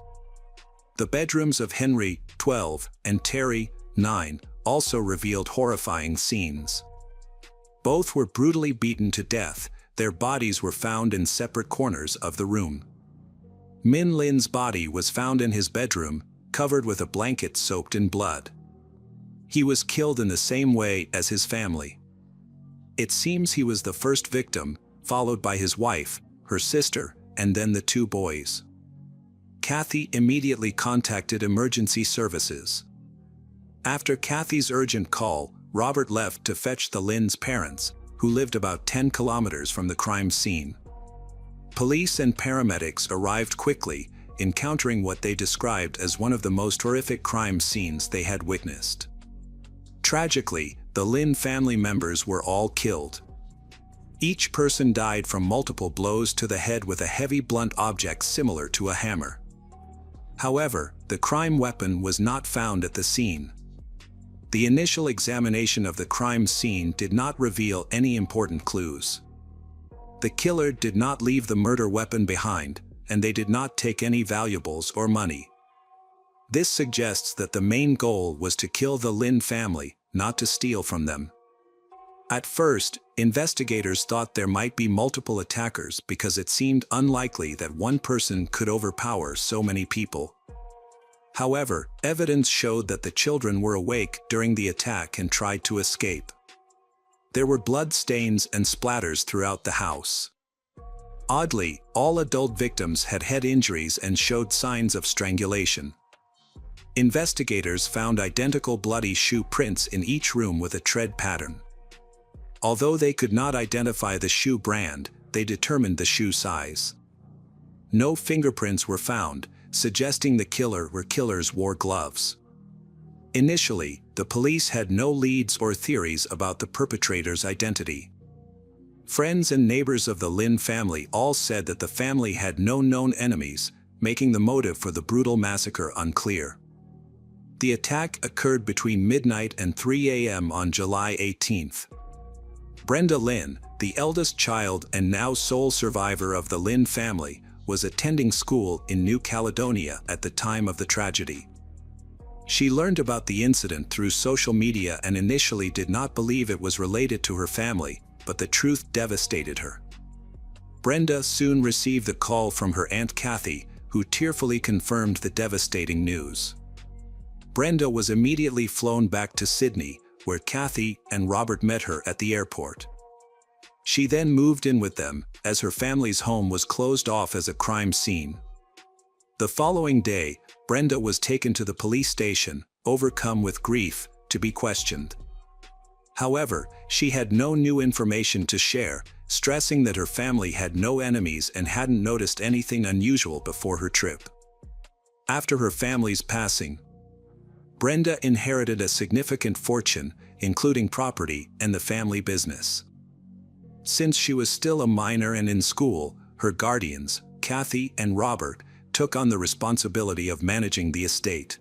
S1: The bedrooms of Henry, 12, and Terry, 9, also revealed horrifying scenes. Both were brutally beaten to death. Their bodies were found in separate corners of the room. Min Lin's body was found in his bedroom, covered with a blanket soaked in blood. He was killed in the same way as his family. It seems he was the first victim, followed by his wife, her sister, and then the two boys. Kathy immediately contacted emergency services. After Kathy's urgent call, Robert left to fetch the Lin's parents, who lived about 10 kilometers from the crime scene. Police and paramedics arrived quickly, encountering what they described as one of the most horrific crime scenes they had witnessed. Tragically, the Lin family members were all killed. Each person died from multiple blows to the head with a heavy blunt object similar to a hammer. However, the crime weapon was not found at the scene. The initial examination of the crime scene did not reveal any important clues. The killer did not leave the murder weapon behind, and they did not take any valuables or money. This suggests that the main goal was to kill the Lin family, not to steal from them. At first, investigators thought there might be multiple attackers because it seemed unlikely that one person could overpower so many people. However, evidence showed that the children were awake during the attack and tried to escape. There were blood stains and splatters throughout the house. Oddly, all adult victims had head injuries and showed signs of strangulation. Investigators found identical bloody shoe prints in each room with a tread pattern. Although they could not identify the shoe brand, they determined the shoe size. No fingerprints were found, suggesting the killers wore gloves. Initially, the police had no leads or theories about the perpetrator's identity. Friends and neighbors of the Lin family all said that the family had no known enemies, making the motive for the brutal massacre unclear. The attack occurred between midnight and 3 a.m. on July 18th. Brenda Lin, the eldest child and now sole survivor of the Lin family, was attending school in New Caledonia at the time of the tragedy. She learned about the incident through social media and initially did not believe it was related to her family, but the truth devastated her. Brenda soon received a call from her Aunt Kathy, who tearfully confirmed the devastating news. Brenda was immediately flown back to Sydney, where Kathy and Robert met her at the airport. She then moved in with them, as her family's home was closed off as a crime scene. The following day, Brenda was taken to the police station, overcome with grief, to be questioned. However, she had no new information to share, stressing that her family had no enemies and hadn't noticed anything unusual before her trip. After her family's passing, Brenda inherited a significant fortune, including property and the family business. Since she was still a minor and in school, her guardians, Kathy and Robert, took on the responsibility of managing the estate.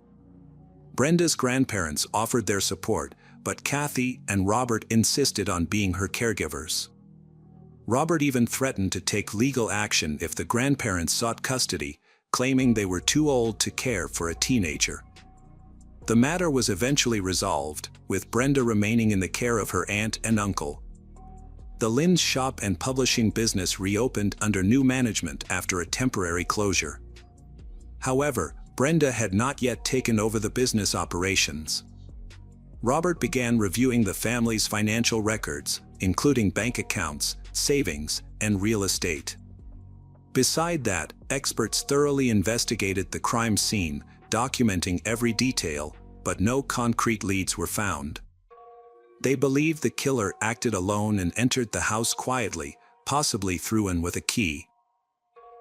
S1: Brenda's grandparents offered their support, but Kathy and Robert insisted on being her caregivers. Robert even threatened to take legal action if the grandparents sought custody, claiming they were too old to care for a teenager. The matter was eventually resolved, with Brenda remaining in the care of her aunt and uncle. The Lin's shop and publishing business reopened under new management after a temporary closure. However, Brenda had not yet taken over the business operations. Robert began reviewing the family's financial records, including bank accounts, savings, and real estate. Beside that, experts thoroughly investigated the crime scene, documenting every detail, but no concrete leads were found. They believed the killer acted alone and entered the house quietly, possibly through and with a key.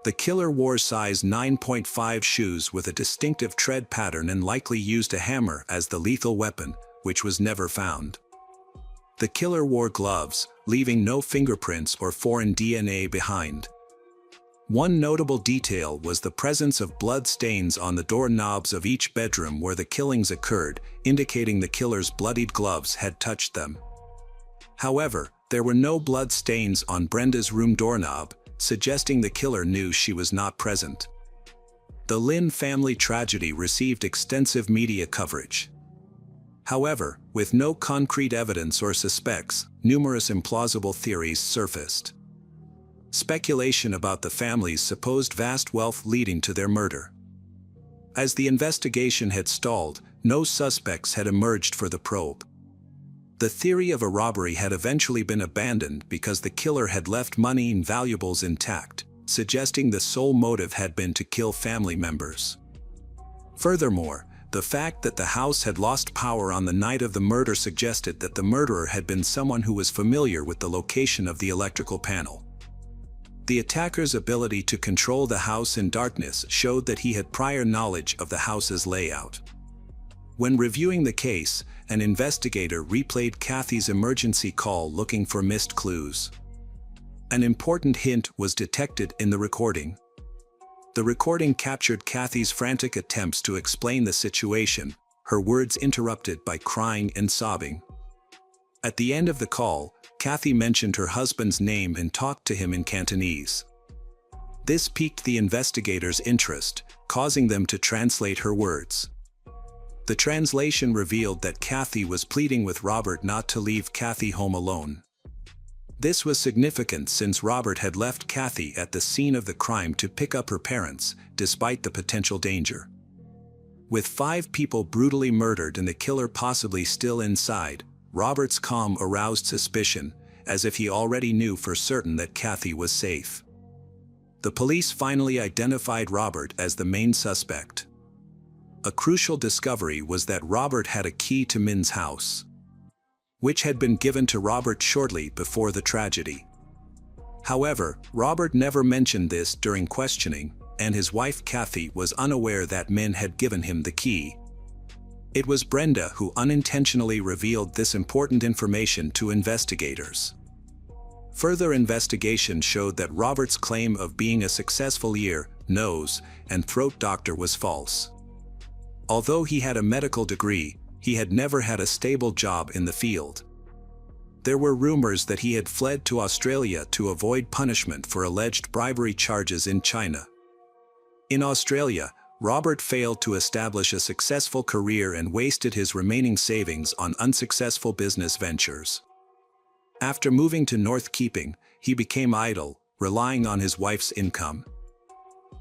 S1: The killer wore size 9.5 shoes with a distinctive tread pattern and likely used a hammer as the lethal weapon, which was never found. The killer wore gloves, leaving no fingerprints or foreign DNA behind. One notable detail was the presence of blood stains on the doorknobs of each bedroom where the killings occurred, indicating the killer's bloodied gloves had touched them. However, there were no blood stains on Brenda's room doorknob, suggesting the killer knew she was not present. The Lin family tragedy received extensive media coverage. However, with no concrete evidence or suspects, numerous implausible theories surfaced. Speculation about the family's supposed vast wealth leading to their murder. As the investigation had stalled, no suspects had emerged for the probe. The theory of a robbery had eventually been abandoned because the killer had left money and valuables intact, suggesting the sole motive had been to kill family members. Furthermore, the fact that the house had lost power on the night of the murder suggested that the murderer had been someone who was familiar with the location of the electrical panel. The attacker's ability to control the house in darkness showed that he had prior knowledge of the house's layout. When reviewing the case, an investigator replayed Kathy's emergency call looking for missed clues. An important hint was detected in the recording. The recording captured Kathy's frantic attempts to explain the situation, her words interrupted by crying and sobbing. At the end of the call, Kathy mentioned her husband's name and talked to him in Cantonese. This piqued the investigators' interest, causing them to translate her words. The translation revealed that Kathy was pleading with Robert not to leave Kathy home alone. This was significant since Robert had left Kathy at the scene of the crime to pick up her parents, despite the potential danger. With 5 people brutally murdered and the killer possibly still inside, Robert's calm aroused suspicion, as if he already knew for certain that Kathy was safe. The police finally identified Robert as the main suspect. A crucial discovery was that Robert had a key to Min's house, which had been given to Robert shortly before the tragedy. However, Robert never mentioned this during questioning, and his wife Kathy was unaware that Min had given him the key. It was Brenda who unintentionally revealed this important information to investigators. Further investigation showed that Robert's claim of being a successful ear, nose, and throat doctor was false. Although he had a medical degree, he had never had a stable job in the field. There were rumors that he had fled to Australia to avoid punishment for alleged bribery charges in China. In Australia, Robert failed to establish a successful career and wasted his remaining savings on unsuccessful business ventures. After moving to North Keeping, he became idle, relying on his wife's income.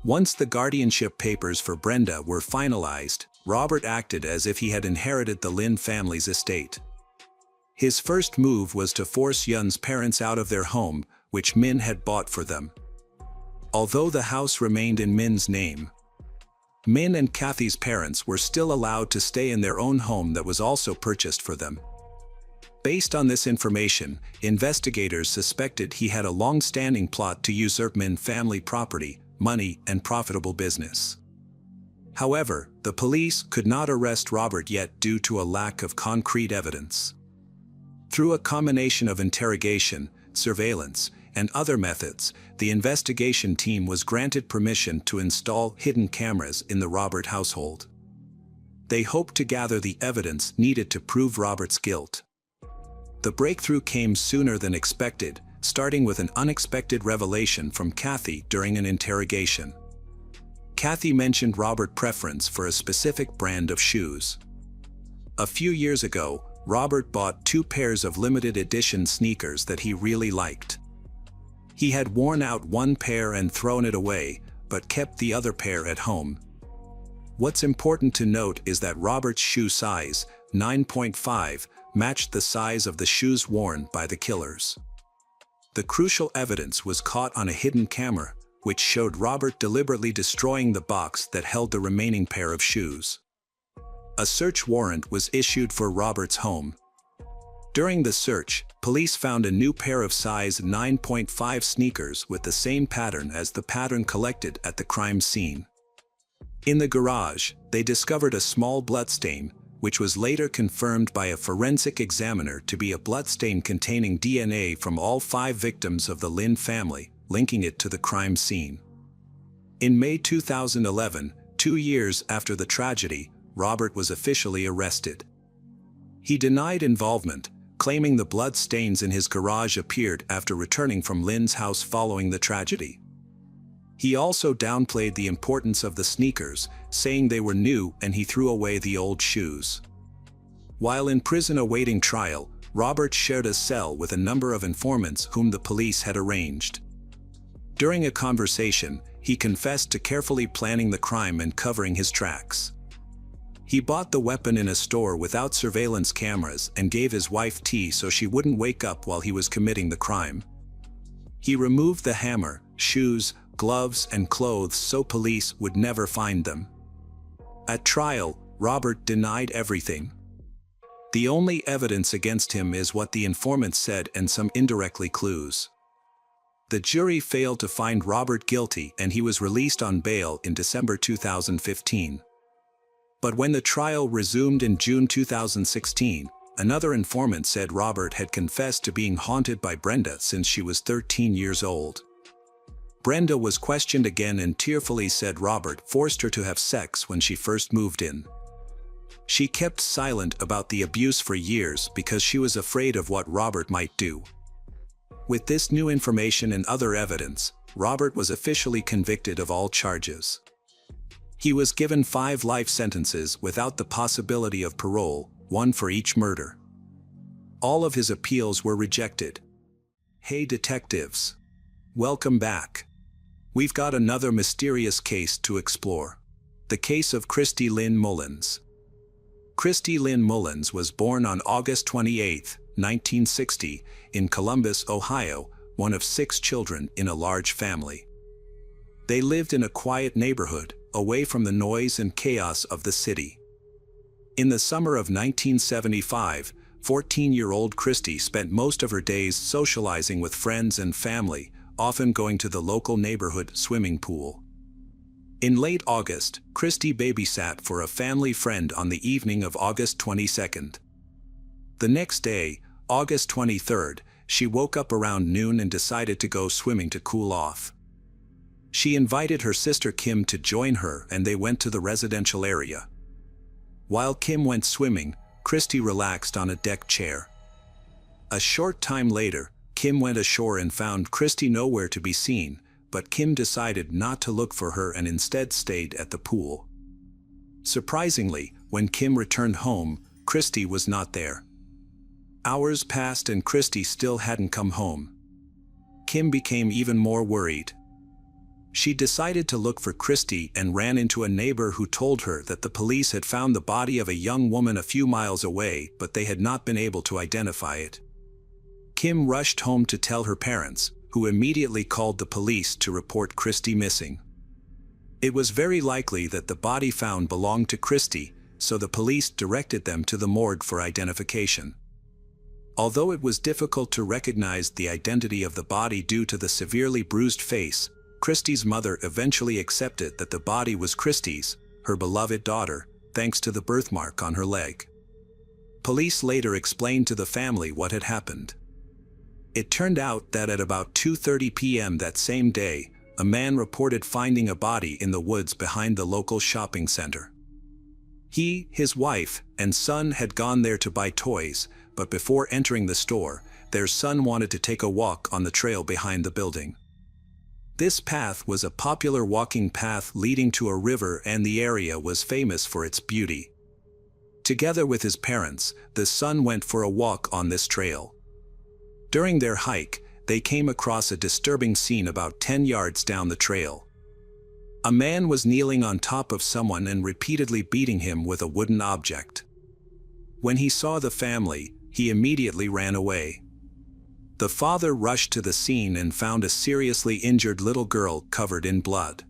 S1: Once the guardianship papers for Brenda were finalized, Robert acted as if he had inherited the Lin family's estate. His first move was to force Yun's parents out of their home, which Min had bought for them. Although the house remained in Min's name, Min and Kathy's parents were still allowed to stay in their own home that was also purchased for them. Based on this information, investigators suspected he had a long-standing plot to usurp Min family property, money, and profitable business. However, the police could not arrest Robert yet due to a lack of concrete evidence. Through a combination of interrogation, surveillance, and other methods, the investigation team was granted permission to install hidden cameras in the Robert household. They hoped to gather the evidence needed to prove Robert's guilt. The breakthrough came sooner than expected, starting with an unexpected revelation from Kathy during an interrogation. Kathy mentioned Robert's preference for a specific brand of shoes. A few years ago, Robert bought 2 pairs of limited edition sneakers that he really liked. He had worn out one pair and thrown it away, but kept the other pair at home. What's important to note is that Robert's shoe size, 9.5, matched the size of the shoes worn by the killers. The crucial evidence was caught on a hidden camera, which showed Robert deliberately destroying the box that held the remaining pair of shoes. A search warrant was issued for Robert's home. During the search, police found a new pair of size 9.5 sneakers with the same pattern as the pattern collected at the crime scene. In the garage, they discovered a small bloodstain, which was later confirmed by a forensic examiner to be a bloodstain containing DNA from all 5 victims of the Lin family, linking it to the crime scene. In May 2011, 2 years after the tragedy, Robert was officially arrested. He denied involvement, claiming the blood stains in his garage appeared after returning from Lin's house following the tragedy. He also downplayed the importance of the sneakers, saying they were new and he threw away the old shoes. While in prison awaiting trial, Robert shared a cell with a number of informants whom the police had arranged. During a conversation, he confessed to carefully planning the crime and covering his tracks. He bought the weapon in a store without surveillance cameras and gave his wife tea so she wouldn't wake up while he was committing the crime. He removed the hammer, shoes, gloves, and clothes so police would never find them. At trial, Robert denied everything. The only evidence against him is what the informant said and some indirectly clues. The jury failed to find Robert guilty and he was released on bail in December 2015. But when the trial resumed in June 2016, another informant said Robert had confessed to being haunted by Brenda since she was 13 years old. Brenda was questioned again and tearfully said Robert forced her to have sex when she first moved in. She kept silent about the abuse for years because she was afraid of what Robert might do. With this new information and other evidence, Robert was officially convicted of all charges. He was given 5 life sentences without the possibility of parole, 1 for each murder. All of his appeals were rejected. Hey detectives! Welcome back. We've got another mysterious case to explore. The case of Christy Lynn Mullins. Christy Lynn Mullins was born on August 28, 1960, in Columbus, Ohio, one of 6 children in a large family. They lived in a quiet neighborhood, away from the noise and chaos of the city. In the summer of 1975, 14-year-old Christy spent most of her days socializing with friends and family, often going to the local neighborhood swimming pool. In late August, Christy babysat for a family friend on the evening of August 22nd. The next day, August 23rd, she woke up around noon and decided to go swimming to cool off. She invited her sister Kim to join her and they went to the residential area. While Kim went swimming, Christy relaxed on a deck chair. A short time later, Kim went ashore and found Christy nowhere to be seen, but Kim decided not to look for her and instead stayed at the pool. Surprisingly, when Kim returned home, Christy was not there. Hours passed and Christy still hadn't come home. Kim became even more worried. She decided to look for Christy and ran into a neighbor who told her that the police had found the body of a young woman a few miles away, but they had not been able to identify it. Kim rushed home to tell her parents, who immediately called the police to report Christy missing. It was very likely that the body found belonged to Christy, so the police directed them to the morgue for identification. Although it was difficult to recognize the identity of the body due to the severely bruised face, Christy's mother eventually accepted that the body was Christy's, her beloved daughter, thanks to the birthmark on her leg. Police later explained to the family what had happened. It turned out that at about 2:30 p.m. that same day, a man reported finding a body in the woods behind the local shopping center. He, his wife, and son had gone there to buy toys, but before entering the store, their son wanted to take a walk on the trail behind the building. This path was a popular walking path leading to a river and the area was famous for its beauty. Together with his parents, the son went for a walk on this trail. During their hike, they came across a disturbing scene about 10 yards down the trail. A man was kneeling on top of someone and repeatedly beating him with a wooden object. When he saw the family, he immediately ran away. The father rushed to the scene and found a seriously injured little girl covered in blood.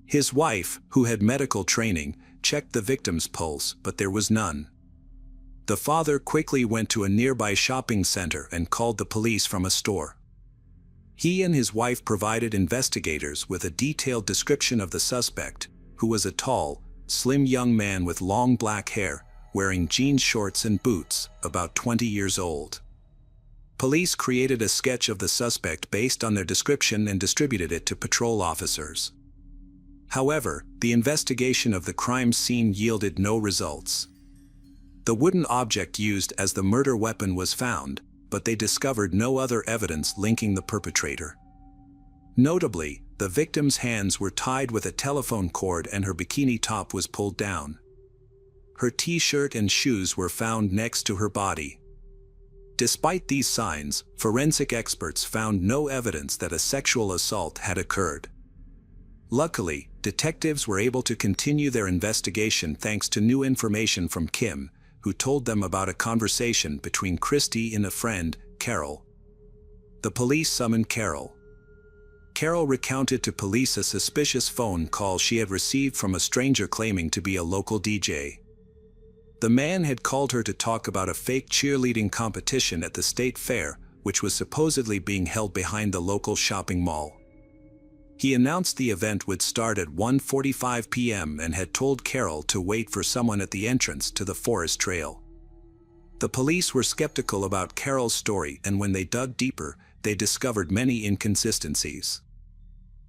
S1: His wife, who had medical training, checked the victim's pulse, but there was none. The father quickly went to a nearby shopping center and called the police from a store. He and his wife provided investigators with a detailed description of the suspect, who was a tall, slim young man with long black hair, wearing jeans shorts and boots, about 20 years old. Police created a sketch of the suspect based on their description and distributed it to patrol officers. However, the investigation of the crime scene yielded no results. The wooden object used as the murder weapon was found, but they discovered no other evidence linking the perpetrator. Notably, the victim's hands were tied with a telephone cord and her bikini top was pulled down. Her t-shirt and shoes were found next to her body. Despite these signs, forensic experts found no evidence that a sexual assault had occurred. Luckily, detectives were able to continue their investigation thanks to new information from Kim, who told them about a conversation between Christy and a friend, Carol. The police summoned Carol. Carol recounted to police a suspicious phone call she had received from a stranger claiming to be a local DJ. The man had called her to talk about a fake cheerleading competition at the state fair, which was supposedly being held behind the local shopping mall. He announced the event would start at 1:45 p.m. and had told Carol to wait for someone at the entrance to the forest trail. The police were skeptical about Carol's story, and when they dug deeper, they discovered many inconsistencies.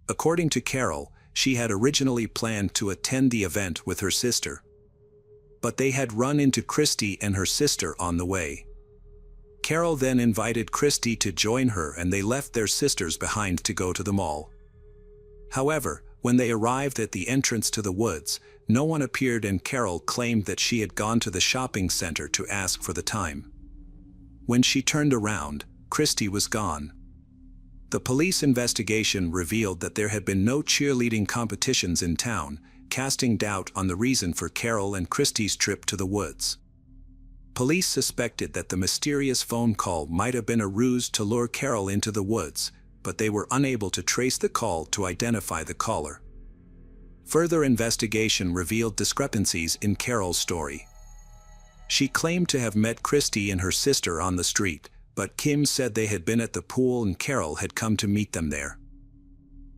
S1: According to Carol, she had originally planned to attend the event with her sister, but they had run into Christy and her sister on the way. Carol then invited Christy to join her, and they left their sisters behind to go to the mall. However, when they arrived at the entrance to the woods, no one appeared, and Carol claimed that she had gone to the shopping center to ask for the time. When she turned around, Christy was gone. The police investigation revealed that there had been no cheerleading competitions in town, casting doubt on the reason for Carol and Christy's trip to the woods. Police suspected that the mysterious phone call might have been a ruse to lure Carol into the woods, but they were unable to trace the call to identify the caller. Further investigation revealed discrepancies in Carol's story. She claimed to have met Christy and her sister on the street, but Kim said they had been at the pool and Carol had come to meet them there.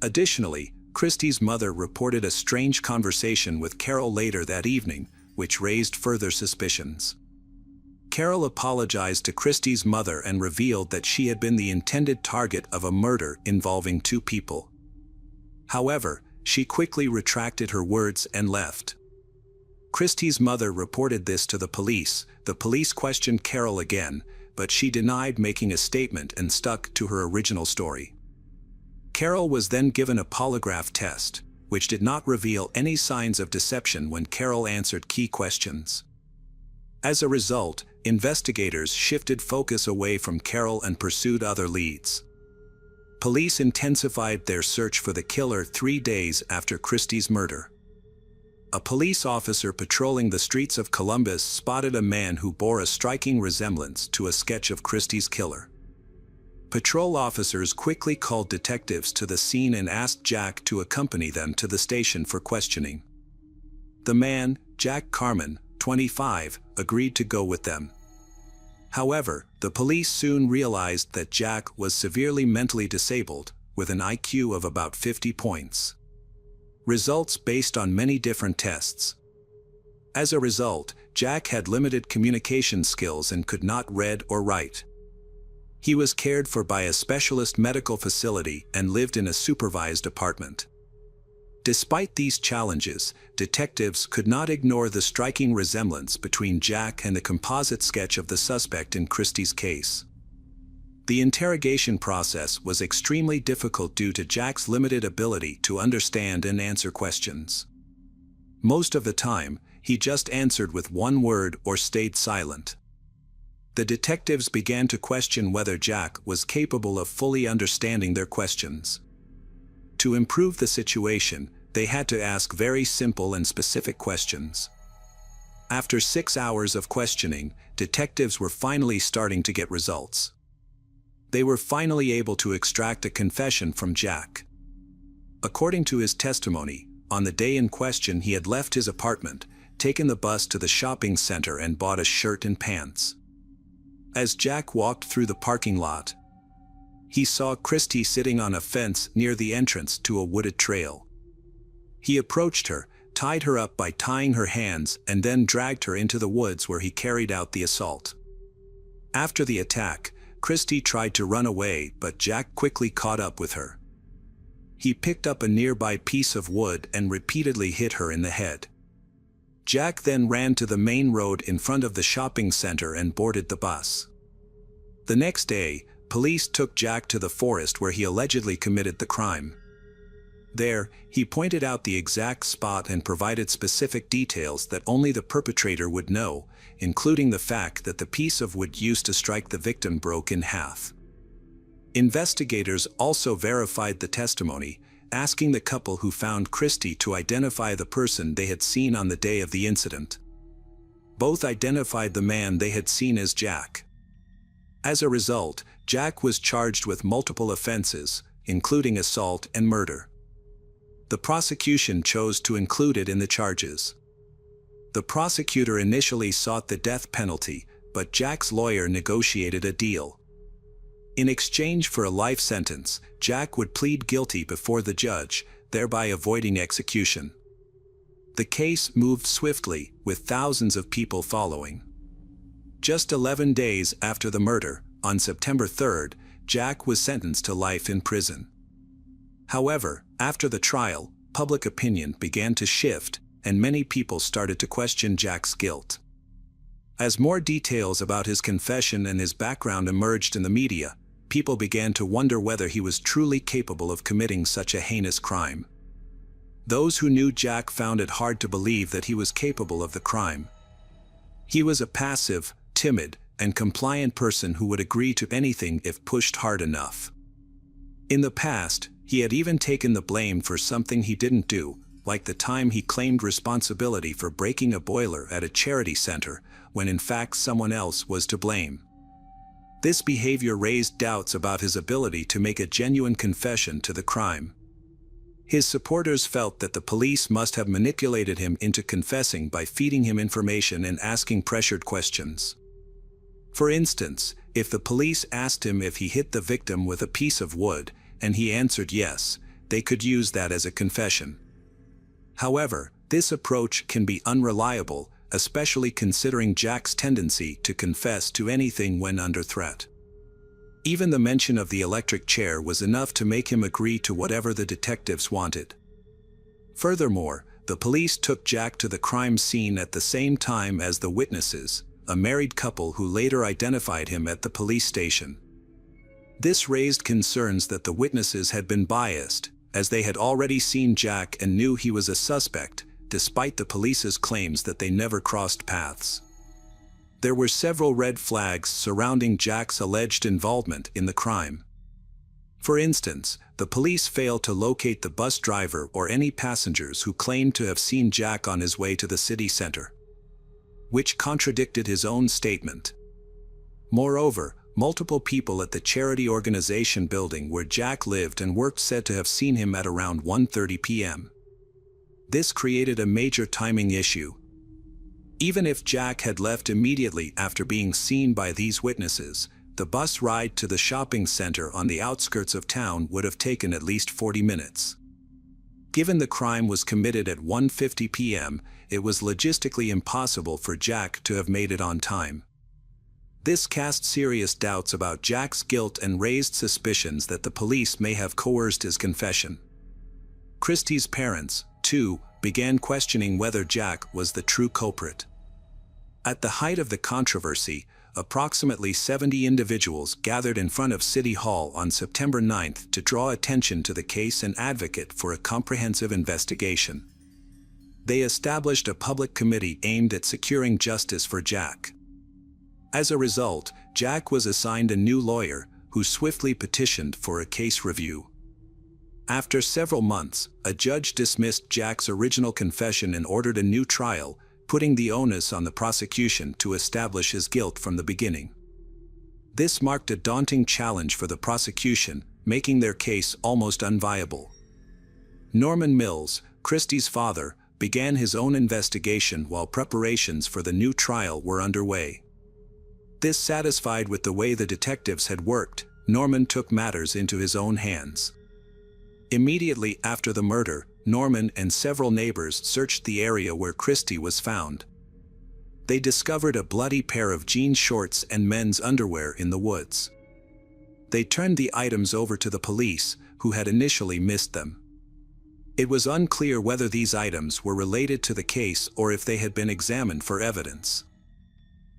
S1: Additionally, Christy's mother reported a strange conversation with Carol later that evening, which raised further suspicions. Carol apologized to Christy's mother and revealed that she had been the intended target of a murder involving two people. However, she quickly retracted her words and left. Christy's mother reported this to the police. The police questioned Carol again, but she denied making a statement and stuck to her original story. Carol was then given a polygraph test, which did not reveal any signs of deception when Carol answered key questions. As a result, investigators shifted focus away from Carol and pursued other leads. Police intensified their search for the killer 3 days after Christy's murder. A police officer patrolling the streets of Columbus spotted a man who bore a striking resemblance to a sketch of Christy's killer. Patrol officers quickly called detectives to the scene and asked Jack to accompany them to the station for questioning. The man, Jack Carmen, 25, agreed to go with them. However, the police soon realized that Jack was severely mentally disabled, with an IQ of about 50 points. Results based on many different tests. As a result, Jack had limited communication skills and could not read or write. He was cared for by a specialist medical facility and lived in a supervised apartment. Despite these challenges, detectives could not ignore the striking resemblance between Jack and the composite sketch of the suspect in Christy's case. The interrogation process was extremely difficult due to Jack's limited ability to understand and answer questions. Most of the time, he just answered with one word or stayed silent. The detectives began to question whether Jack was capable of fully understanding their questions. To improve the situation, they had to ask very simple and specific questions. After 6 hours of questioning, detectives were finally starting to get results. They were finally able to extract a confession from Jack. According to his testimony, on the day in question he had left his apartment, taken the bus to the shopping center and bought a shirt and pants. As Jack walked through the parking lot, he saw Christy sitting on a fence near the entrance to a wooded trail. He approached her, tied her up by tying her hands, and then dragged her into the woods where he carried out the assault. After the attack, Christy tried to run away, but Jack quickly caught up with her. He picked up a nearby piece of wood and repeatedly hit her in the head. Jack then ran to the main road in front of the shopping center and boarded the bus. The next day, police took Jack to the forest where he allegedly committed the crime. There, he pointed out the exact spot and provided specific details that only the perpetrator would know, including the fact that the piece of wood used to strike the victim broke in half. Investigators also verified the testimony, asking the couple who found Christy to identify the person they had seen on the day of the incident. Both identified the man they had seen as Jack. As a result, Jack was charged with multiple offenses, including assault and murder. The prosecution chose to include it in the charges. The prosecutor initially sought the death penalty, but Jack's lawyer negotiated a deal. In exchange for a life sentence, Jack would plead guilty before the judge, thereby avoiding execution. The case moved swiftly, with thousands of people following. Just 11 days after the murder, on September 3rd, Jack was sentenced to life in prison. However, after the trial, public opinion began to shift, and many people started to question Jack's guilt. As more details about his confession and his background emerged in the media, people began to wonder whether he was truly capable of committing such a heinous crime. Those who knew Jack found it hard to believe that he was capable of the crime. He was a passive, timid, and compliant person who would agree to anything if pushed hard enough. In the past, he had even taken the blame for something he didn't do, like the time he claimed responsibility for breaking a boiler at a charity center, when in fact someone else was to blame. This behavior raised doubts about his ability to make a genuine confession to the crime. His supporters felt that the police must have manipulated him into confessing by feeding him information and asking pressured questions. For instance, if the police asked him if he hit the victim with a piece of wood, and he answered yes, they could use that as a confession. However, this approach can be unreliable, especially considering Jack's tendency to confess to anything when under threat. Even the mention of the electric chair was enough to make him agree to whatever the detectives wanted. Furthermore, the police took Jack to the crime scene at the same time as the witnesses, a married couple who later identified him at the police station. This raised concerns that the witnesses had been biased, as they had already seen Jack and knew he was a suspect, despite the police's claims that they never crossed paths. There were several red flags surrounding Jack's alleged involvement in the crime. For instance, the police failed to locate the bus driver or any passengers who claimed to have seen Jack on his way to the city center, which contradicted his own statement. Moreover, multiple people at the charity organization building where Jack lived and worked said to have seen him at around 1:30 p.m. This created a major timing issue. Even if Jack had left immediately after being seen by these witnesses, the bus ride to the shopping center on the outskirts of town would have taken at least 40 minutes. Given the crime was committed at 1:50 p.m., it was logistically impossible for Jack to have made it on time. This cast serious doubts about Jack's guilt and raised suspicions that the police may have coerced his confession. Christie's parents, too, began questioning whether Jack was the true culprit. At the height of the controversy, approximately 70 individuals gathered in front of City Hall on September 9th to draw attention to the case and advocate for a comprehensive investigation. They established a public committee aimed at securing justice for Jack. As a result, Jack was assigned a new lawyer, who swiftly petitioned for a case review. After several months, a judge dismissed Jack's original confession and ordered a new trial, putting the onus on the prosecution to establish his guilt from the beginning. This marked a daunting challenge for the prosecution, making their case almost unviable. Norman Mills, Christie's father, began his own investigation while preparations for the new trial were underway. Dissatisfied with the way the detectives had worked, Norman took matters into his own hands. Immediately after the murder, Norman and several neighbors searched the area where Christie was found. They discovered a bloody pair of jean shorts and men's underwear in the woods. They turned the items over to the police, who had initially missed them. It was unclear whether these items were related to the case or if they had been examined for evidence.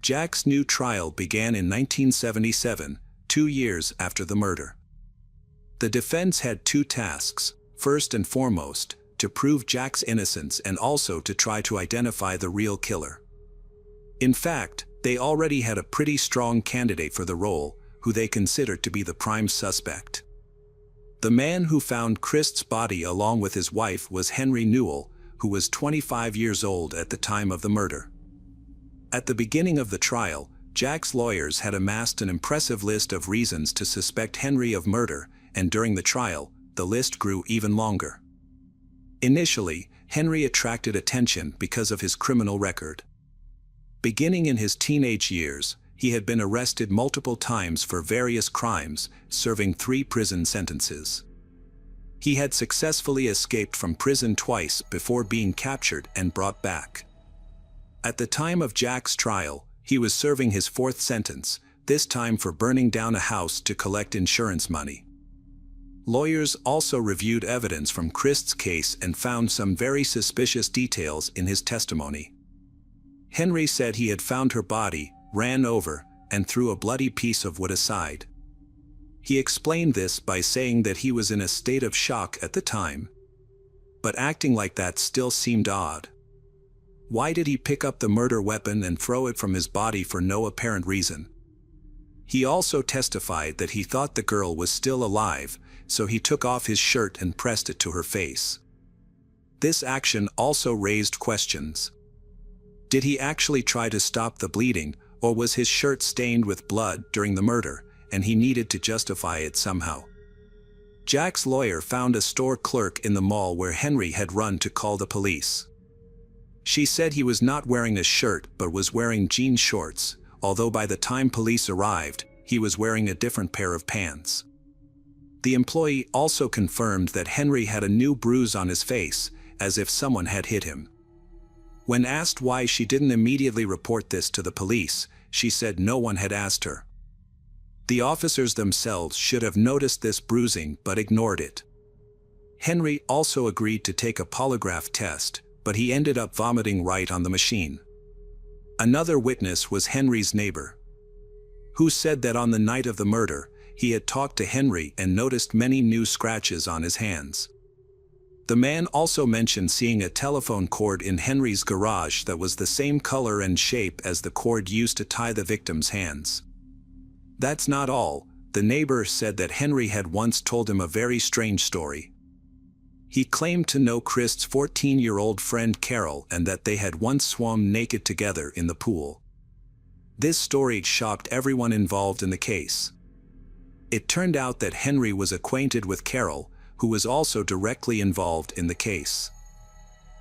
S1: Jack's new trial began in 1977, 2 years after the murder. The defense had two tasks: first and foremost, to prove Jack's innocence and also to try to identify the real killer. In fact, they already had a pretty strong candidate for the role, who they considered to be the prime suspect. The man who found Christ's body along with his wife was Henry Newell, who was 25 years old at the time of the murder. At the beginning of the trial, Jack's lawyers had amassed an impressive list of reasons to suspect Henry of murder, and during the trial, the list grew even longer. Initially, Henry attracted attention because of his criminal record. Beginning in his teenage years, he had been arrested multiple times for various crimes, serving 3 prison sentences. He had successfully escaped from prison twice before being captured and brought back. At the time of Jack's trial, he was serving his 4th sentence, this time for burning down a house to collect insurance money. Lawyers also reviewed evidence from Christ's case and found some very suspicious details in his testimony. Henry said he had found her body, ran over, and threw a bloody piece of wood aside. He explained this by saying that he was in a state of shock at the time. But acting like that still seemed odd. Why did he pick up the murder weapon and throw it from his body for no apparent reason? He also testified that he thought the girl was still alive, so he took off his shirt and pressed it to her face. This action also raised questions. Did he actually try to stop the bleeding, or was his shirt stained with blood during the murder, and he needed to justify it somehow? Jack's lawyer found a store clerk in the mall where Henry had run to call the police. She said he was not wearing a shirt but was wearing jean shorts, although by the time police arrived, he was wearing a different pair of pants. The employee also confirmed that Henry had a new bruise on his face, as if someone had hit him. When asked why she didn't immediately report this to the police, she said no one had asked her. The officers themselves should have noticed this bruising but ignored it. Henry also agreed to take a polygraph test, but he ended up vomiting right on the machine. Another witness was Henry's neighbor, who said that on the night of the murder, he had talked to Henry and noticed many new scratches on his hands. The man also mentioned seeing a telephone cord in Henry's garage that was the same color and shape as the cord used to tie the victim's hands. That's not all. The neighbor said that Henry had once told him a very strange story. He claimed to know Christ's 14-year-old friend Carol and that they had once swum naked together in the pool. This story shocked everyone involved in the case. It turned out that Henry was acquainted with Carol, who was also directly involved in the case.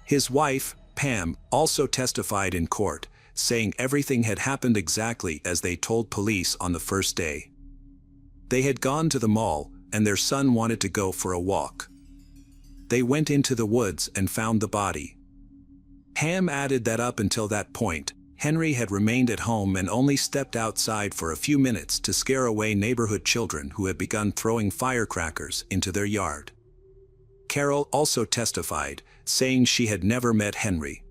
S1: His wife, Pam, also testified in court, saying everything had happened exactly as they told police on the first day. They had gone to the mall, and their son wanted to go for a walk. They went into the woods and found the body. Pam added that up until that point, Henry had remained at home and only stepped outside for a few minutes to scare away neighborhood children who had begun throwing firecrackers into their yard. Carol also testified, saying she had never met Henry.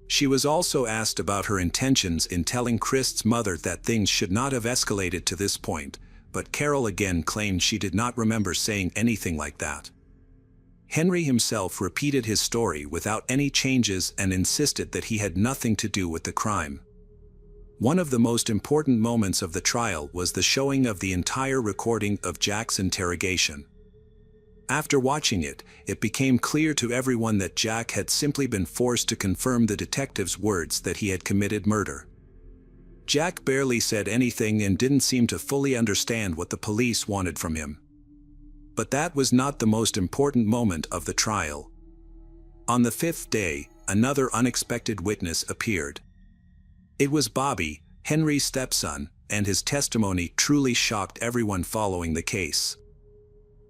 S1: She was also asked about her intentions in telling Christ's mother that things should not have escalated to this point, but Carol again claimed she did not remember saying anything like that. Henry himself repeated his story without any changes and insisted that he had nothing to do with the crime. One of the most important moments of the trial was the showing of the entire recording of Jack's interrogation. After watching it, it became clear to everyone that Jack had simply been forced to confirm the detective's words that he had committed murder. Jack barely said anything and didn't seem to fully understand what the police wanted from him. But that was not the most important moment of the trial. On the 5th day, another unexpected witness appeared. It was Bobby, Henry's stepson, and his testimony truly shocked everyone following the case.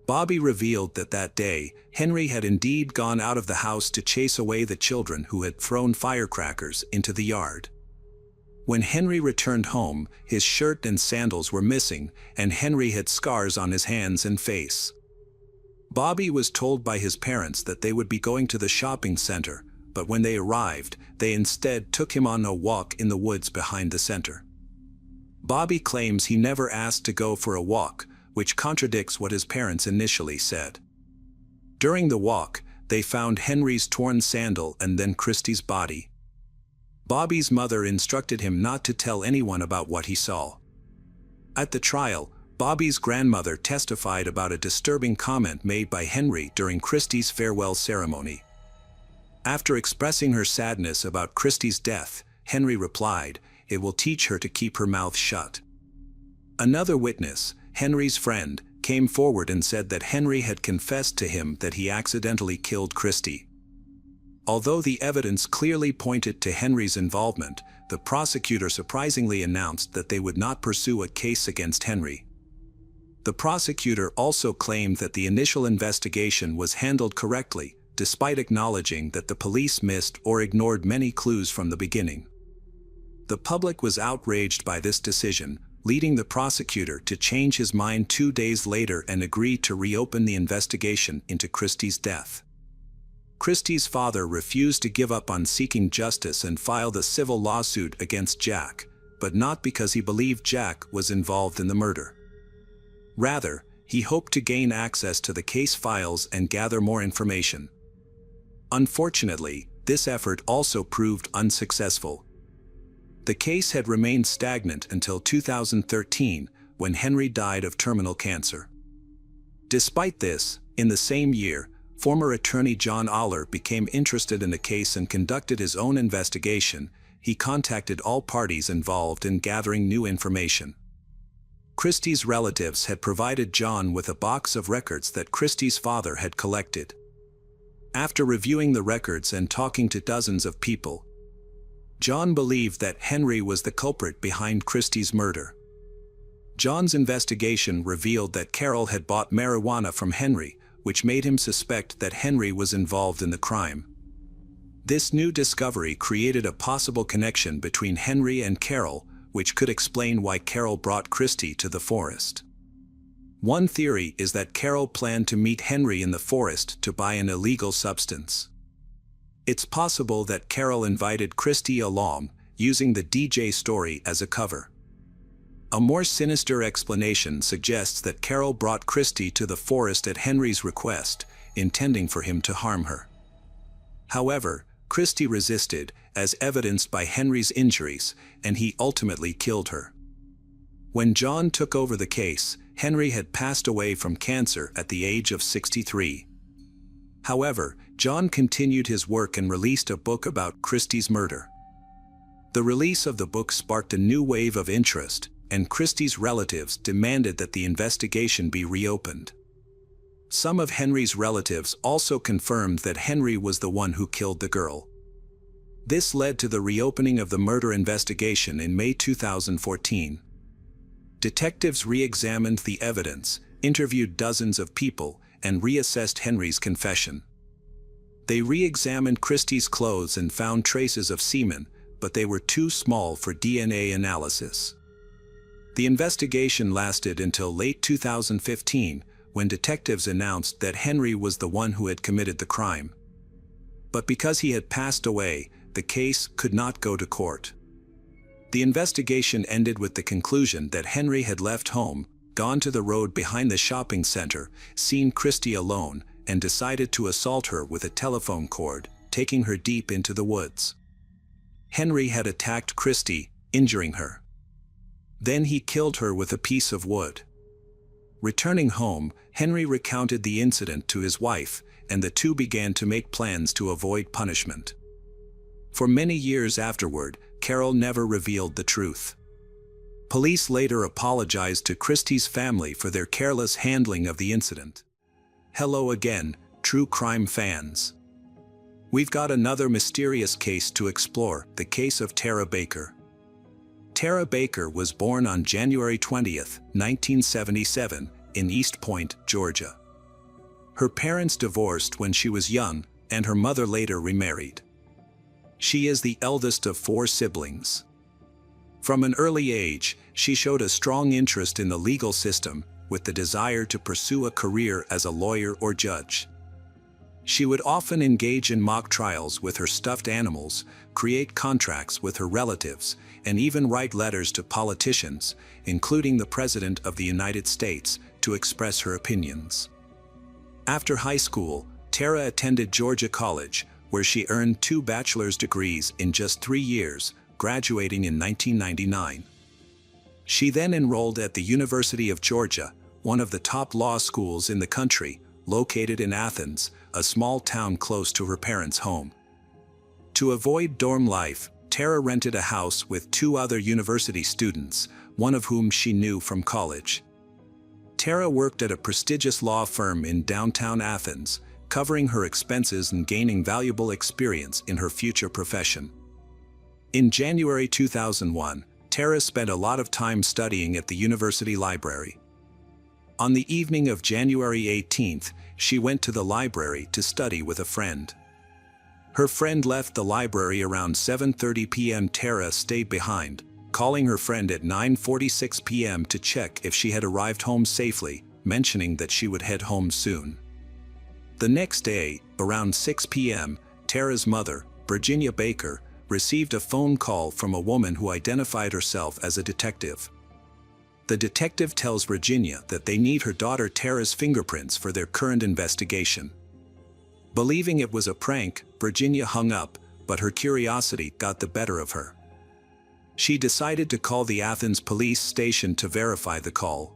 S1: Bobby revealed that that day, Henry had indeed gone out of the house to chase away the children who had thrown firecrackers into the yard. When Henry returned home, his shirt and sandals were missing, and Henry had scars on his hands and face. Bobby was told by his parents that they would be going to the shopping center, but when they arrived, they instead took him on a walk in the woods behind the center. Bobby claims he never asked to go for a walk, which contradicts what his parents initially said. During the walk, they found Henry's torn sandal and then Christy's body. Bobby's mother instructed him not to tell anyone about what he saw. At the trial, Bobby's grandmother testified about a disturbing comment made by Henry during Christy's farewell ceremony. After expressing her sadness about Christy's death, Henry replied, "It will teach her to keep her mouth shut." Another witness, Henry's friend, came forward and said that Henry had confessed to him that he accidentally killed Christy. Although the evidence clearly pointed to Henry's involvement, the prosecutor surprisingly announced that they would not pursue a case against Henry. The prosecutor also claimed that the initial investigation was handled correctly, despite acknowledging that the police missed or ignored many clues from the beginning. The public was outraged by this decision, leading the prosecutor to change his mind 2 days later and agree to reopen the investigation into Christie's death. Christie's father refused to give up on seeking justice and filed a civil lawsuit against Jack, but not because he believed Jack was involved in the murder. Rather, he hoped to gain access to the case files and gather more information. Unfortunately, this effort also proved unsuccessful. The case had remained stagnant until 2013, when Henry died of terminal cancer. Despite this, in the same year, former attorney John Aller became interested in the case and conducted his own investigation. He contacted all parties involved in gathering new information. Christie's relatives had provided John with a box of records that Christie's father had collected. After reviewing the records and talking to dozens of people, John believed that Henry was the culprit behind Christie's murder. John's investigation revealed that Carol had bought marijuana from Henry, which made him suspect that Henry was involved in the crime. This new discovery created a possible connection between Henry and Carol, which could explain why Carol brought Christie to the forest. One theory is that Carol planned to meet Henry in the forest to buy an illegal substance. It's possible that Carol invited Christie along, using the DJ story as a cover. A more sinister explanation suggests that Carol brought Christie to the forest at Henry's request, intending for him to harm her. However, Christie resisted, as evidenced by Henry's injuries, and he ultimately killed her. When John took over the case, Henry had passed away from cancer at the age of 63. However, John continued his work and released a book about Christie's murder. The release of the book sparked a new wave of interest, and Christie's relatives demanded that the investigation be reopened. Some of Henry's relatives also confirmed that Henry was the one who killed the girl. This led to the reopening of the murder investigation in May 2014. Detectives re-examined the evidence, interviewed dozens of people, and reassessed Henry's confession. They re-examined Christie's clothes and found traces of semen, but they were too small for DNA analysis. The investigation lasted until late 2015, when detectives announced that Henry was the one who had committed the crime. But because he had passed away, the case could not go to court. The investigation ended with the conclusion that Henry had left home, gone to the road behind the shopping center, seen Christie alone, and decided to assault her with a telephone cord, taking her deep into the woods. Henry had attacked Christie, injuring her. Then he killed her with a piece of wood. Returning home, Henry recounted the incident to his wife, and the two began to make plans to avoid punishment. For many years afterward, Carol never revealed the truth. Police later apologized to Christie's family for their careless handling of the incident. Hello again, true crime fans. We've got another mysterious case to explore, the case of Tara Baker. Tara Baker was born on January 20, 1977, in East Point, Georgia. Her parents divorced when she was young, and her mother later remarried. She is the eldest of 4 siblings. From an early age, she showed a strong interest in the legal system, with the desire to pursue a career as a lawyer or judge. She would often engage in mock trials with her stuffed animals, create contracts with her relatives, and even write letters to politicians, including the President of the United States, to express her opinions. After high school, Tara attended Georgia College, where she earned 2 bachelor's degrees in just 3 years, graduating in 1999. She then enrolled at the University of Georgia, one of the top law schools in the country, located in Athens, a small town close to her parents' home. To avoid dorm life, Tara rented a house with 2 other university students, one of whom she knew from college. Tara worked at a prestigious law firm in downtown Athens, covering her expenses and gaining valuable experience in her future profession. In January 2001, Tara spent a lot of time studying at the university library. On the evening of January 18th, she went to the library to study with a friend. Her friend left the library around 7:30 p.m. Tara stayed behind, calling her friend at 9:46 p.m. to check if she had arrived home safely, mentioning that she would head home soon. The next day, around 6 p.m., Tara's mother, Virginia Baker, received a phone call from a woman who identified herself as a detective. The detective tells Virginia that they need her daughter Tara's fingerprints for their current investigation. Believing it was a prank, Virginia hung up, but her curiosity got the better of her. She decided to call the Athens police station to verify the call.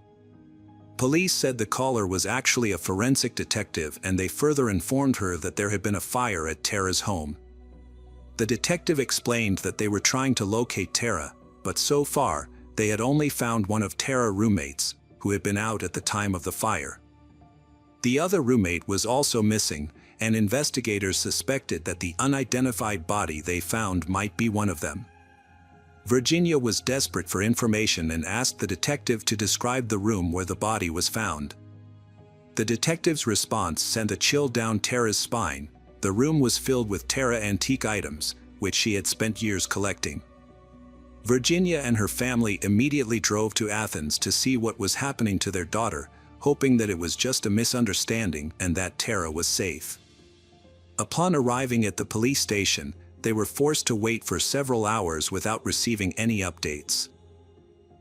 S1: Police said the caller was actually a forensic detective, and they further informed her that there had been a fire at Tara's home. The detective explained that they were trying to locate Tara, but so far, they had only found one of Tara's roommates, who had been out at the time of the fire. The other roommate was also missing, and investigators suspected that the unidentified body they found might be one of them. Virginia was desperate for information and asked the detective to describe the room where the body was found. The detective's response sent a chill down Tara's spine. The room was filled with Tara antique items, which she had spent years collecting. Virginia and her family immediately drove to Athens to see what was happening to their daughter, hoping that it was just a misunderstanding and that Tara was safe. Upon arriving at the police station, they were forced to wait for several hours without receiving any updates.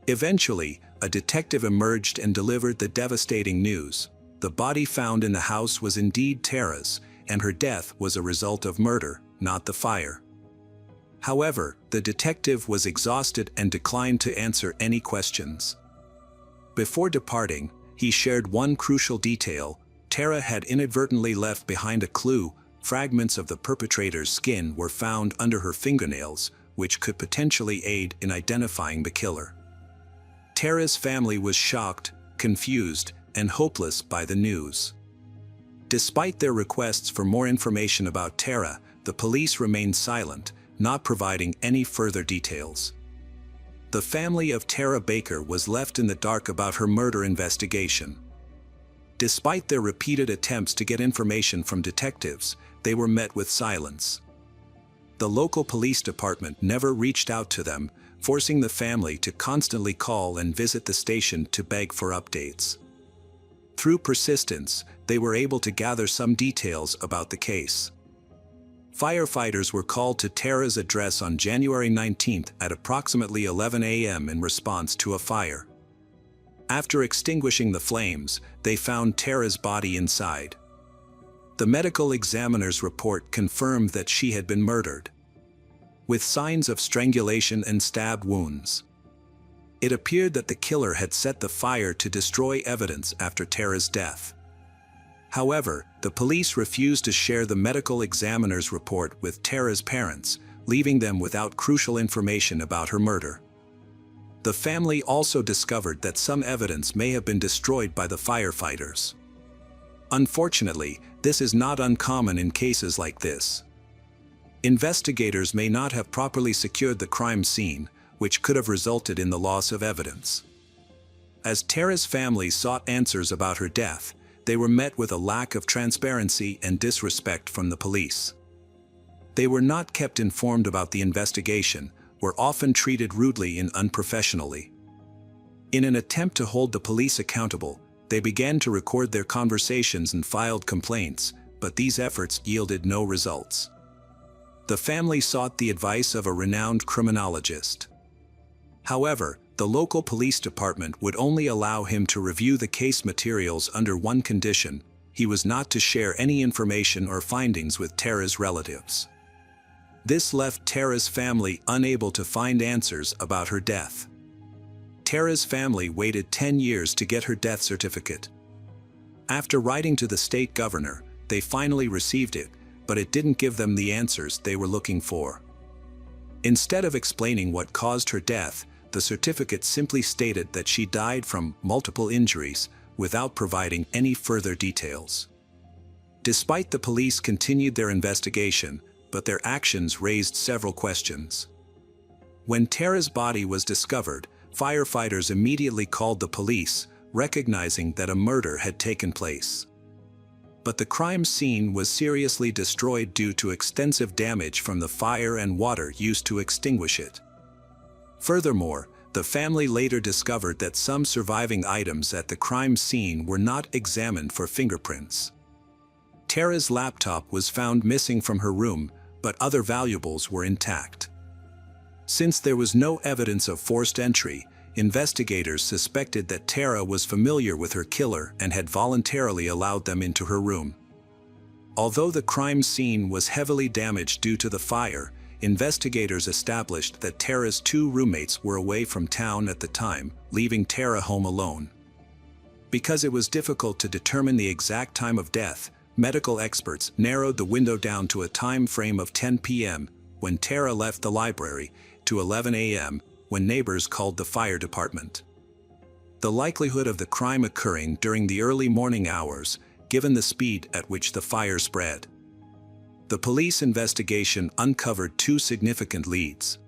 S1: Eventually, a detective emerged and delivered the devastating news. The body found in the house was indeed Tara's, and her death was a result of murder, not the fire. However, the detective was exhausted and declined to answer any questions. Before departing, he shared one crucial detail: Tara had inadvertently left behind a clue. Fragments of the perpetrator's skin were found under her fingernails, which could potentially aid in identifying the killer. Tara's family was shocked, confused, and hopeless by the news. Despite their requests for more information about Tara, the police remained silent, not providing any further details. The family of Tara Baker was left in the dark about her murder investigation. Despite their repeated attempts to get information from detectives, they were met with silence. The local police department never reached out to them, forcing the family to constantly call and visit the station to beg for updates. Through persistence, they were able to gather some details about the case. Firefighters were called to Tara's address on January 19th at approximately 11 a.m. in response to a fire. After extinguishing the flames, they found Tara's body inside. The medical examiner's report confirmed that she had been murdered, with signs of strangulation and stab wounds. It appeared that the killer had set the fire to destroy evidence after Tara's death. However, the police refused to share the medical examiner's report with Tara's parents, leaving them without crucial information about her murder. The family also discovered that some evidence may have been destroyed by the firefighters. Unfortunately, this is not uncommon in cases like this. Investigators may not have properly secured the crime scene, which could have resulted in the loss of evidence. As Tara's family sought answers about her death, they were met with a lack of transparency and disrespect from the police. They were not kept informed about the investigation, were often treated rudely and unprofessionally. In an attempt to hold the police accountable, they began to record their conversations and filed complaints, but these efforts yielded no results. The family sought the advice of a renowned criminologist. However, the local police department would only allow him to review the case materials under one condition: he was not to share any information or findings with Tara's relatives. This left Tara's family unable to find answers about her death. Tara's family waited 10 years to get her death certificate. After writing to the state governor, they finally received it, but it didn't give them the answers they were looking for. Instead of explaining what caused her death, the certificate simply stated that she died from multiple injuries, without providing any further details. Despite the police continued their investigation, but their actions raised several questions. When Tara's body was discovered, firefighters immediately called the police, recognizing that a murder had taken place. But the crime scene was seriously destroyed due to extensive damage from the fire and water used to extinguish it. Furthermore, the family later discovered that some surviving items at the crime scene were not examined for fingerprints. Tara's laptop was found missing from her room, but other valuables were intact. Since there was no evidence of forced entry, investigators suspected that Tara was familiar with her killer and had voluntarily allowed them into her room. Although the crime scene was heavily damaged due to the fire, investigators established that Tara's two roommates were away from town at the time, leaving Tara home alone. Because it was difficult to determine the exact time of death, medical experts narrowed the window down to a time frame of 10 p.m., when Tara left the library, to 11 a.m., when neighbors called the fire department. The likelihood of the crime occurring during the early morning hours, given the speed at which the fire spread. The police investigation uncovered two significant leads.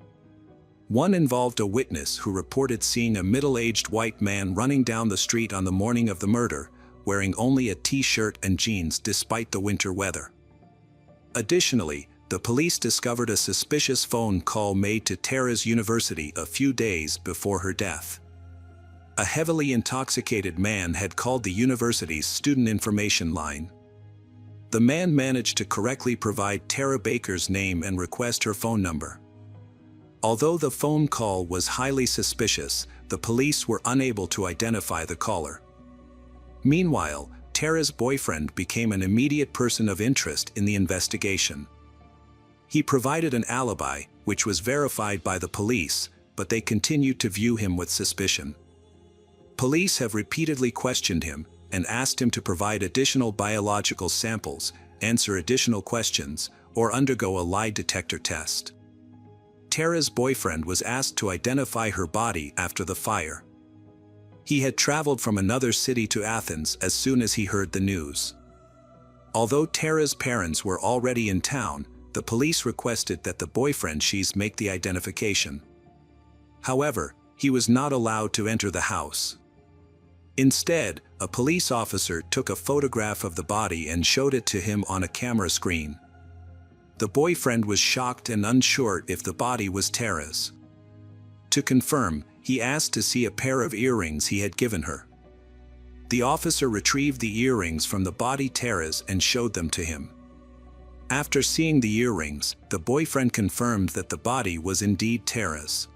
S1: One involved a witness who reported seeing a middle-aged white man running down the street on the morning of the murder, wearing only a t-shirt and jeans despite the winter weather. Additionally, the police discovered a suspicious phone call made to Tara's university a few days before her death. A heavily intoxicated man had called the university's student information line. The man managed to correctly provide Tara Baker's name and request her phone number. Although the phone call was highly suspicious, the police were unable to identify the caller. Meanwhile, Tara's boyfriend became an immediate person of interest in the investigation. He provided an alibi, which was verified by the police, but they continued to view him with suspicion. Police have repeatedly questioned him and asked him to provide additional biological samples, answer additional questions, or undergo a lie detector test. Tara's boyfriend was asked to identify her body after the fire. He had traveled from another city to Athens as soon as he heard the news. Although Tara's parents were already in town, the police requested that the boyfriend make the identification. However, he was not allowed to enter the house. Instead, a police officer took a photograph of the body and showed it to him on a camera screen. The boyfriend was shocked and unsure if the body was Tara's. To confirm, he asked to see a pair of earrings he had given her. The officer retrieved the earrings from the body Tara's and showed them to him. After seeing the earrings, the boyfriend confirmed that the body was indeed Tara's.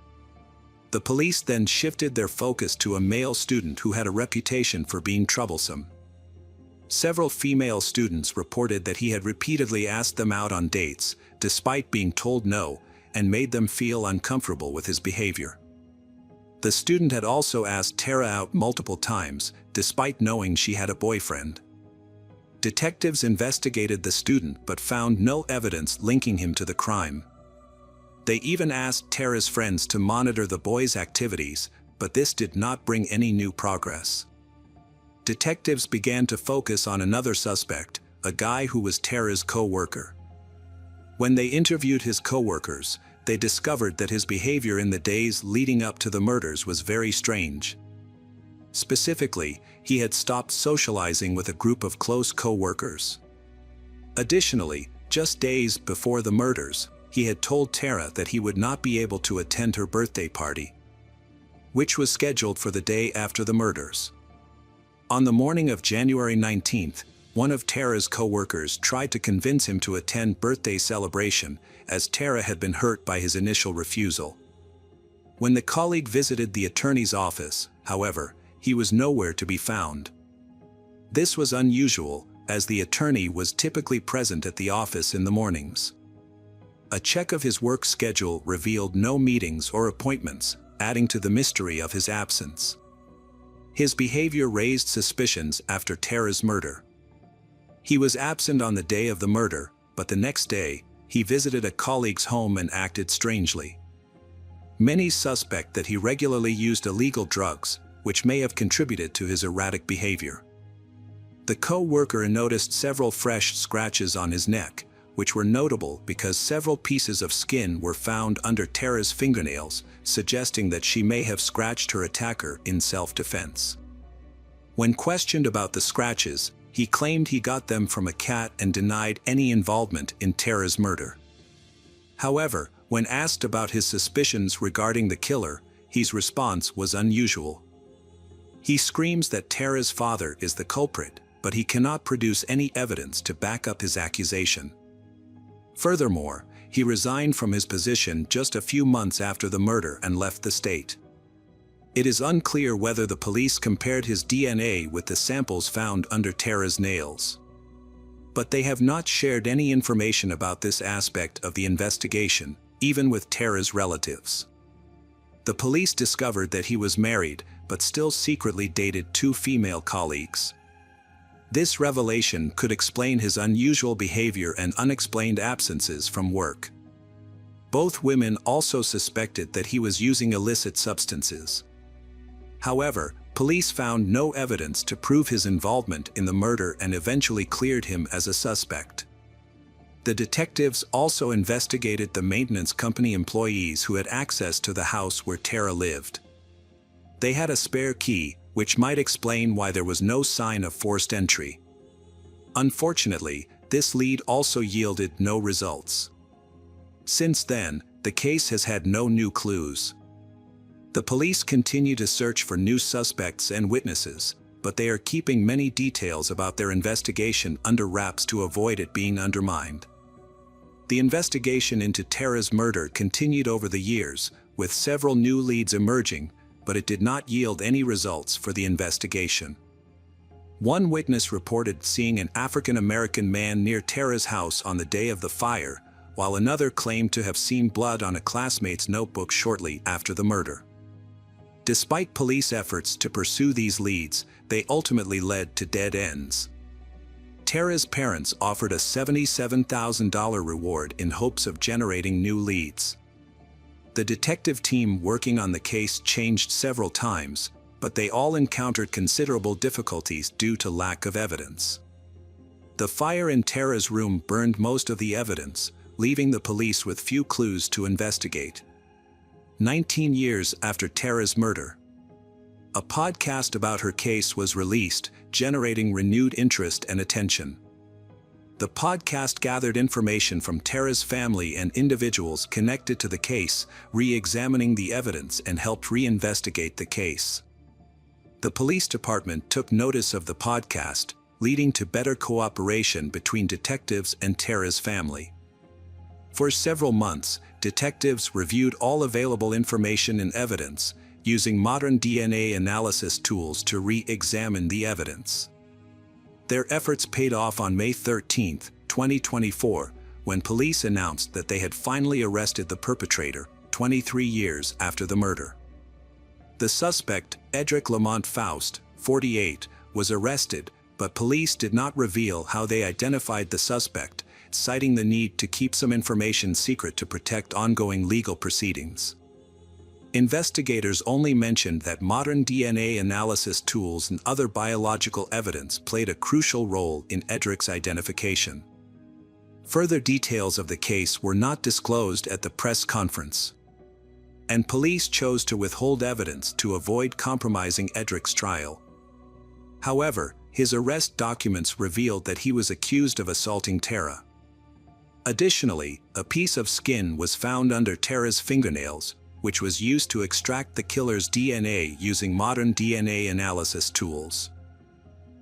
S1: The police then shifted their focus to a male student who had a reputation for being troublesome. Several female students reported that he had repeatedly asked them out on dates, despite being told no, and made them feel uncomfortable with his behavior. The student had also asked Tara out multiple times, despite knowing she had a boyfriend. Detectives investigated the student but found no evidence linking him to the crime. They even asked Tara's friends to monitor the boy's activities, but this did not bring any new progress. Detectives began to focus on another suspect, a guy who was Tara's co-worker. When they interviewed his co-workers, they discovered that his behavior in the days leading up to the murders was very strange. Specifically, he had stopped socializing with a group of close co-workers. Additionally, just days before the murders, he had told Tara that he would not be able to attend her birthday party, which was scheduled for the day after the murders. On the morning of January 19th, one of Tara's co-workers tried to convince him to attend birthday celebration, as Tara had been hurt by his initial refusal. When the colleague visited the attorney's office, however, he was nowhere to be found. This was unusual, as the attorney was typically present at the office in the mornings. A check of his work schedule revealed no meetings or appointments, adding to the mystery of his absence. His behavior raised suspicions after Tara's murder. He was absent on the day of the murder, but the next day, he visited a colleague's home and acted strangely. Many suspect that he regularly used illegal drugs, which may have contributed to his erratic behavior. The co-worker noticed several fresh scratches on his neck, which were notable because several pieces of skin were found under Tara's fingernails, suggesting that she may have scratched her attacker in self-defense. When questioned about the scratches, he claimed he got them from a cat and denied any involvement in Tara's murder. However, when asked about his suspicions regarding the killer, his response was unusual. He screams that Tara's father is the culprit, but he cannot produce any evidence to back up his accusation. Furthermore, he resigned from his position just a few months after the murder and left the state. It is unclear whether the police compared his DNA with the samples found under Tara's nails. But they have not shared any information about this aspect of the investigation, even with Tara's relatives. The police discovered that he was married, but still secretly dated two female colleagues. This revelation could explain his unusual behavior and unexplained absences from work. Both women also suspected that he was using illicit substances. However, police found no evidence to prove his involvement in the murder and eventually cleared him as a suspect. The detectives also investigated the maintenance company employees who had access to the house where Tara lived. They had a spare key, which might explain why there was no sign of forced entry. Unfortunately, this lead also yielded no results. Since then, the case has had no new clues. The police continue to search for new suspects and witnesses, but they are keeping many details about their investigation under wraps to avoid it being undermined. The investigation into Tara's murder continued over the years, with several new leads emerging, but it did not yield any results for the investigation. One witness reported seeing an African-American man near Tara's house on the day of the fire, while another claimed to have seen blood on a classmate's notebook shortly after the murder. Despite police efforts to pursue these leads, they ultimately led to dead ends. Tara's parents offered a $77,000 reward in hopes of generating new leads. The detective team working on the case changed several times, but they all encountered considerable difficulties due to lack of evidence. The fire in Tara's room burned most of the evidence, leaving the police with few clues to investigate. 19 years after Tara's murder, a podcast about her case was released, generating renewed interest and attention. The podcast gathered information from Tara's family and individuals connected to the case, re-examining the evidence and helped reinvestigate the case. The police department took notice of the podcast, leading to better cooperation between detectives and Tara's family. For several months, detectives reviewed all available information and evidence, using modern DNA analysis tools to re-examine the evidence. Their efforts paid off on May 13, 2024, when police announced that they had finally arrested the perpetrator, 23 years after the murder. The suspect, Edric Lamont Faust, 48, was arrested, but police did not reveal how they identified the suspect, citing the need to keep some information secret to protect ongoing legal proceedings. Investigators only mentioned that modern DNA analysis tools and other biological evidence played a crucial role in Edric's identification. Further details of the case were not disclosed at the press conference, and police chose to withhold evidence to avoid compromising Edric's trial. However, his arrest documents revealed that he was accused of assaulting Tara. Additionally, a piece of skin was found under Tara's fingernails, which was used to extract the killer's DNA using modern DNA analysis tools.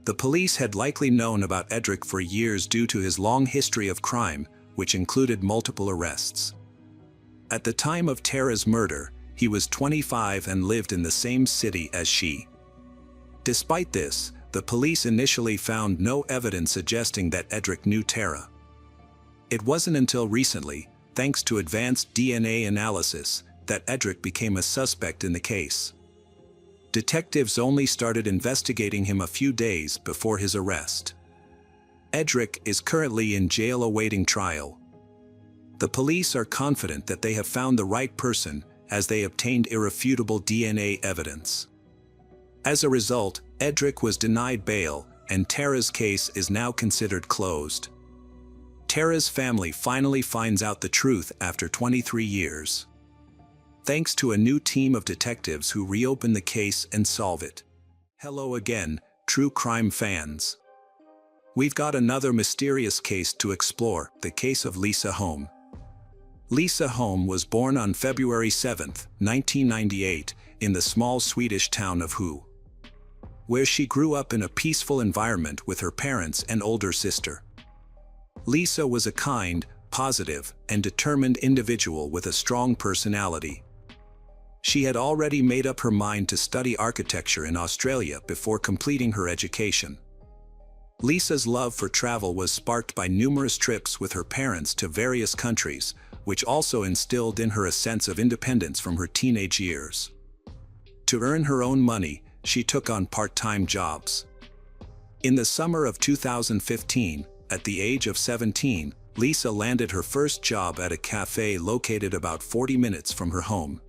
S1: The police had likely known about Edric for years due to his long history of crime, which included multiple arrests. At the time of Tara's murder, he was 25 and lived in the same city as she. Despite this, the police initially found no evidence suggesting that Edric knew Tara. It wasn't until recently, thanks to advanced DNA analysis, that Edric became a suspect in the case. Detectives only started investigating him a few days before his arrest. Edric is currently in jail awaiting trial. The police are confident that they have found the right person, as they obtained irrefutable DNA evidence. As a result, Edric was denied bail, and Tara's case is now considered closed. Tara's family finally finds out the truth after 23 years. Thanks to a new team of detectives who reopen the case and solve it. Hello again, true crime fans. We've got another mysterious case to explore, the case of Lisa Holm. Lisa Holm was born on February 7, 1998, in the small Swedish town of Hu, where she grew up in a peaceful environment with her parents and older sister. Lisa was a kind, positive, and determined individual with a strong personality. She had already made up her mind to study architecture in Australia before completing her education. Lisa's love for travel was sparked by numerous trips with her parents to various countries, which also instilled in her a sense of independence from her teenage years. To earn her own money, she took on part-time jobs. In the summer of 2015, at the age of 17, Lisa landed her first job at a cafe located about 40 minutes from her home.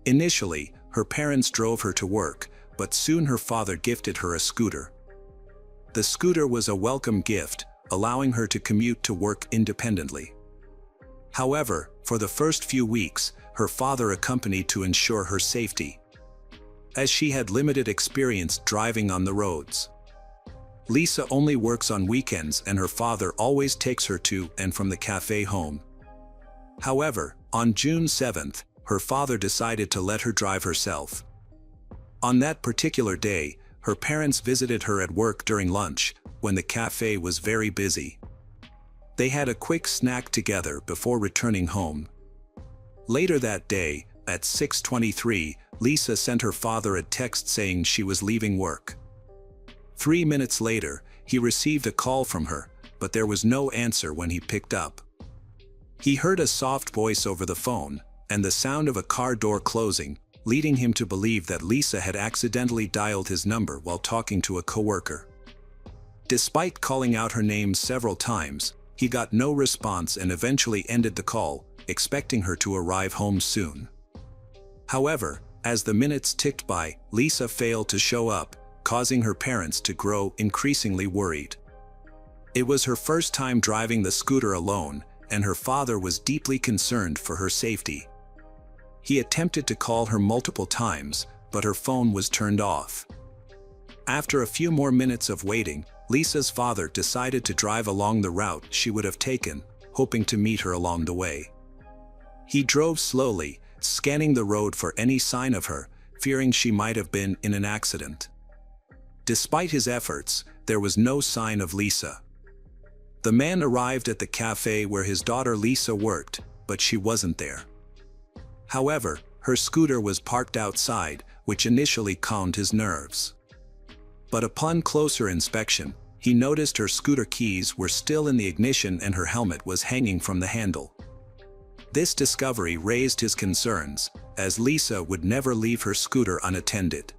S1: Initially, her parents drove her to work, but soon her father gifted her a scooter. The scooter was a welcome gift, allowing her to commute to work independently. However, for the first few weeks, her father accompanied to ensure her safety, as she had limited experience driving on the roads. Lisa only works on weekends and her father always takes her to and from the cafe home. However, on June 7th, her father decided to let her drive herself. On that particular day, her parents visited her at work during lunch, when the cafe was very busy. They had a quick snack together before returning home. Later that day, at 6:23, Lisa sent her father a text saying she was leaving work. 3 minutes later, he received a call from her, but there was no answer when he picked up. He heard a soft voice over the phone, and the sound of a car door closing, leading him to believe that Lisa had accidentally dialed his number while talking to a coworker. Despite calling out her name several times, he got no response and eventually ended the call, expecting her to arrive home soon. However, as the minutes ticked by, Lisa failed to show up, causing her parents to grow increasingly worried. It was her first time driving the scooter alone, and her father was deeply concerned for her safety. He attempted to call her multiple times, but her phone was turned off. After a few more minutes of waiting, Lisa's father decided to drive along the route she would have taken, hoping to meet her along the way. He drove slowly, scanning the road for any sign of her, fearing she might have been in an accident. Despite his efforts, there was no sign of Lisa. The man arrived at the cafe where his daughter Lisa worked, but she wasn't there. However, her scooter was parked outside, which initially calmed his nerves. But upon closer inspection, he noticed her scooter keys were still in the ignition and her helmet was hanging from the handle. This discovery raised his concerns, as Lisa would never leave her scooter unattended.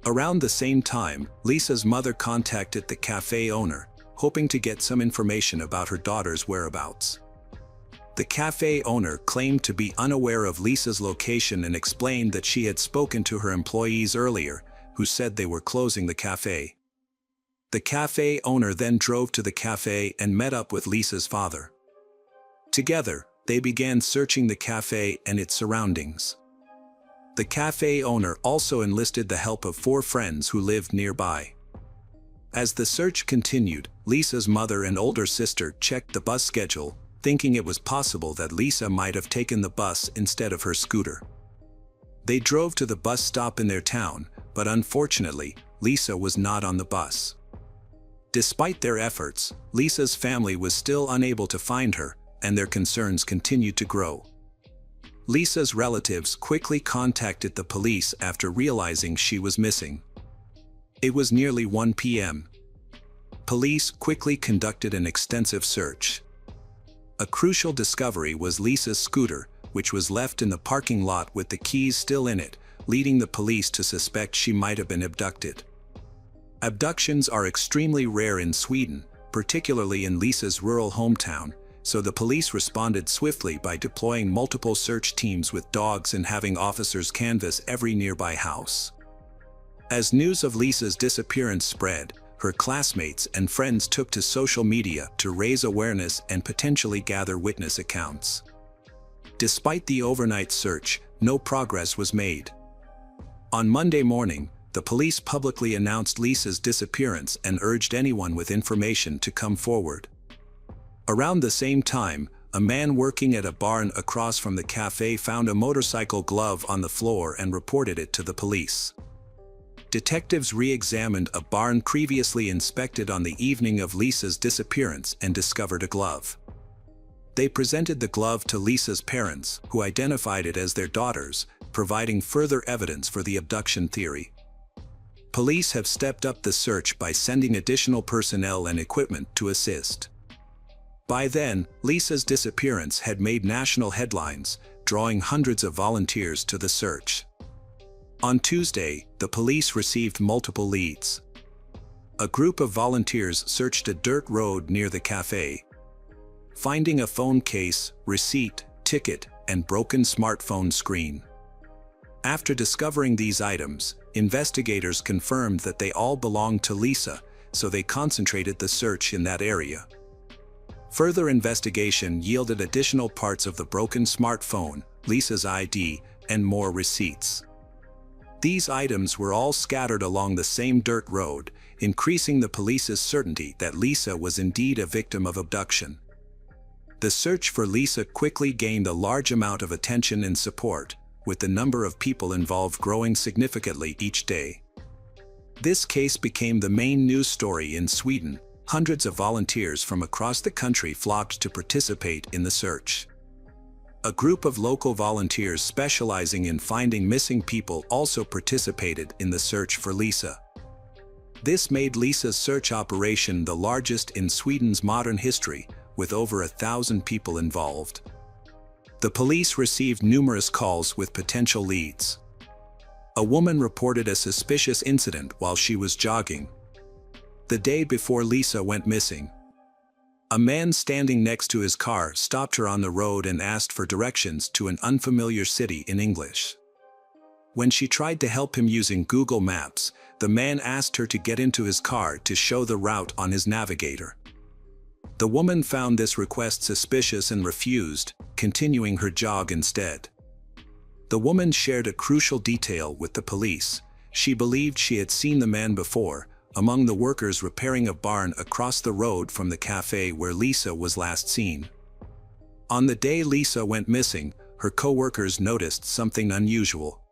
S1: Around the same time, Lisa's mother contacted the cafe owner, hoping to get some information about her daughter's whereabouts. The cafe owner claimed to be unaware of Lisa's location and explained that she had spoken to her employees earlier, who said they were closing the cafe. The cafe owner then drove to the cafe and met up with Lisa's father. Together, they began searching the cafe and its surroundings. The cafe owner also enlisted the help of 4 friends who lived nearby. As the search continued, Lisa's mother and older sister checked the bus schedule, thinking it was possible that Lisa might have taken the bus instead of her scooter. They drove to the bus stop in their town, but unfortunately, Lisa was not on the bus. Despite their efforts, Lisa's family was still unable to find her, and their concerns continued to grow. Lisa's relatives quickly contacted the police after realizing she was missing. It was nearly 1 p.m. Police quickly conducted an extensive search. A crucial discovery was Lisa's scooter, which was left in the parking lot with the keys still in it, leading the police to suspect she might have been abducted. Abductions are extremely rare in Sweden, particularly in Lisa's rural hometown, so the police responded swiftly by deploying multiple search teams with dogs and having officers canvass every nearby house. As news of Lisa's disappearance spread, her classmates and friends took to social media to raise awareness and potentially gather witness accounts. Despite the overnight search, no progress was made. On Monday morning, the police publicly announced Lisa's disappearance and urged anyone with information to come forward. Around the same time, a man working at a barn across from the cafe found a motorcycle glove on the floor and reported it to the police. Detectives re-examined a barn previously inspected on the evening of Lisa's disappearance and discovered a glove. They presented the glove to Lisa's parents, who identified it as their daughter's, providing further evidence for the abduction theory. Police have stepped up the search by sending additional personnel and equipment to assist. By then, Lisa's disappearance had made national headlines, drawing hundreds of volunteers to the search. On Tuesday, the police received multiple leads. A group of volunteers searched a dirt road near the cafe, finding a phone case, receipt, ticket, and broken smartphone screen. After discovering these items, investigators confirmed that they all belonged to Lisa, so they concentrated the search in that area. Further investigation yielded additional parts of the broken smartphone, Lisa's ID, and more receipts. These items were all scattered along the same dirt road, increasing the police's certainty that Lisa was indeed a victim of abduction. The search for Lisa quickly gained a large amount of attention and support, with the number of people involved growing significantly each day. This case became the main news story in Sweden. Hundreds of volunteers from across the country flocked to participate in the search. A group of local volunteers specializing in finding missing people also participated in the search for Lisa. This made Lisa's search operation the largest in Sweden's modern history, with over 1,000 people involved. The police received numerous calls with potential leads. A woman reported a suspicious incident while she was jogging the day before Lisa went missing. A man standing next to his car stopped her on the road and asked for directions to an unfamiliar city in English. When she tried to help him using Google Maps, the man asked her to get into his car to show the route on his navigator. The woman found this request suspicious and refused, continuing her jog instead. The woman shared a crucial detail with the police. She believed she had seen the man before, among the workers repairing a barn across the road from the cafe where Lisa was last seen. On the day Lisa went missing, her co-workers noticed something unusual.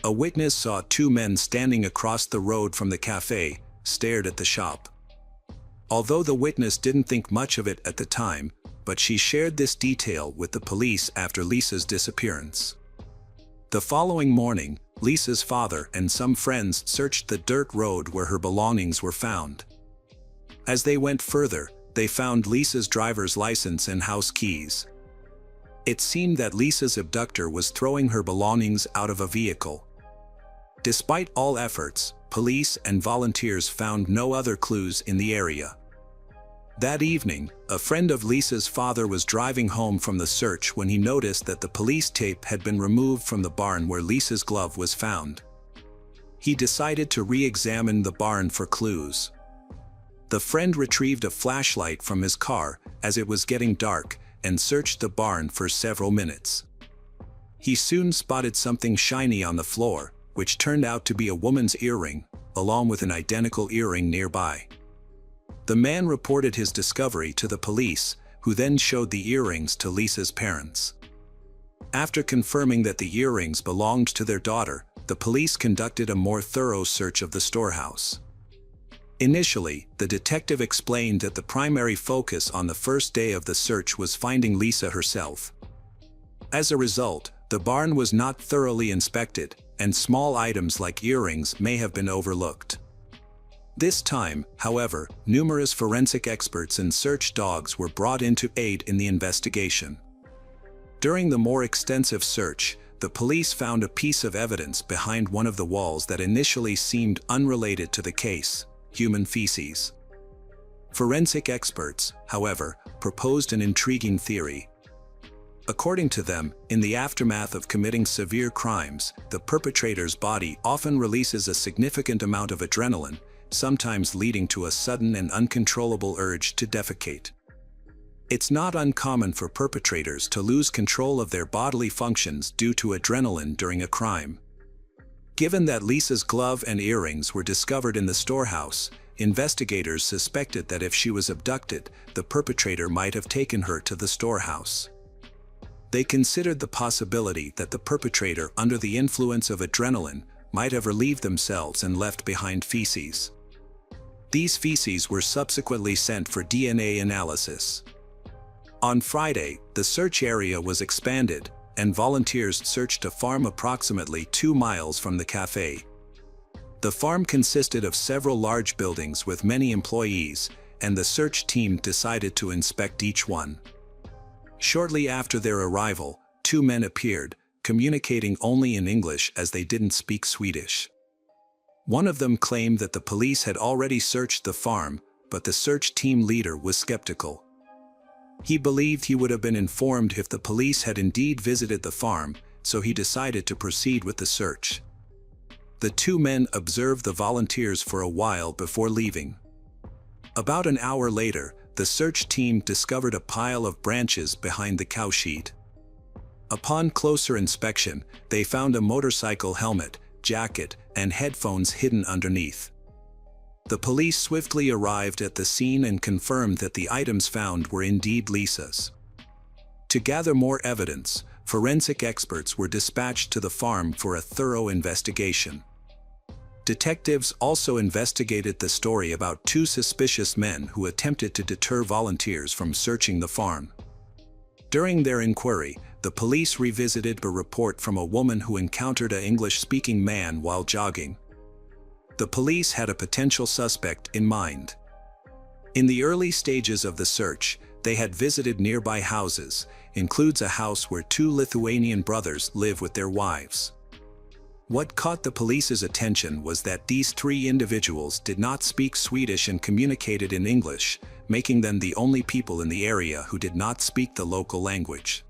S1: A witness saw two men standing across the road from the cafe, stared at the shop. Although the witness didn't think much of it at the time, but she shared this detail with the police after Lisa's disappearance. The following morning, Lisa's father and some friends searched the dirt road where her belongings were found. As they went further, they found Lisa's driver's license and house keys. It seemed that Lisa's abductor was throwing her belongings out of a vehicle. Despite all efforts, police and volunteers found no other clues in the area. That evening, a friend of Lisa's father was driving home from the search when he noticed that the police tape had been removed from the barn where Lisa's glove was found. He decided to re-examine the barn for clues. The friend retrieved a flashlight from his car as it was getting dark and searched the barn for several minutes. He soon spotted something shiny on the floor, which turned out to be a woman's earring, along with an identical earring nearby. The man reported his discovery to the police, who then showed the earrings to Lisa's parents. After confirming that the earrings belonged to their daughter, the police conducted a more thorough search of the storehouse. Initially, the detective explained that the primary focus on the first day of the search was finding Lisa herself. As a result, the barn was not thoroughly inspected, and small items like earrings may have been overlooked. This time, however, numerous forensic experts and search dogs were brought in to aid in the investigation. During the more extensive search, the police found a piece of evidence behind one of the walls that initially seemed unrelated to the case: human feces. Forensic experts, however, proposed an intriguing theory. According to them, in the aftermath of committing severe crimes, the perpetrator's body often releases a significant amount of adrenaline, sometimes leading to a sudden and uncontrollable urge to defecate. It's not uncommon for perpetrators to lose control of their bodily functions due to adrenaline during a crime. Given that Lisa's glove and earrings were discovered in the storehouse, investigators suspected that if she was abducted, the perpetrator might have taken her to the storehouse. They considered the possibility that the perpetrator, under the influence of adrenaline, might have relieved themselves and left behind feces. These feces were subsequently sent for DNA analysis. On Friday, the search area was expanded, and volunteers searched a farm approximately 2 miles from the cafe. The farm consisted of several large buildings with many employees, and the search team decided to inspect each one. Shortly after their arrival, 2 men appeared, communicating only in English as they didn't speak Swedish. One of them claimed that the police had already searched the farm, but the search team leader was skeptical. He believed he would have been informed if the police had indeed visited the farm, so he decided to proceed with the search. The 2 men observed the volunteers for a while before leaving. About an hour later, the search team discovered a pile of branches behind the cowshed. Upon closer inspection, they found a motorcycle helmet, jacket, and headphones hidden underneath. The police swiftly arrived at the scene and confirmed that the items found were indeed Lisa's. To gather more evidence, forensic experts were dispatched to the farm for a thorough investigation. Detectives also investigated the story about 2 suspicious men who attempted to deter volunteers from searching the farm. During their inquiry, the police revisited a report from a woman who encountered an English-speaking man while jogging. The police had a potential suspect in mind. In the early stages of the search, they had visited nearby houses, includes a house where 2 Lithuanian brothers live with their wives. What caught the police's attention was that these 3 individuals did not speak Swedish and communicated in English, making them the only people in the area who did not speak the local language.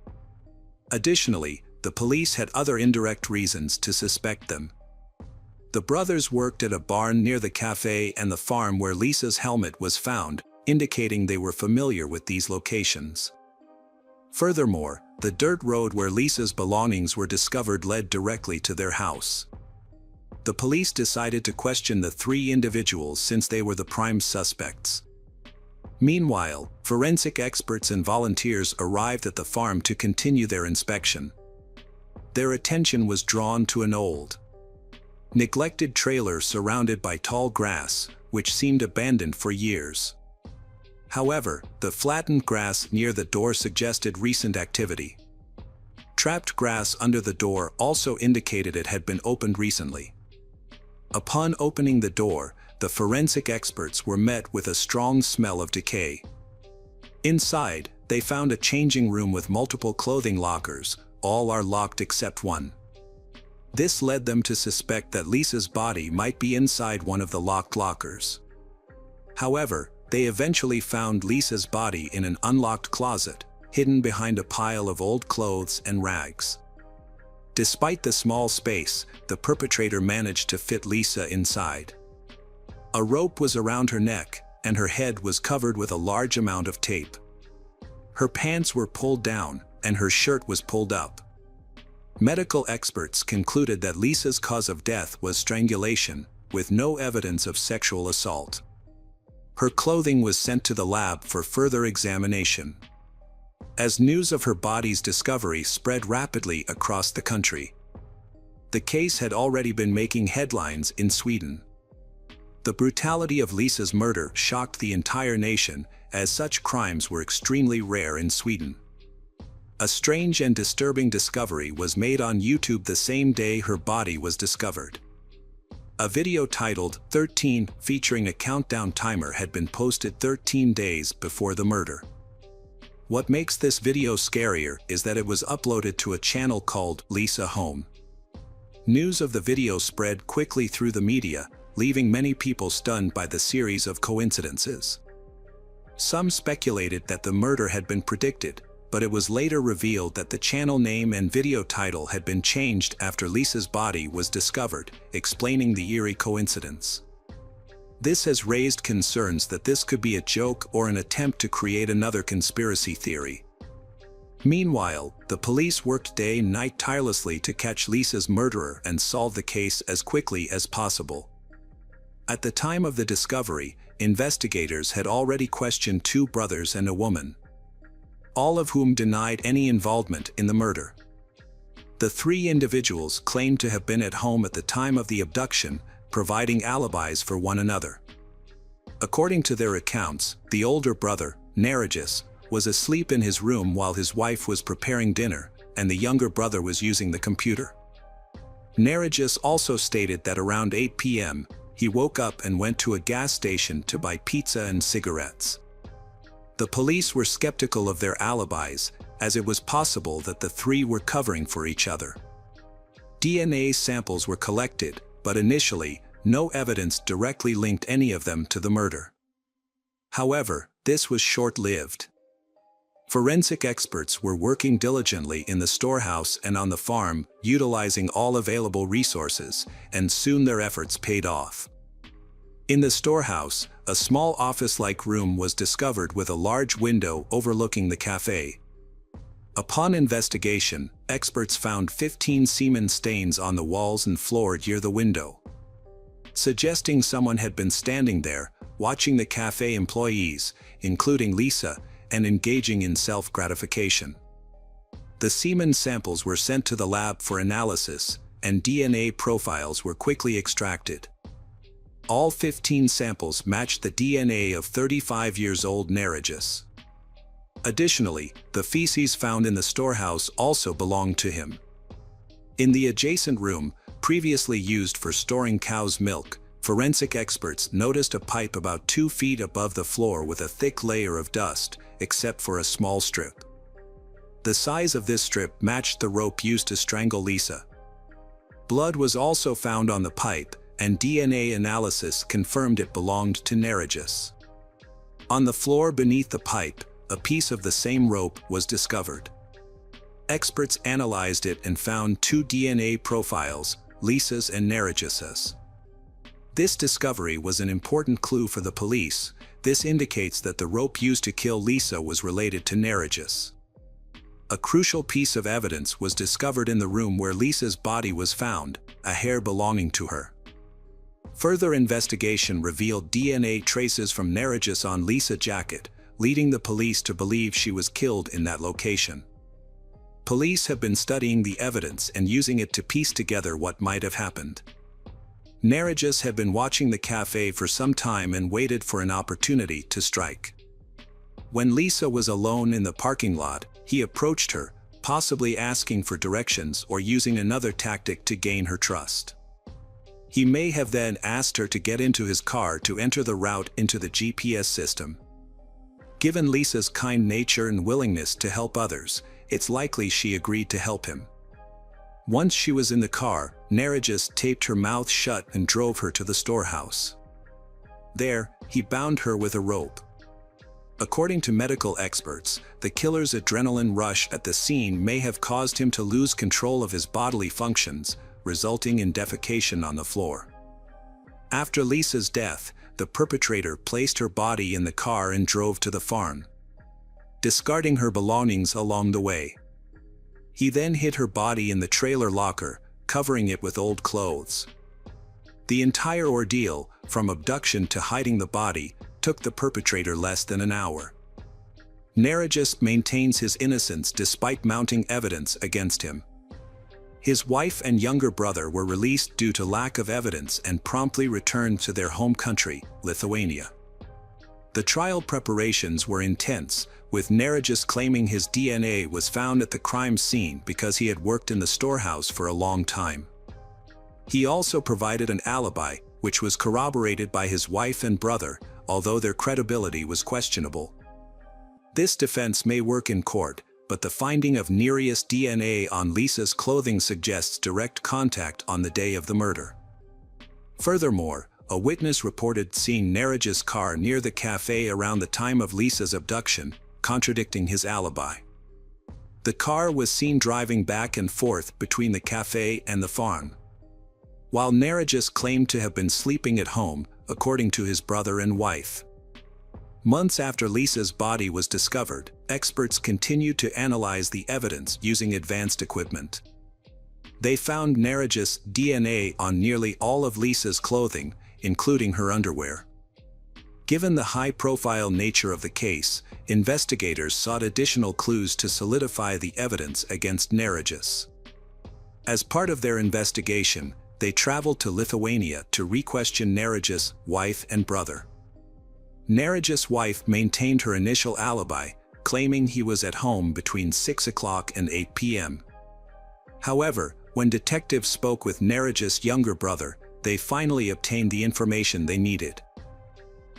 S1: Additionally, the police had other indirect reasons to suspect them. The brothers worked at a barn near the cafe and the farm where Lisa's helmet was found, indicating they were familiar with these locations. Furthermore, the dirt road where Lisa's belongings were discovered led directly to their house. The police decided to question the 3 individuals since they were the prime suspects. Meanwhile, forensic experts and volunteers arrived at the farm to continue their inspection. Their attention was drawn to an old, neglected trailer surrounded by tall grass, which seemed abandoned for years. However, the flattened grass near the door suggested recent activity. Trapped grass under the door also indicated it had been opened recently. Upon opening the door, the forensic experts were met with a strong smell of decay. Inside, they found a changing room with multiple clothing lockers. All are locked except one. This led them to suspect that Lisa's body might be inside one of the locked lockers. However, they eventually found Lisa's body in an unlocked closet, hidden behind a pile of old clothes and rags. Despite the small space, the perpetrator managed to fit Lisa inside. A rope was around her neck, and her head was covered with a large amount of tape. Her pants were pulled down, and her shirt was pulled up. Medical experts concluded that Lisa's cause of death was strangulation, with no evidence of sexual assault. Her clothing was sent to the lab for further examination. As news of her body's discovery spread rapidly across the country, the case had already been making headlines in Sweden. The brutality of Lisa's murder shocked the entire nation, as such crimes were extremely rare in Sweden. A strange and disturbing discovery was made on YouTube the same day her body was discovered. A video titled 13, featuring a countdown timer, had been posted 13 days before the murder. What makes this video scarier is that it was uploaded to a channel called Lisa Home. News of the video spread quickly through the media, leaving many people stunned by the series of coincidences. Some speculated that the murder had been predicted, but it was later revealed that the channel name and video title had been changed after Lisa's body was discovered, explaining the eerie coincidence. This has raised concerns that this could be a joke or an attempt to create another conspiracy theory. Meanwhile, the police worked day and night tirelessly to catch Lisa's murderer and solve the case as quickly as possible. At the time of the discovery, investigators had already questioned 2 brothers and a woman, all of whom denied any involvement in the murder. The 3 individuals claimed to have been at home at the time of the abduction, providing alibis for one another. According to their accounts, the older brother, Narigis, was asleep in his room while his wife was preparing dinner, and the younger brother was using the computer. Narigis also stated that around 8 p.m., he woke up and went to a gas station to buy pizza and cigarettes. The police were skeptical of their alibis, as it was possible that the 3 were covering for each other. DNA samples were collected, but initially, no evidence directly linked any of them to the murder. However, this was short-lived. Forensic experts were working diligently in the storehouse and on the farm, utilizing all available resources, and soon their efforts paid off. In the storehouse, a small office-like room was discovered with a large window overlooking the cafe. Upon investigation, experts found 15 semen stains on the walls and floor near the window, suggesting someone had been standing there, watching the cafe employees, including Lisa, and engaging in self-gratification. The semen samples were sent to the lab for analysis, and DNA profiles were quickly extracted. All 15 samples matched the DNA of 35-year-old Narigis. Additionally, the feces found in the storehouse also belonged to him. In the adjacent room, previously used for storing cow's milk, forensic experts noticed a pipe about 2 feet above the floor with a thick layer of dust, except for a small strip. The size of this strip matched the rope used to strangle Lisa. Blood was also found on the pipe, and DNA analysis confirmed it belonged to Narigis. On the floor beneath the pipe, a piece of the same rope was discovered. Experts analyzed it and found 2 DNA profiles, Lisa's and Narigis's. This discovery was an important clue for the police. This indicates that the rope used to kill Lisa was related to Narigis. A crucial piece of evidence was discovered in the room where Lisa's body was found, a hair belonging to her. Further investigation revealed DNA traces from Narigis on Lisa's jacket, leading the police to believe she was killed in that location. Police have been studying the evidence and using it to piece together what might have happened. Narigis had been watching the cafe for some time and waited for an opportunity to strike. When Lisa was alone in the parking lot, he approached her, possibly asking for directions or using another tactic to gain her trust. He may have then asked her to get into his car to enter the route into the GPS system. Given Lisa's kind nature and willingness to help others, it's likely she agreed to help him. Once she was in the car, Narigis taped her mouth shut and drove her to the storehouse. There, he bound her with a rope. According to medical experts, the killer's adrenaline rush at the scene may have caused him to lose control of his bodily functions, resulting in defecation on the floor. After Lisa's death, the perpetrator placed her body in the car and drove to the farm, discarding her belongings along the way. He then hid her body in the trailer locker, covering it with old clothes. The entire ordeal, from abduction to hiding the body, took the perpetrator less than an hour. Narigis maintains his innocence despite mounting evidence against him. His wife and younger brother were released due to lack of evidence and promptly returned to their home country, Lithuania. The trial preparations were intense, with Narigis claiming his DNA was found at the crime scene because he had worked in the storehouse for a long time. He also provided an alibi, which was corroborated by his wife and brother, although their credibility was questionable. This defense may work in court, but the finding of Narigis' DNA on Lisa's clothing suggests direct contact on the day of the murder. Furthermore, a witness reported seeing Narigis' car near the cafe around the time of Lisa's abduction, contradicting his alibi. The car was seen driving back and forth between the cafe and the farm. While Narigis claimed to have been sleeping at home, according to his brother and wife. Months after Lisa's body was discovered, experts continued to analyze the evidence using advanced equipment. They found Narigis' DNA on nearly all of Lisa's clothing, including her underwear. Given the high-profile nature of the case, investigators sought additional clues to solidify the evidence against Narigis. As part of their investigation, they traveled to Lithuania to re-question Narigis' wife and brother. Narigis' wife maintained her initial alibi, claiming he was at home between 6 o'clock and 8 p.m. However, when detectives spoke with Narigis' younger brother, they finally obtained the information they needed.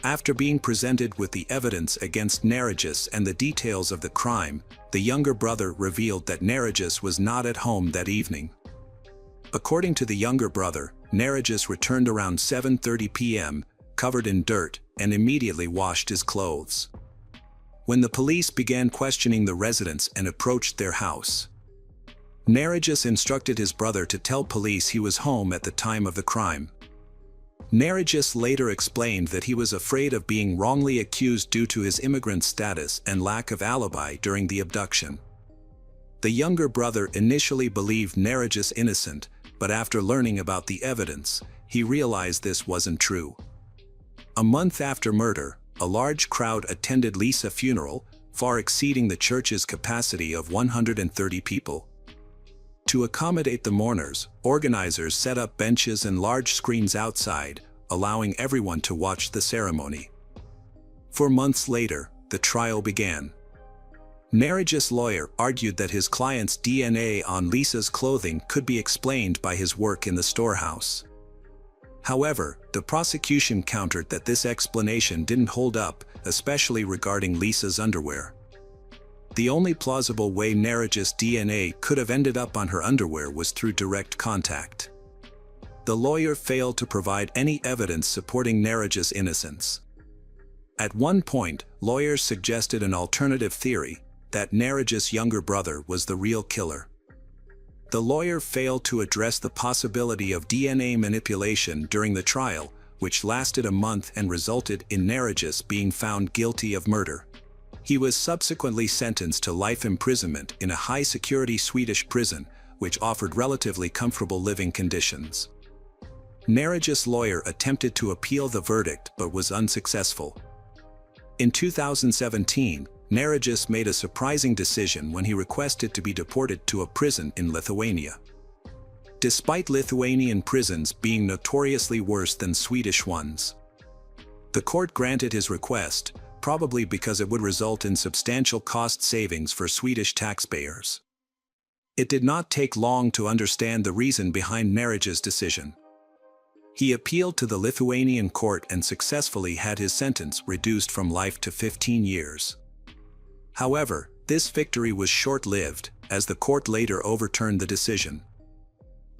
S1: After being presented with the evidence against Narigis and the details of the crime, the younger brother revealed that Narigis was not at home that evening. According to the younger brother, Narigis returned around 7:30 p.m., covered in dirt, and immediately washed his clothes. When the police began questioning the residents and approached their house, Narigis instructed his brother to tell police he was home at the time of the crime. Narigis later explained that he was afraid of being wrongly accused due to his immigrant status and lack of alibi during the abduction. The younger brother initially believed Narigis innocent, but after learning about the evidence, he realized this wasn't true. A month after murder, a large crowd attended Lisa's funeral, far exceeding the church's capacity of 130 people. To accommodate the mourners, organizers set up benches and large screens outside, allowing everyone to watch the ceremony. 4 months later, the trial began. Narigis' lawyer argued that his client's DNA on Lisa's clothing could be explained by his work in the storehouse. However, the prosecution countered that this explanation didn't hold up, especially regarding Lisa's underwear. The only plausible way Narigis' DNA could have ended up on her underwear was through direct contact. The lawyer failed to provide any evidence supporting Narigis' innocence. At one point, lawyers suggested an alternative theory, that Narigis' younger brother was the real killer. The lawyer failed to address the possibility of DNA manipulation during the trial, which lasted a month and resulted in Narigis being found guilty of murder. He was subsequently sentenced to life imprisonment in a high-security Swedish prison, which offered relatively comfortable living conditions. Narigis' lawyer attempted to appeal the verdict but was unsuccessful. In 2017, Narigis made a surprising decision when he requested to be deported to a prison in Lithuania. Despite Lithuanian prisons being notoriously worse than Swedish ones, the court granted his request, probably because it would result in substantial cost savings for Swedish taxpayers. It did not take long to understand the reason behind Narigis' decision. He appealed to the Lithuanian court and successfully had his sentence reduced from life to 15 years. However, this victory was short-lived, as the court later overturned the decision,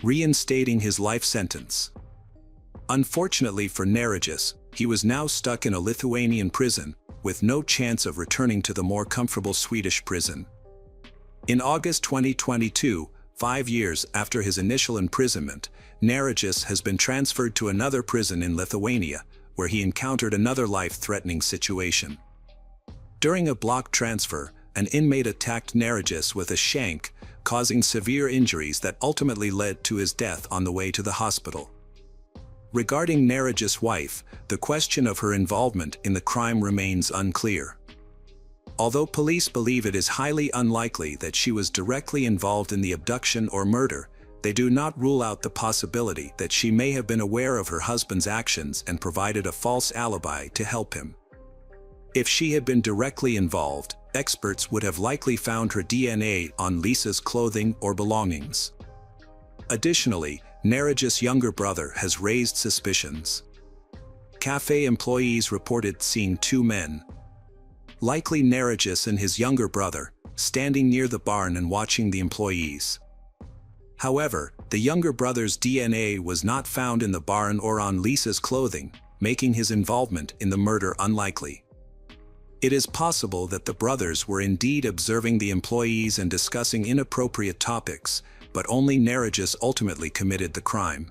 S1: reinstating his life sentence. Unfortunately for Narigis, he was now stuck in a Lithuanian prison, with no chance of returning to the more comfortable Swedish prison. In August 2022, 5 years after his initial imprisonment, Narigis has been transferred to another prison in Lithuania, where he encountered another life-threatening situation. During a block transfer, an inmate attacked Narigis with a shank, causing severe injuries that ultimately led to his death on the way to the hospital. Regarding Narigis' wife, the question of her involvement in the crime remains unclear. Although police believe it is highly unlikely that she was directly involved in the abduction or murder, they do not rule out the possibility that she may have been aware of her husband's actions and provided a false alibi to help him. If she had been directly involved, experts would have likely found her DNA on Lisa's clothing or belongings. Additionally, Narigis' younger brother has raised suspicions. Cafe employees reported seeing 2 men, likely Narigis and his younger brother, standing near the barn and watching the employees. However, the younger brother's DNA was not found in the barn or on Lisa's clothing, making his involvement in the murder unlikely. It is possible that the brothers were indeed observing the employees and discussing inappropriate topics, but only Narigis ultimately committed the crime.